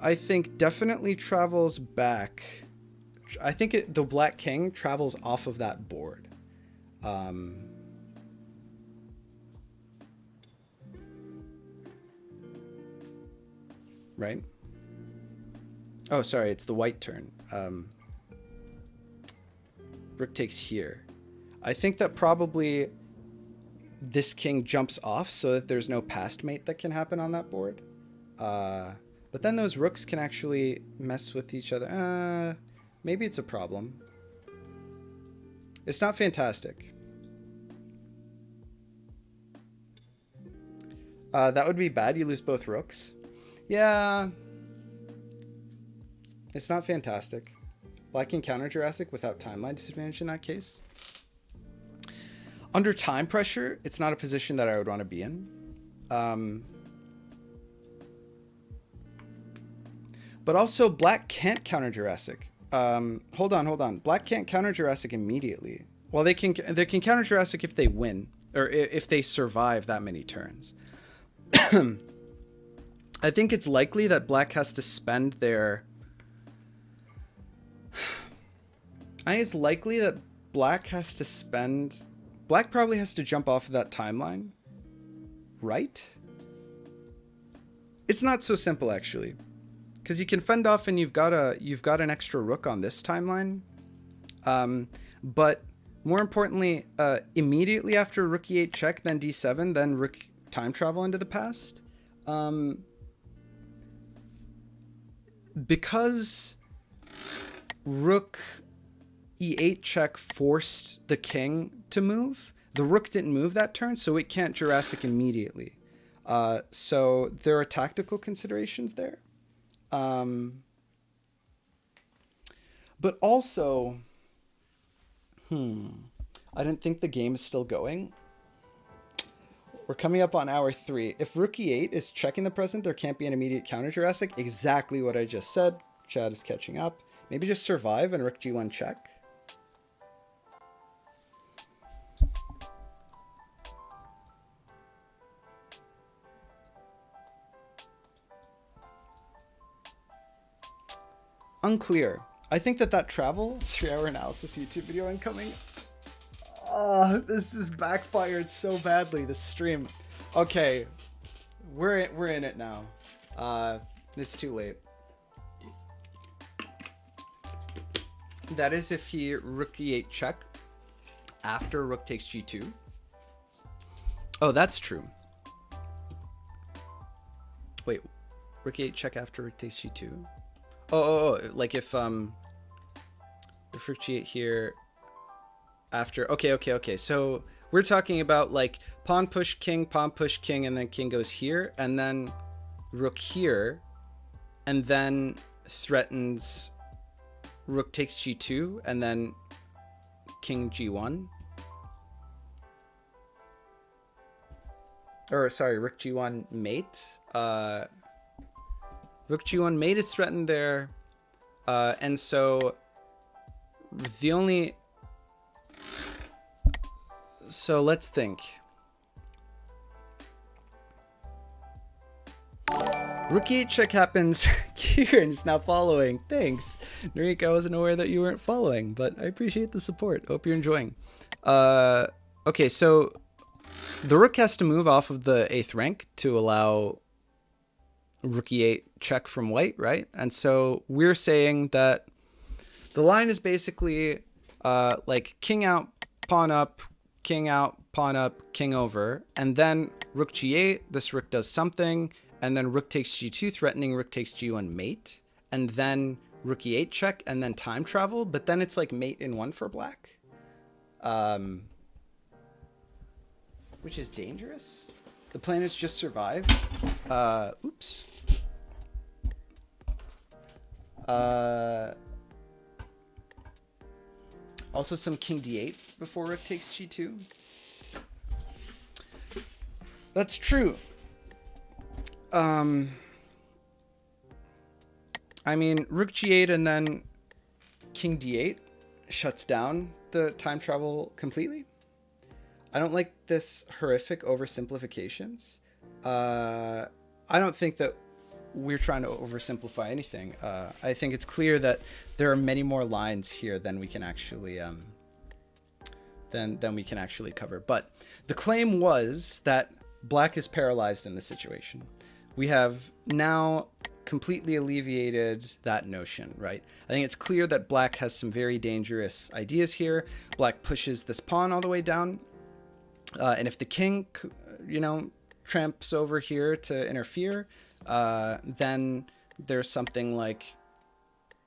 I think, definitely travels back. I think the black king travels off of that board. Right? Oh, sorry, it's the white turn. Rook takes here. I think that probably this king jumps off so that there's no passed mate that can happen on that board. But then those rooks can actually mess with each other. Maybe it's a problem. It's not fantastic. That would be bad. You lose both rooks. Yeah. It's not fantastic. Black can counter Jurassic without timeline disadvantage in that case. Under time pressure, it's not a position that I would want to be in. But also, black can't counter Jurassic. Hold on. Black can't counter Jurassic immediately. Well, they can counter Jurassic if they win, or if they survive that many turns. I think it's likely that black has to spend their... it's likely that black has to spend... Black probably has to jump off of that timeline. Right? It's not so simple, actually. Because you can fend off and you've got an extra rook on this timeline. But more importantly, immediately after rook e8 check, then d7, then rook time travel into the past. Because rook e8 check forced the king to move, the rook didn't move that turn, so it can't Jurassic immediately. So there are tactical considerations there. But also, I didn't think the game is still going. We're coming up on hour 3. If rook e8 is checking the present, there can't be an immediate counter Jurassic. Exactly what I just said. Chad is catching up. Maybe just survive and rook g1 check. Unclear. I think that travel, 3-hour analysis YouTube video incoming. This has backfired so badly, this stream. Okay, we're in it now. It's too late. That is if he rook e8 check after rook takes g2. Oh, that's true. Wait, rook e8 check after rook takes g2. Oh, like if rook g8 here after. Okay. So we're talking about like pawn push king, and then king goes here, and then rook here, and then threatens rook takes g2, and then king g1. Or sorry, rook g1 mate. Rook g1 mate is threatened there, and so the only... So let's think. Rook e8 check happens. Kieran's now following. Thanks. Narika, I wasn't aware that you weren't following, but I appreciate the support. Hope you're enjoying. Okay, so the rook has to move off of the 8th rank to allow rook e8 check from white, right? And so we're saying that the line is basically like king out, pawn up, king out, pawn up, king over, and then rook g8, this rook does something, and then rook takes g2, threatening rook takes g1 mate, and then rook e8 check, and then time travel, but then it's like mate in one for black, which is dangerous. The plan is just survive. Oops. Also some king d8 before rook takes g2. That's true. I mean, rook g8 and then king d8 shuts down the time travel completely. I don't like this horrific oversimplifications. I don't think that we're trying to oversimplify anything. I think it's clear that there are many more lines here than we can actually than we can actually cover. But the claim was that black is paralyzed in this situation. We have now completely alleviated that notion, right? I think it's clear that black has some very dangerous ideas here. Black pushes this pawn all the way down. And if the king, you know, tramps over here to interfere, then there's something like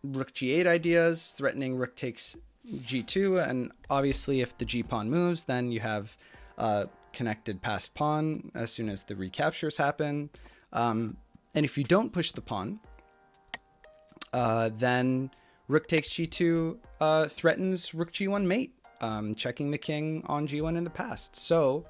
rook g8 ideas, threatening rook takes g2. And obviously, if the g pawn moves, then you have connected passed pawn as soon as the recaptures happen. And if you don't push the pawn, then rook takes g2 threatens rook g1 mate, checking the king on g1 in the past. So,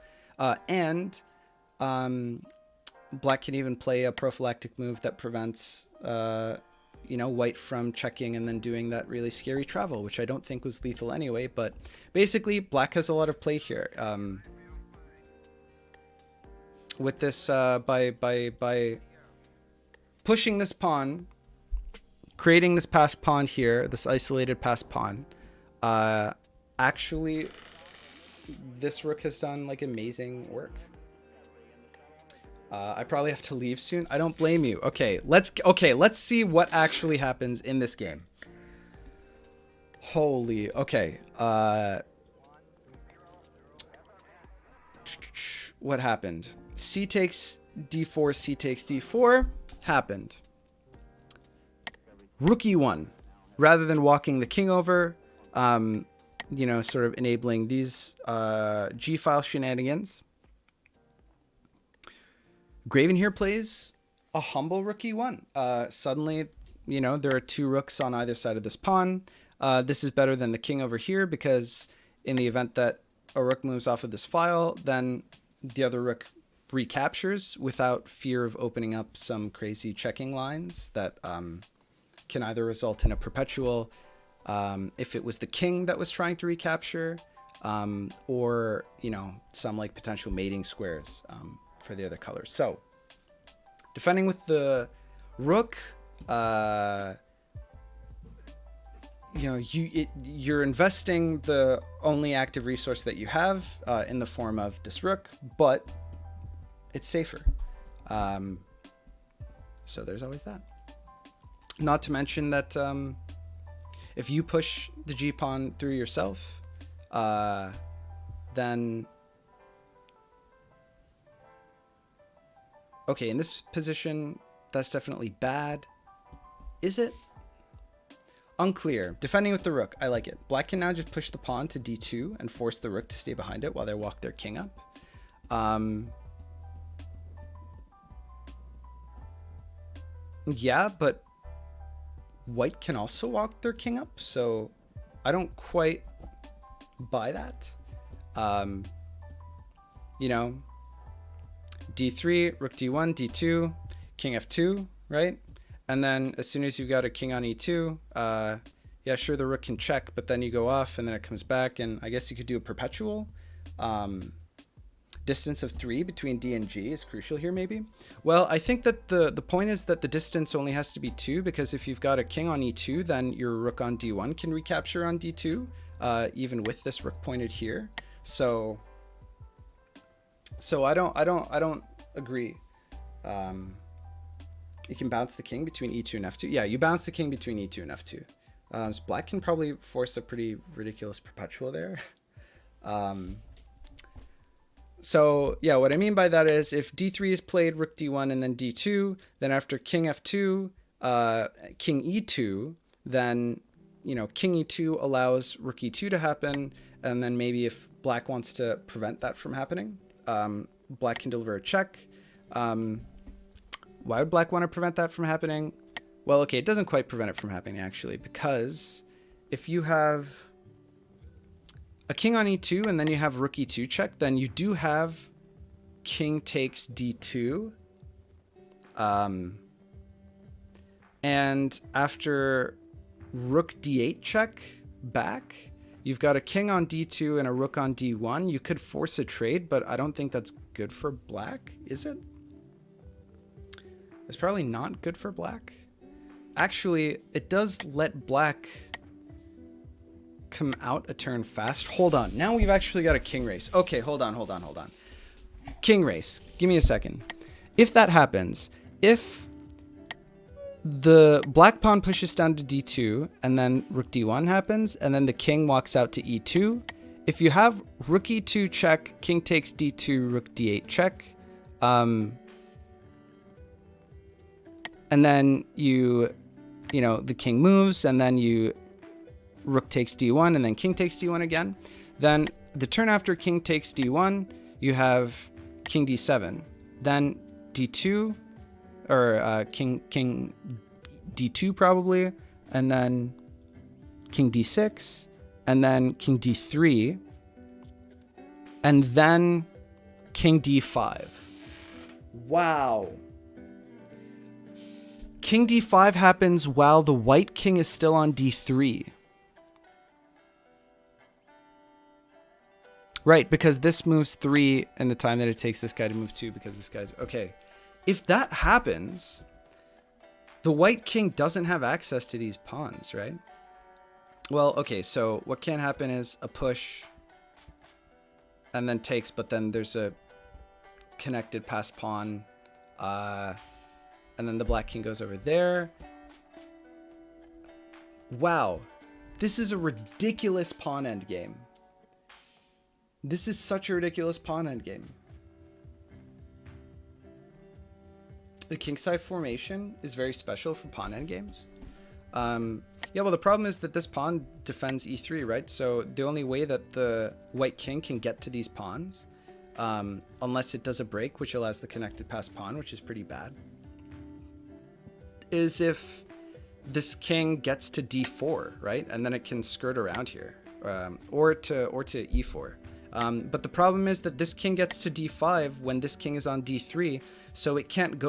black can even play a prophylactic move that prevents, you know, white from checking and then doing that really scary travel, which I don't think was lethal anyway. But basically, black has a lot of play here. With this, by pushing this pawn, creating this passed pawn here, this isolated passed pawn, actually, this rook has done like amazing work. I probably have to leave soon. I don't blame you. Okay, let's see what actually happens in this game. Holy, okay. What happened? C takes d4, C takes d4 happened. Rook e1, rather than walking the king over, you know, sort of enabling these g-file shenanigans. Graven here plays a humble rook e1. Suddenly, you know, there are two rooks on either side of this pawn. This is better than the king over here because in the event that a rook moves off of this file, then the other rook recaptures without fear of opening up some crazy checking lines that can either result in a perpetual if it was the king that was trying to recapture, or, you know, some like potential mating squares for the other colors. So defending with the rook, you know, you're investing the only active resource that you have in the form of this rook, but it's safer. So there's always that. Not to mention that if you push the g-pawn through yourself, then... Okay, in this position, that's definitely bad. Is it? Unclear. Defending with the rook, I like it. Black can now just push the pawn to d2 and force the rook to stay behind it while they walk their king up. Yeah, but white can also walk their king up, so I don't quite buy that. You know, d3, rook d1, d2, king f2, right? And then as soon as you've got a king on e2, yeah, sure, the rook can check, but then you go off and then it comes back, and I guess you could do a perpetual. Distance of 3 between D and G is crucial here, maybe. Well, I think that the point is that the distance only has to be 2, because if you've got a king on e2, then your rook on d1 can recapture on d2, even with this rook pointed here. So I don't agree. You can bounce the king between e2 and f2. Yeah, you bounce the king between e2 and f2. So black can probably force a pretty ridiculous perpetual there. So yeah, what I mean by that is if d3 is played, rook d1, and then d2, then after king f2, king e2, then king e2 allows rook e2 to happen, and then maybe if black wants to prevent that from happening, black can deliver a check. Why would black want to prevent that from happening? Well, okay, it doesn't quite prevent it from happening actually, because if you have a king on e2 and then you have rook e2 check, then you do have king takes d2. And after rook d8 check back, you've got a king on d2 and a rook on d1. You could force a trade, but I don't think that's good for black, is it? It's probably not good for black. Actually, it does let black come out a turn fast. Hold on. Now we've actually got a king race. Okay, hold on. King race. Give me a second. If that happens, if the black pawn pushes down to d2 and then rook d1 happens and then the king walks out to e2, if you have rook e2 check, king takes d2, rook d8 check, and then the king moves, and then rook takes d1, and then king takes d1 again. Then the turn after king takes d1, you have king d7, then d2, or king d2 probably, and then king d6, and then king d3, and then king d5. Wow. King d5 happens while the white king is still on d3. Right, because this moves 3 in the time that it takes this guy to move 2 because this guy's... Okay, if that happens, the white king doesn't have access to these pawns, right? Well, okay, so what can happen is a push and then takes, but then there's a connected passed pawn, and then the black king goes over there. Wow, this is a ridiculous pawn endgame. This is such a ridiculous pawn endgame. The kingside formation is very special for pawn endgames. Yeah, well, the problem is that this pawn defends e3, right? So the only way that the white king can get to these pawns, unless it does a break, which allows the connected passed pawn, which is pretty bad, is if this king gets to d4, right? And then it can skirt around here, or to e4. But the problem is that this king gets to d5 when this king is on d3, so it can't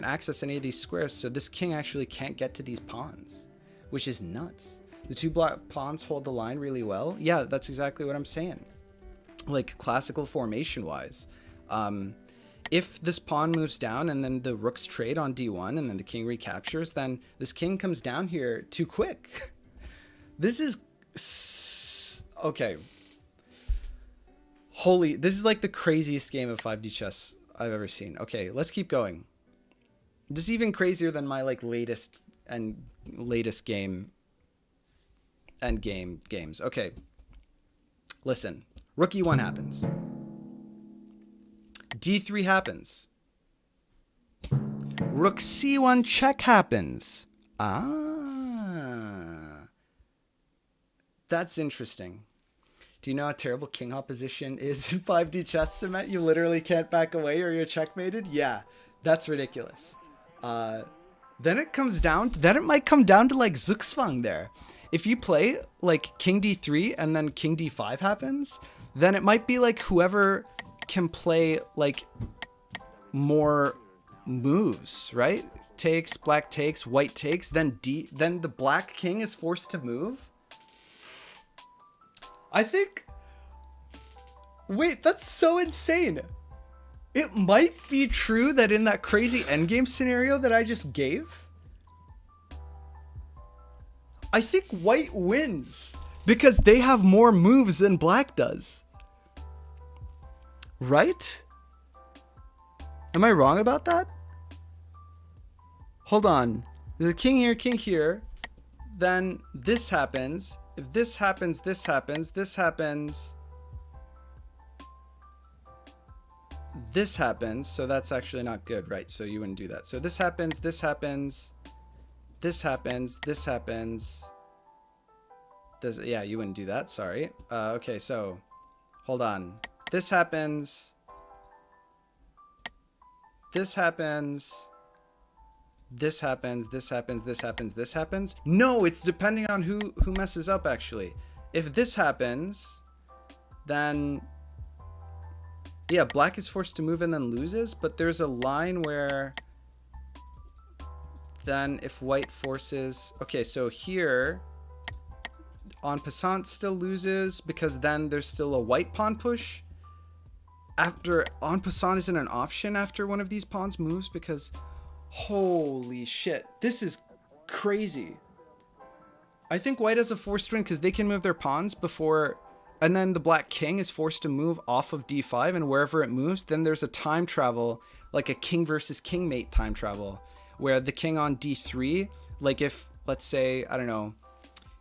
access any of these squares, so this king actually can't get to these pawns, which is nuts. The two black pawns hold the line really well. Yeah, that's exactly what I'm saying. Like, classical formation wise, if this pawn moves down and then the rooks trade on d1 and then the king recaptures, then this king comes down here too quick. This is okay. Holy, this is like the craziest game of 5D chess I've ever seen. Okay, let's keep going. This is even crazier than my like latest game games. Okay, listen. Rook e1 happens. d3 happens. Rook c1 check happens. Ah, that's interesting. Do you know how terrible king opposition is in 5D chess, Cement? You literally can't back away or you're checkmated? Yeah, that's ridiculous. Then it might come down to like Zugzwang there. If you play like king d3 and then king d5 happens, then it might be like whoever can play like more moves, right? Takes, black takes, white takes, then the black king is forced to move. I think... Wait, that's so insane. It might be true that in that crazy endgame scenario that I just gave, I think white wins because they have more moves than black does. Right? Am I wrong about that? Hold on. There's a king here. Then this happens. If this happens, this happens, this happens. this happens, so that's actually not good, right? So you wouldn't do that. So this happens, this happens, this happens, this happens. This, yeah, you wouldn't do that, sorry. Okay, so hold on. This happens. This happens. This happens, this happens, this happens, this happens. No, it's depending on who messes up, actually. If this happens, then yeah, black is forced to move and then loses, but there's a line where then if white forces, okay, so here en passant still loses because then there's still a white pawn push. After en passant isn't an option after one of these pawns moves, because holy shit, this is crazy. I think white has a forced win because they can move their pawns before, and then the black king is forced to move off of d5, and wherever it moves, then there's a time travel, like a king versus king mate time travel, where the king on d3, like if, let's say, I don't know,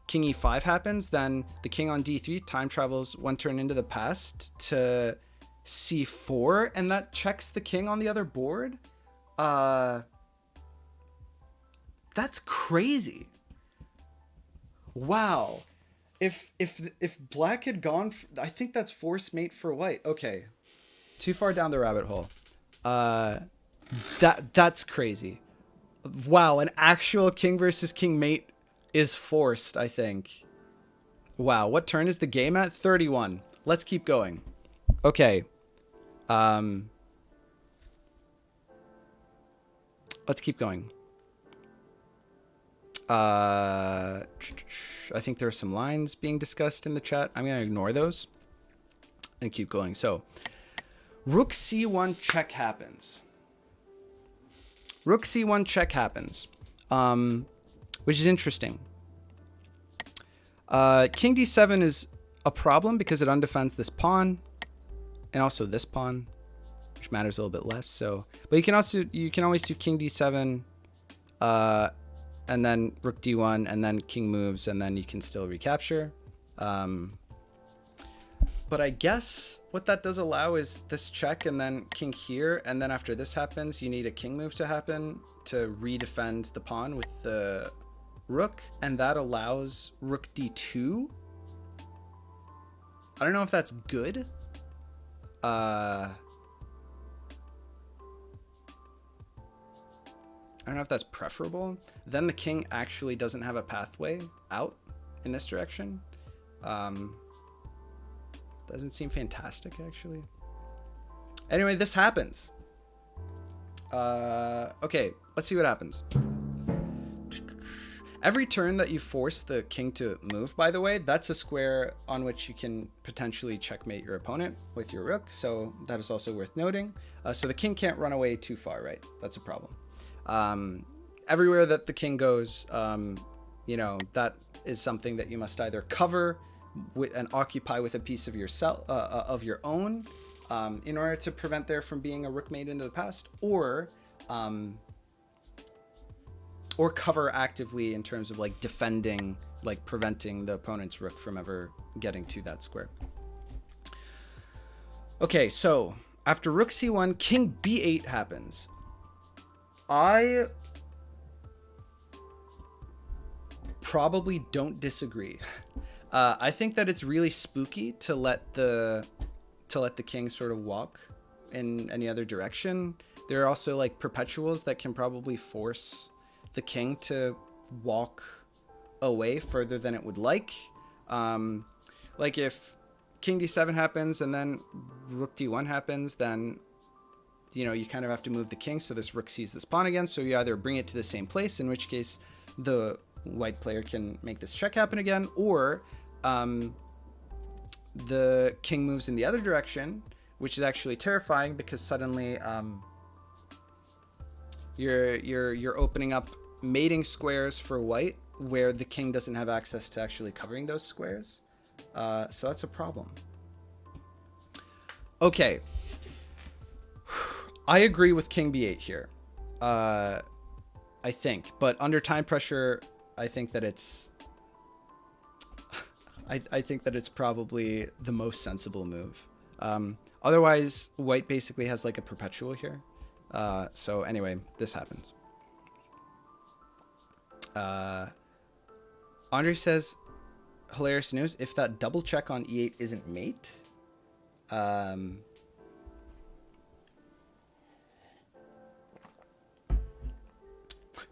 king e5 happens, then the king on d3 time travels one turn into the past to c4, and that checks the king on the other board. That's crazy. Wow. If black had gone, I think that's force mate for white. Okay, too far down the rabbit hole. That's crazy. Wow, an actual king versus king mate is forced, I think. Wow, what turn is the game at? 31. Let's keep going. Okay. Let's keep going. I think there are some lines being discussed in the chat. I'm going to ignore those and keep going. So, rook c1 check happens. Rook c1 check happens, which is interesting. King d7 is a problem because it undefends this pawn and also this pawn, which matters a little bit less. So, but you can always do king d7, and then rook d1, and then king moves, and then you can still recapture. But I guess what that does allow is this check and then king here, and then after this happens, you need a king move to happen to redefend the pawn with the rook, and that allows rook d2. I don't know if that's good. I don't know if that's preferable. Then the king actually doesn't have a pathway out in this direction. Doesn't seem fantastic, actually. Anyway, this happens. Okay, let's see what happens. Every turn that you force the king to move, by the way, that's a square on which you can potentially checkmate your opponent with your rook. So that is also worth noting. So the king can't run away too far, right? That's a problem. Everywhere that the king goes, you know, that is something that you must either cover with and occupy with a piece of yourself, of your own, in order to prevent there from being a rook made into the past, or cover actively in terms of like defending, like preventing the opponent's rook from ever getting to that square. Okay, so after rook c1, king b8 happens. I probably don't disagree. I think that it's really spooky to let the king sort of walk in any other direction. There are also like perpetuals that can probably force the king to walk away further than it would like. Like if king d7 happens and then rook d1 happens, then you know, you kind of have to move the king so this rook sees this pawn again. So you either bring it to the same place, in which case the white player can make this check happen again, or the king moves in the other direction, which is actually terrifying because suddenly you're opening up mating squares for white where the king doesn't have access to actually covering those squares. So that's a problem. Okay. I agree with king b8 here, I think, but under time pressure, I think that it's I think that it's probably the most sensible move. Otherwise, white basically has like a perpetual here. So anyway, this happens. Andrey says, hilarious news, if that double check on e8 isn't mate.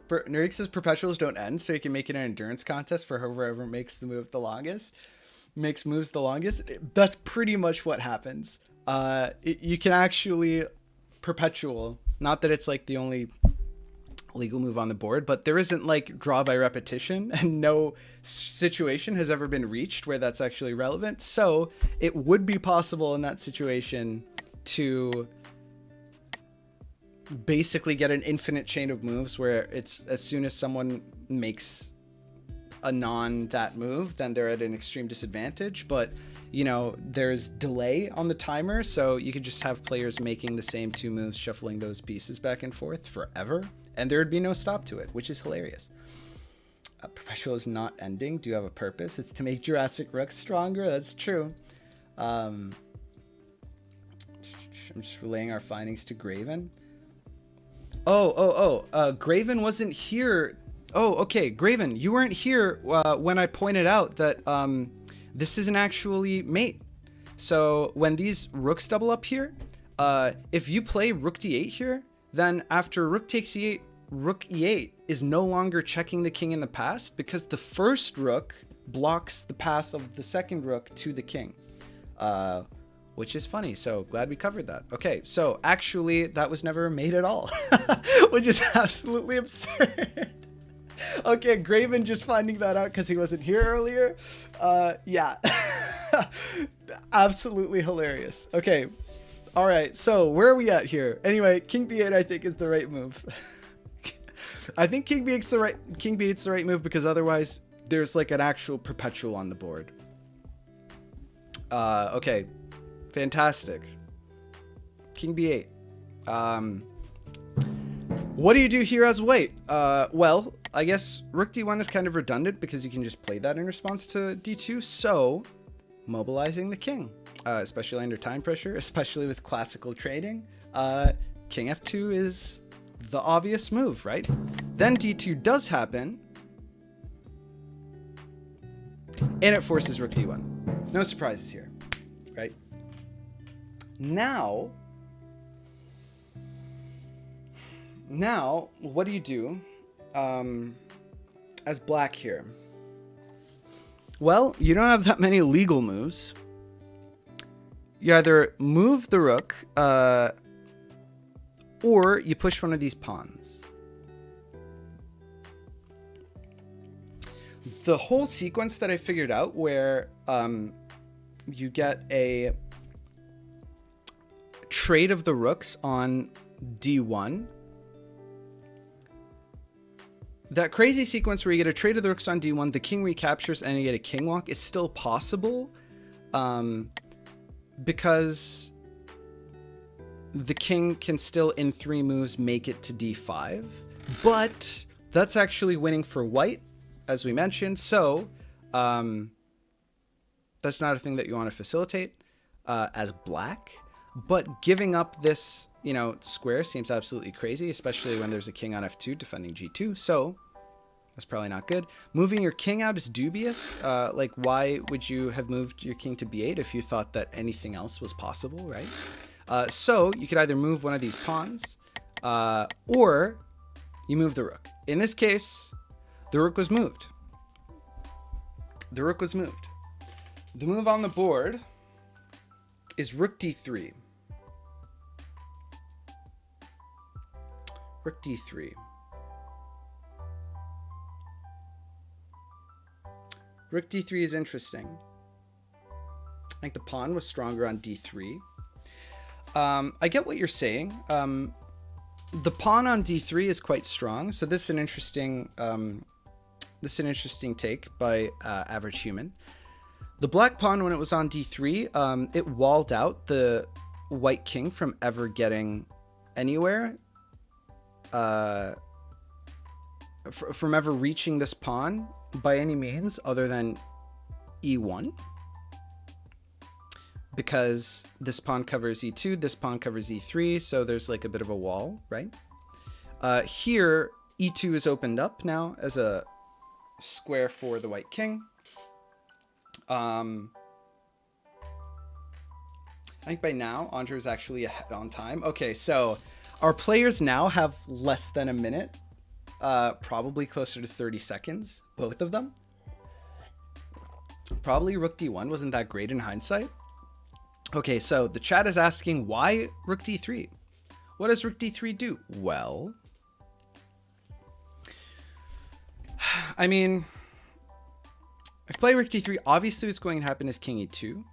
Nurik says perpetuals don't end, so you can make it an endurance contest for whoever makes the move the longest. Makes moves the longest. That's pretty much what happens. You can actually perpetual. Not that it's like the only legal move on the board, but there isn't like draw by repetition, and no situation has ever been reached where that's actually relevant. So it would be possible in that situation to basically get an infinite chain of moves where it's as soon as someone makes a that move, then they're at an extreme disadvantage. But you know, there's delay on the timer, so you could just have players making the same 2 moves, shuffling those pieces back and forth forever, and there would be no stop to it, which is hilarious. Perpetual is not ending. Do you have a purpose? It's to make Jurassic Rook stronger. That's true. I'm just relaying our findings to Graven. Graven wasn't here. Oh, okay, Graven, you weren't here when I pointed out that this isn't actually mate. So when these rooks double up here, if you play rook d8 here, then after rook takes e8, rook e8 is no longer checking the king in the past, because the first rook blocks the path of the second rook to the king, which is funny. So glad we covered that. Okay, so actually that was never made at all, which is absolutely absurd. Okay, Graven just finding that out because he wasn't here earlier. Yeah, absolutely hilarious. Okay, all right, so where are we at here? Anyway, king b8 I think is the right move. I think king b8's the right move, because otherwise there's like an actual perpetual on the board. Okay, fantastic. King b8. What do you do here as white? Well, I guess rook d1 is kind of redundant because you can just play that in response to d2. So mobilizing the king, especially under time pressure, especially with classical trading, king f2 is the obvious move, right? Then d2 does happen, and it forces rook d1. No surprises here, right? Now, what do you do as black here? Well, you don't have that many legal moves. You either move the rook, or you push one of these pawns. The whole sequence that I figured out where you get a trade of the rooks on d1, that crazy sequence where you get a trade of the rooks on d1, the king recaptures, and you get a king walk is still possible, because the king can still in 3 moves make it to d5, but that's actually winning for white, as we mentioned. So that's not a thing that you want to facilitate as black. But giving up this, you know, square seems absolutely crazy, especially when there's a king on f2 defending g2. So that's probably not good. Moving your king out is dubious. Like, why would you have moved your king to b8 if you thought that anything else was possible, right? So you could either move one of these pawns, or you move the rook. In this case, the rook was moved. The rook was moved. The move on the board is rook d3. Rook d3. Rook d3 is interesting. I think the pawn was stronger on d3. I get what you're saying. The pawn on d3 is quite strong, so this is an interesting take by Average Human. The black pawn, when it was on d3, it walled out the white king from ever getting anywhere, from ever reaching this pawn by any means other than e1. because this pawn covers e2, this pawn covers e3, so there's like a bit of a wall, right? Here, e2 is opened up now as a square for the white king. I think by now, Andrey is actually ahead on time. Okay, so our players now have less than a minute, probably closer to 30 seconds, both of them. Probably rook d1 wasn't that great in hindsight. Okay, so the chat is asking, why rook d3? What does rook d3 do? Well, I mean, if I play rook d3, obviously what's going to happen is king e2.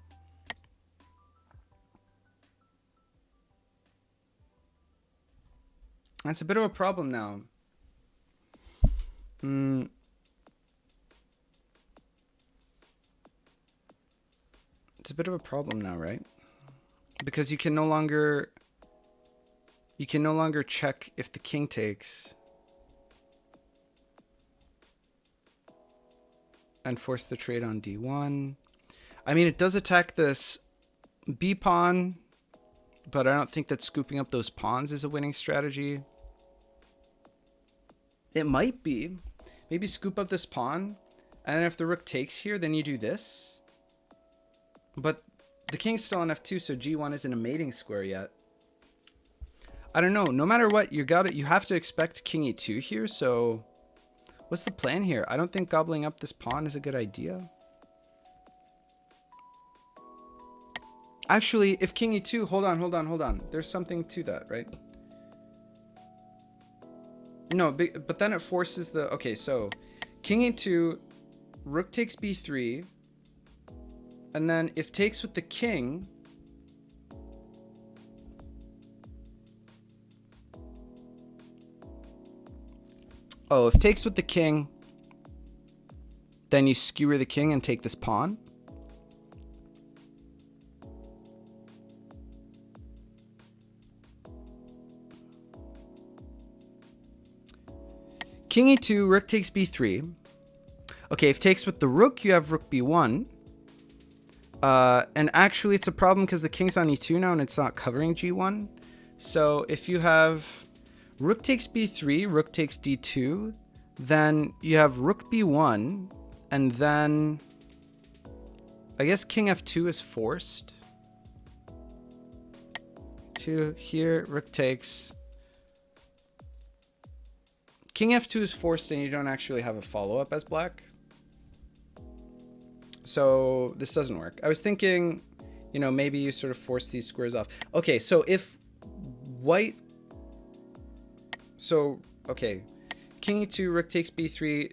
That's a bit of a problem now. It's a bit of a problem now, right? Because you can no longer check if the king takes and force the trade on d1. I mean, it does attack this b pawn, but I don't think that scooping up those pawns is a winning strategy. It might be. Maybe scoop up this pawn, and then if the rook takes here, then you do this. But the king's still on f2, so g1 isn't a mating square yet. I don't know. No matter what, you have to expect king e2 here, so what's the plan here? I don't think gobbling up this pawn is a good idea. Actually, if king e2, hold on. There's something to that, right? No, but then it forces the... Okay, so king e2, rook takes b3, and then if takes with the king... Oh, if takes with the king, then you skewer the king and take this pawn. King e2, rook takes b3. Okay, if takes with the rook, you have rook b1. And actually, it's a problem because the king's on e2 now and it's not covering g1. So if you have rook takes b3, rook takes d2, then you have rook b1, and then I guess king f2 is forced. To here, rook takes. King f2 is forced and you don't actually have a follow-up as black. So this doesn't work. I was thinking, you know, maybe you sort of force these squares off. Okay, so if white... So, okay. King e2, rook takes b3.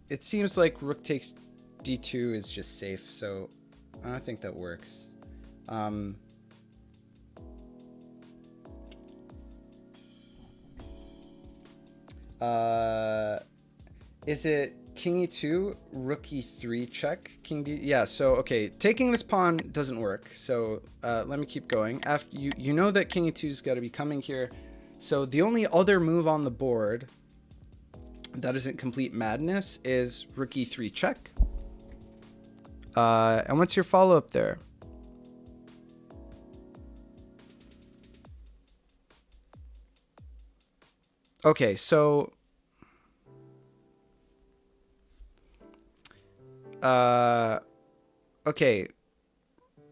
It seems like rook takes d2 is just safe, so I don't think that works. Is it king e2, rook e3 check, king d? Yeah, so okay, taking this pawn doesn't work. So let me keep going. After you know that king e2's got to be coming here. So the only other move on the board that isn't complete madness is rook e3 check. And what's your follow-up there? Okay, so okay,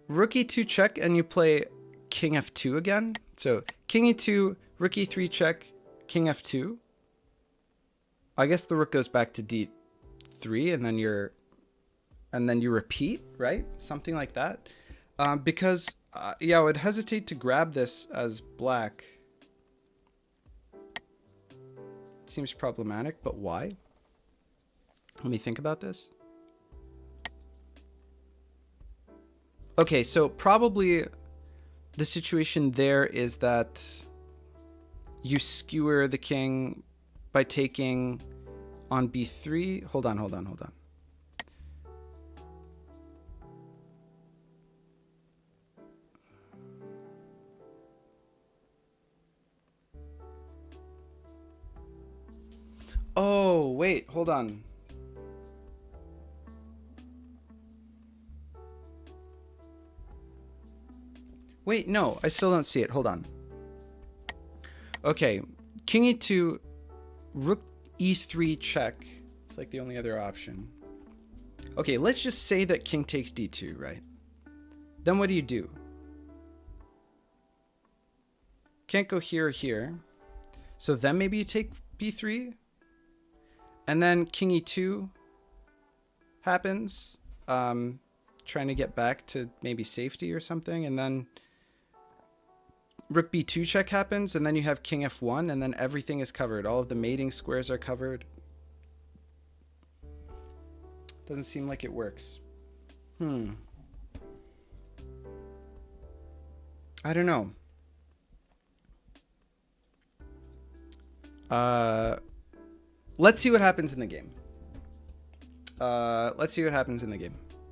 rook e2 check, and you play king f2 again. So king e2, rook e3 check, king f2. I guess the rook goes back to d3, and then you repeat, right? Something like that. Because yeah, I would hesitate to grab this as black. It seems problematic, but why? Let me think about this. Okay, so probably the situation there is that you skewer the king by taking on b3. Hold on. Oh, wait, hold on. Wait, no, I still don't see it. Hold on. Okay, king e2, rook e3 check. It's like the only other option. Okay, let's just say that king takes d2, right? Then what do? Can't go here or here. So then maybe you take b3. And then king e2 happens. Trying to get back to maybe safety or something. And then rook b2 check happens. And then you have king f1. And then everything is covered. All of the mating squares are covered. Doesn't seem like it works. I don't know. Let's see what happens in the game.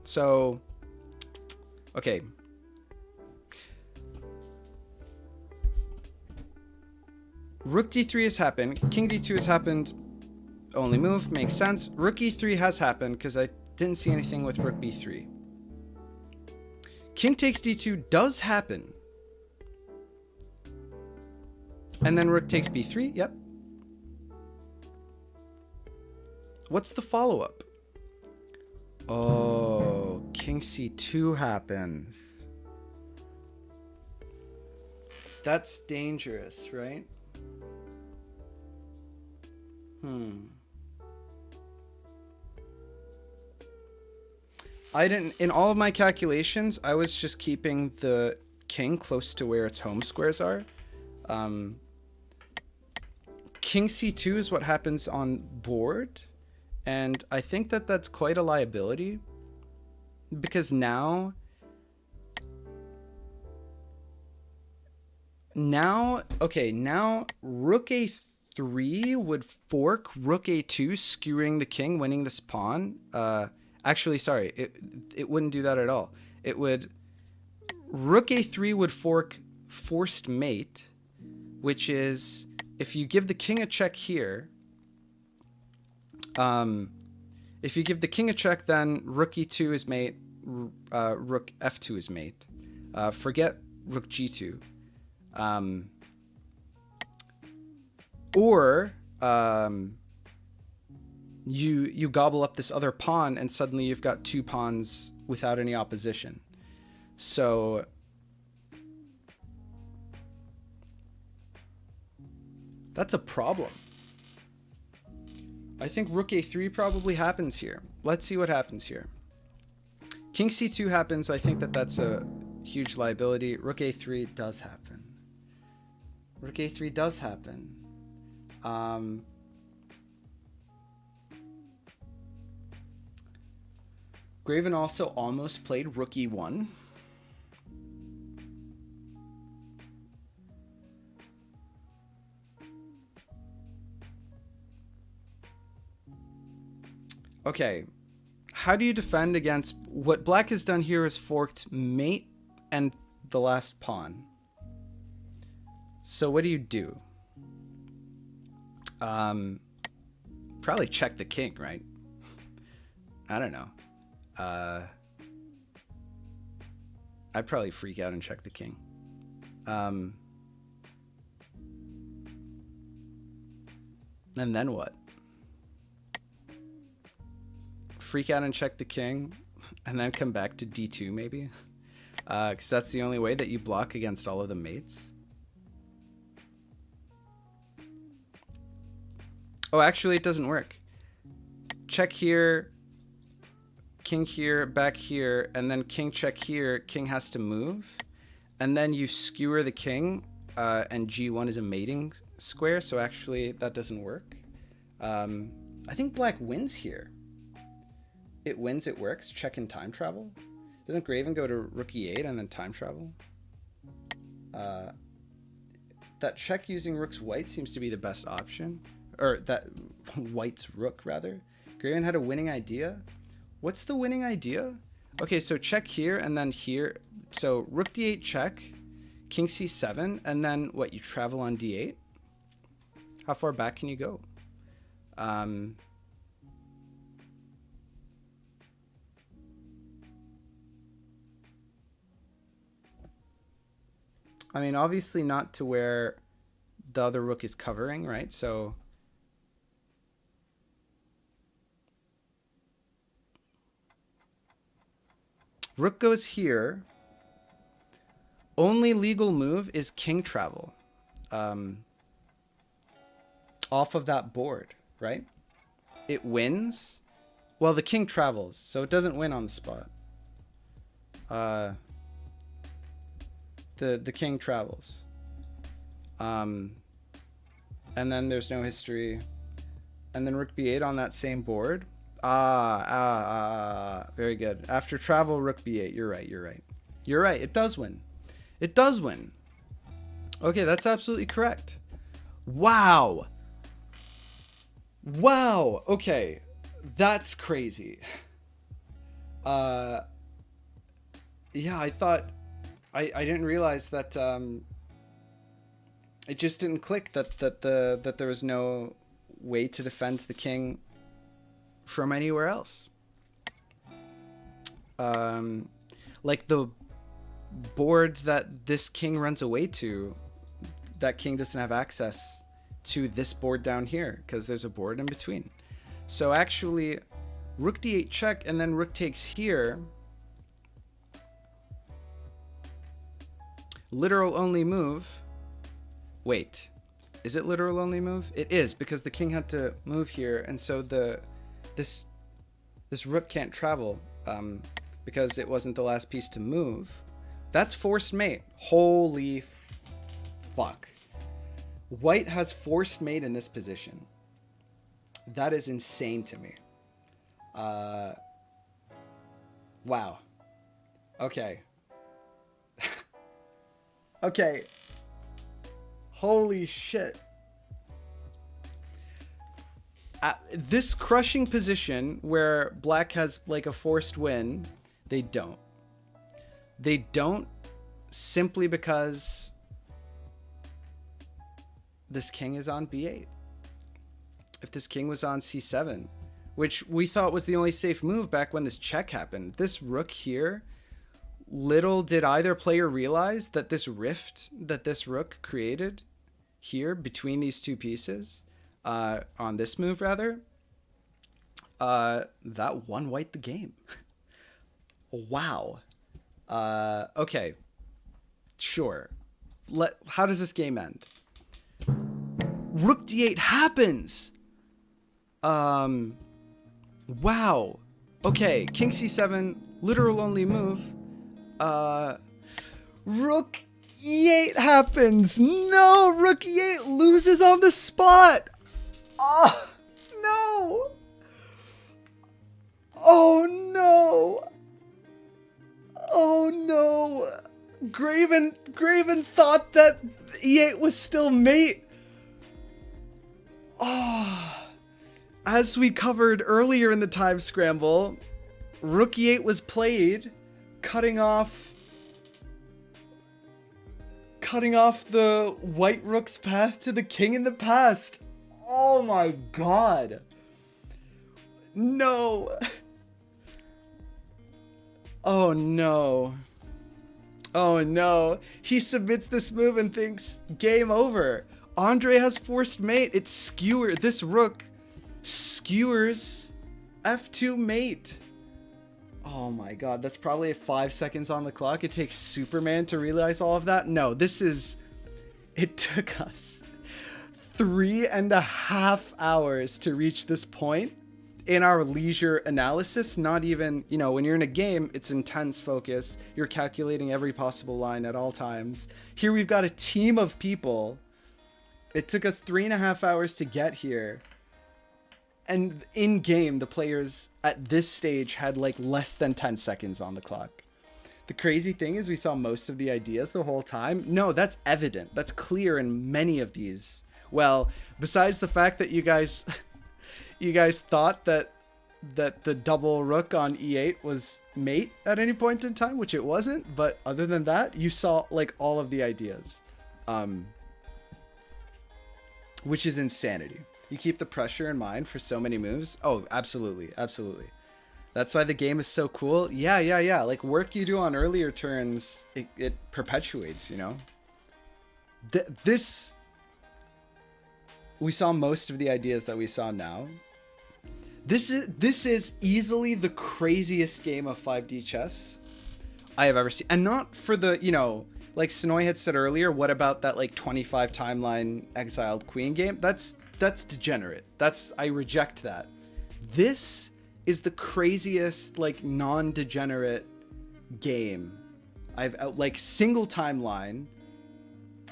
So, okay. Rook d3 has happened. King d2 has happened. Only move. Makes sense. Rook e3 has happened because I didn't see anything with rook b3. King takes d2 does happen. And then rook takes b3. Yep. What's the follow-up? Oh, king c2 happens. That's dangerous, right? In all of my calculations, I was just keeping the king close to where its home squares are. King c2 is what happens on board. And I think that that's quite a liability. Because now rook a3 would fork rook a2, skewering the king, winning this pawn. Actually, sorry, it wouldn't do that at all. It would, rook a3 would fork forced mate, which is, if you give the king a check here, if you give the king a check, then rook e2 is mate, rook f2 is mate. Forget rook g2. Or you gobble up this other pawn and suddenly you've got two pawns without any opposition. So that's a problem. I think rook a3 probably happens here. Let's see what happens here. King c2 happens. I think that that's a huge liability. Rook a3 does happen. Rook a3 does happen. Graven also almost played rook e1. Okay, how do you defend against what black has done here is forked mate and the last pawn. So what do? Probably check the king, right? I don't know. I'd probably freak out and check the king. And then what? Freak out and check the king, and then come back to d2 maybe? Because that's the only way that you block against all of the mates. Oh, actually it doesn't work. Check here, king here, back here, and then king check here. King has to move, and then you skewer the king, and g1 is a mating square, so actually that doesn't work. I think black wins here. It wins, it works. Check in time travel. Doesn't Graven go to rook e8 and then time travel? That check using rook's white seems to be the best option. Or that white's rook, rather. Graven had a winning idea. What's the winning idea? Okay, so check here and then here. So rook d8 check, king c7, and then what, you travel on d8? How far back can you go? I mean, obviously not to where the other rook is covering, right? So rook goes here. Only legal move is king travel off of that board, right? It wins. Well, the king travels, so it doesn't win on the spot. The king travels. And then there's no history. And then rook b8 on that same board. Very good. After travel, rook b8. You're right. You're right. It does win. It does win. Okay, that's absolutely correct. Wow. Okay. That's crazy. Yeah, I thought I didn't realize that it just didn't click that there was no way to defend the king from anywhere else. Like the board that this king runs away to, that king doesn't have access to this board down here because there's a board in between. So actually, rook d8 check, and then rook takes here. Literal only move. Wait, is it literal only move? It is, because the king had to move here, and so this rook can't travel because it wasn't the last piece to move. That's forced mate. Holy fuck. White has forced mate in this position. That is insane to me. Wow. Okay. Okay. Holy shit. This crushing position where black has like a forced win, they don't. They don't simply because this king is on b8. If this king was on c7, which we thought was the only safe move back when this check happened, this rook here, little did either player realize that this rift that this rook created here between these two pieces, on this move rather, that won white the game. Wow. Okay. Sure. How does this game end? Rook d8 happens. Wow. Okay, king c7, literal only move. Rook e8 happens. No, rook e8 loses on the spot. Oh, no. Oh, no. Oh, no. Graven thought that e8 was still mate. Oh. As we covered earlier in the time scramble, rook e8 was played, cutting off the white rook's path to the king in the past. Oh my god. No. Oh no. Oh no. He submits this move and thinks game over. Andrey has forced mate. It's skewered. This rook skewers f2 mate. Oh my god, that's probably 5 seconds on the clock. It takes Superman to realize all of that. No, it took us 3.5 hours to reach this point in our leisure analysis. Not even, when you're in a game, it's intense focus. You're calculating every possible line at all times. Here we've got a team of people. It took us 3.5 hours to get here. And in game, the players at this stage had like less than 10 seconds on the clock. The crazy thing is we saw most of the ideas the whole time. No, that's evident. That's clear in many of these. Well, besides the fact that you guys thought that the double rook on e8 was mate at any point in time, which it wasn't. But other than that, you saw like all of the ideas, which is insanity. You keep the pressure in mind for so many moves. Oh, absolutely. Absolutely. That's why the game is so cool. Yeah. Like work you do on earlier turns, it perpetuates, This, we saw most of the ideas that we saw now. This is easily the craziest game of 5D chess I have ever seen. And not for the, you know, like Sonoy had said earlier, what about that like 25 timeline exiled queen game? That's degenerate. I reject that. This is the craziest like non-degenerate game like single timeline.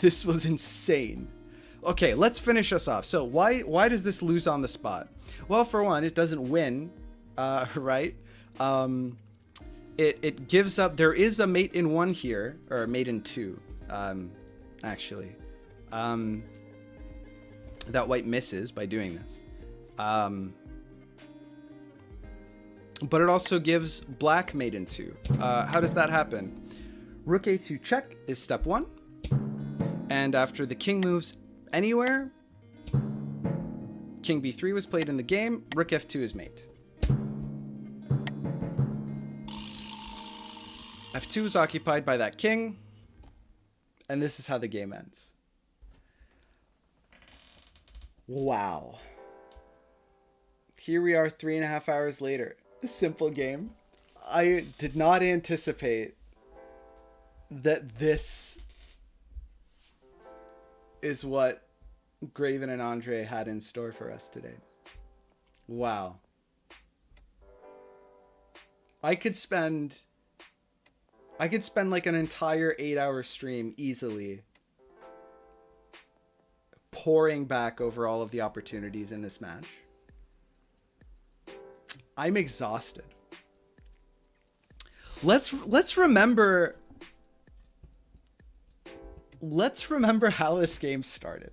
This was insane. Okay, let's finish us off. So why does this lose on the spot? Well, for one, it doesn't win, right? It gives up. There is a mate in 1 here, or a mate in 2, actually. That white misses by doing this. But it also gives black mate in 2. How does that happen? Rook a2 check is step 1. And after the king moves anywhere, king b3 was played in the game, rook f2 is mate. f2 is occupied by that king, and this is how the game ends. Wow. Here we are 3.5 hours later. A simple game. I did not anticipate that this is what Graven and Andrey had in store for us today. Wow. I could spend like an entire 8-hour stream easily pouring back over all of the opportunities in this match. I'm exhausted. Let's remember how this game started.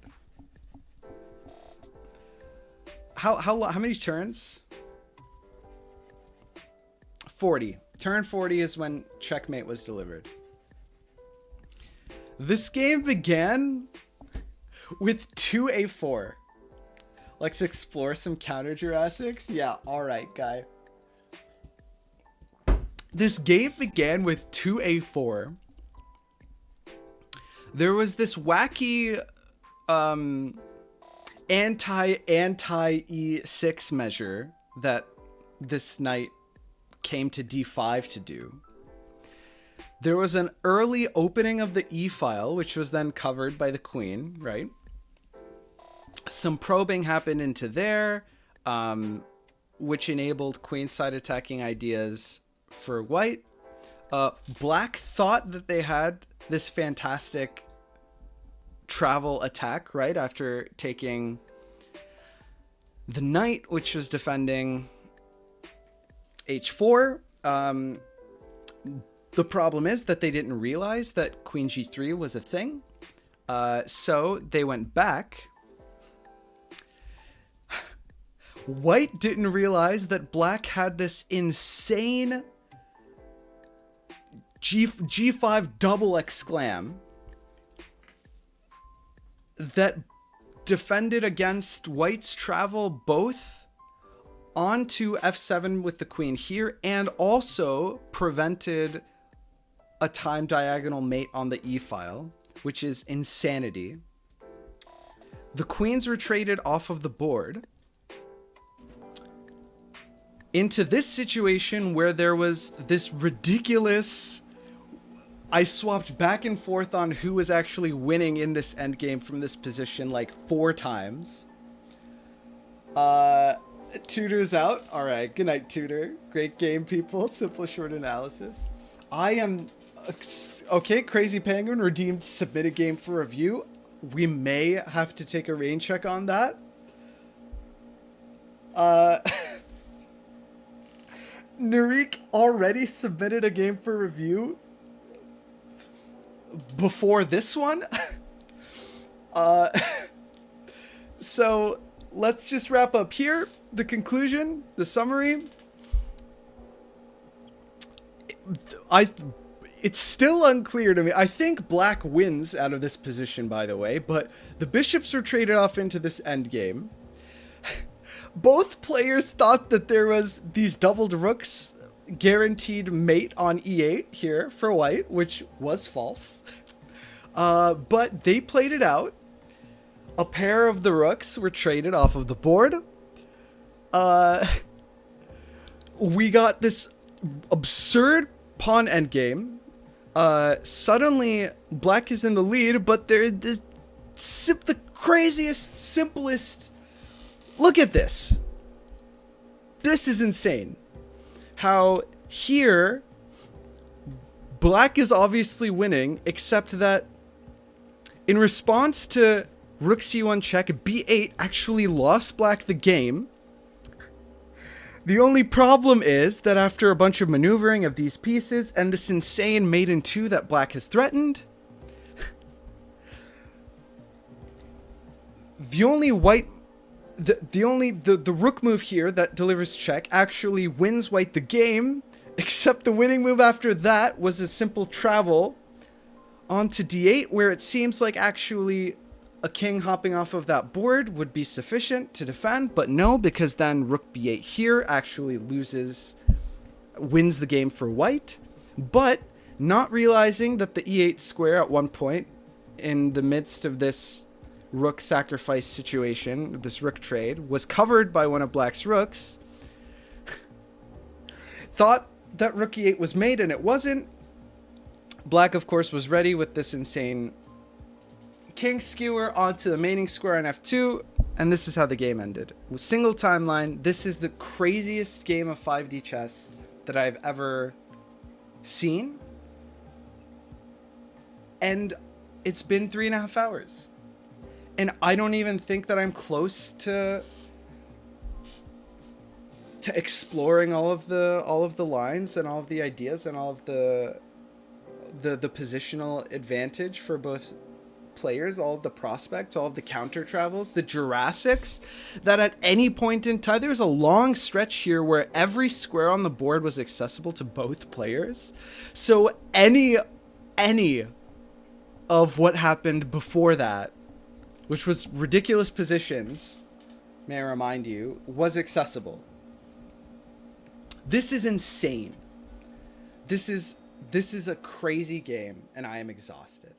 How many turns? 40. Turn 40 is when checkmate was delivered. This game began with 2a4. Let's explore some counter Jurassics. Yeah, all right, guy. This game began with 2a4. There was this wacky anti e6 measure that this knight came to d5 to do. There was an early opening of the e file, which was then covered by the queen, right? Some probing happened into there, which enabled queenside attacking ideas for white. Black thought that they had this fantastic travel attack, right? After taking the knight, which was defending h4. The problem is that they didn't realize that queen g3 was a thing. So they went back. White didn't realize that black had this insane G5 double exclam that defended against white's travel both onto f7 with the queen here and also prevented a time diagonal mate on the e file, which is insanity. The queens were traded off of the board into this situation where there was this ridiculous... I swapped back and forth on who was actually winning in this endgame from this position like 4 times. Tutor's out. All right. Good night, Tutor. Great game, people. Simple short analysis. I am... Okay, Crazy Penguin redeemed submitted game for review. We may have to take a rain check on that. Narik already submitted a game for review before this one. So let's just wrap up here. The conclusion, the summary. It's still unclear to me. I think black wins out of this position, by the way, but the bishops were traded off into this endgame. Both players thought that there was these doubled rooks guaranteed mate on e8 here for white, which was false. But they played it out. A pair of the rooks were traded off of the board. We got this absurd pawn endgame. Suddenly, black is in the lead, but there's this the craziest, simplest... Look at this. This is insane. How here, black is obviously winning, except that in response to rook c1 check, b8 actually lost black the game. The only problem is that after a bunch of maneuvering of these pieces and this insane mate in 2 that black has threatened, the only white... The rook move here that delivers check actually wins white the game, except the winning move after that was a simple travel onto d8, where it seems like actually a king hopping off of that board would be sufficient to defend, but no, because then rook b8 here actually wins the game for white, but not realizing that the e8 square at one point in the midst of this rook sacrifice situation, this rook trade, was covered by one of black's rooks, thought that rook e8 was made, and it wasn't. Black, of course, was ready with this insane king skewer onto the mating square on f2, and this is how the game ended. With single timeline, this is the craziest game of 5D chess that I've ever seen. And it's been 3.5 hours. And I don't even think that I'm close to exploring all of the lines and all of the ideas and all of the positional advantage for both players, all of the prospects, all of the counter travels, the Jurassics, that at any point in time, there's a long stretch here where every square on the board was accessible to both players. So any of what happened before that, which was ridiculous positions, may I remind you, was accessible. This is insane. This is a crazy game, and I am exhausted.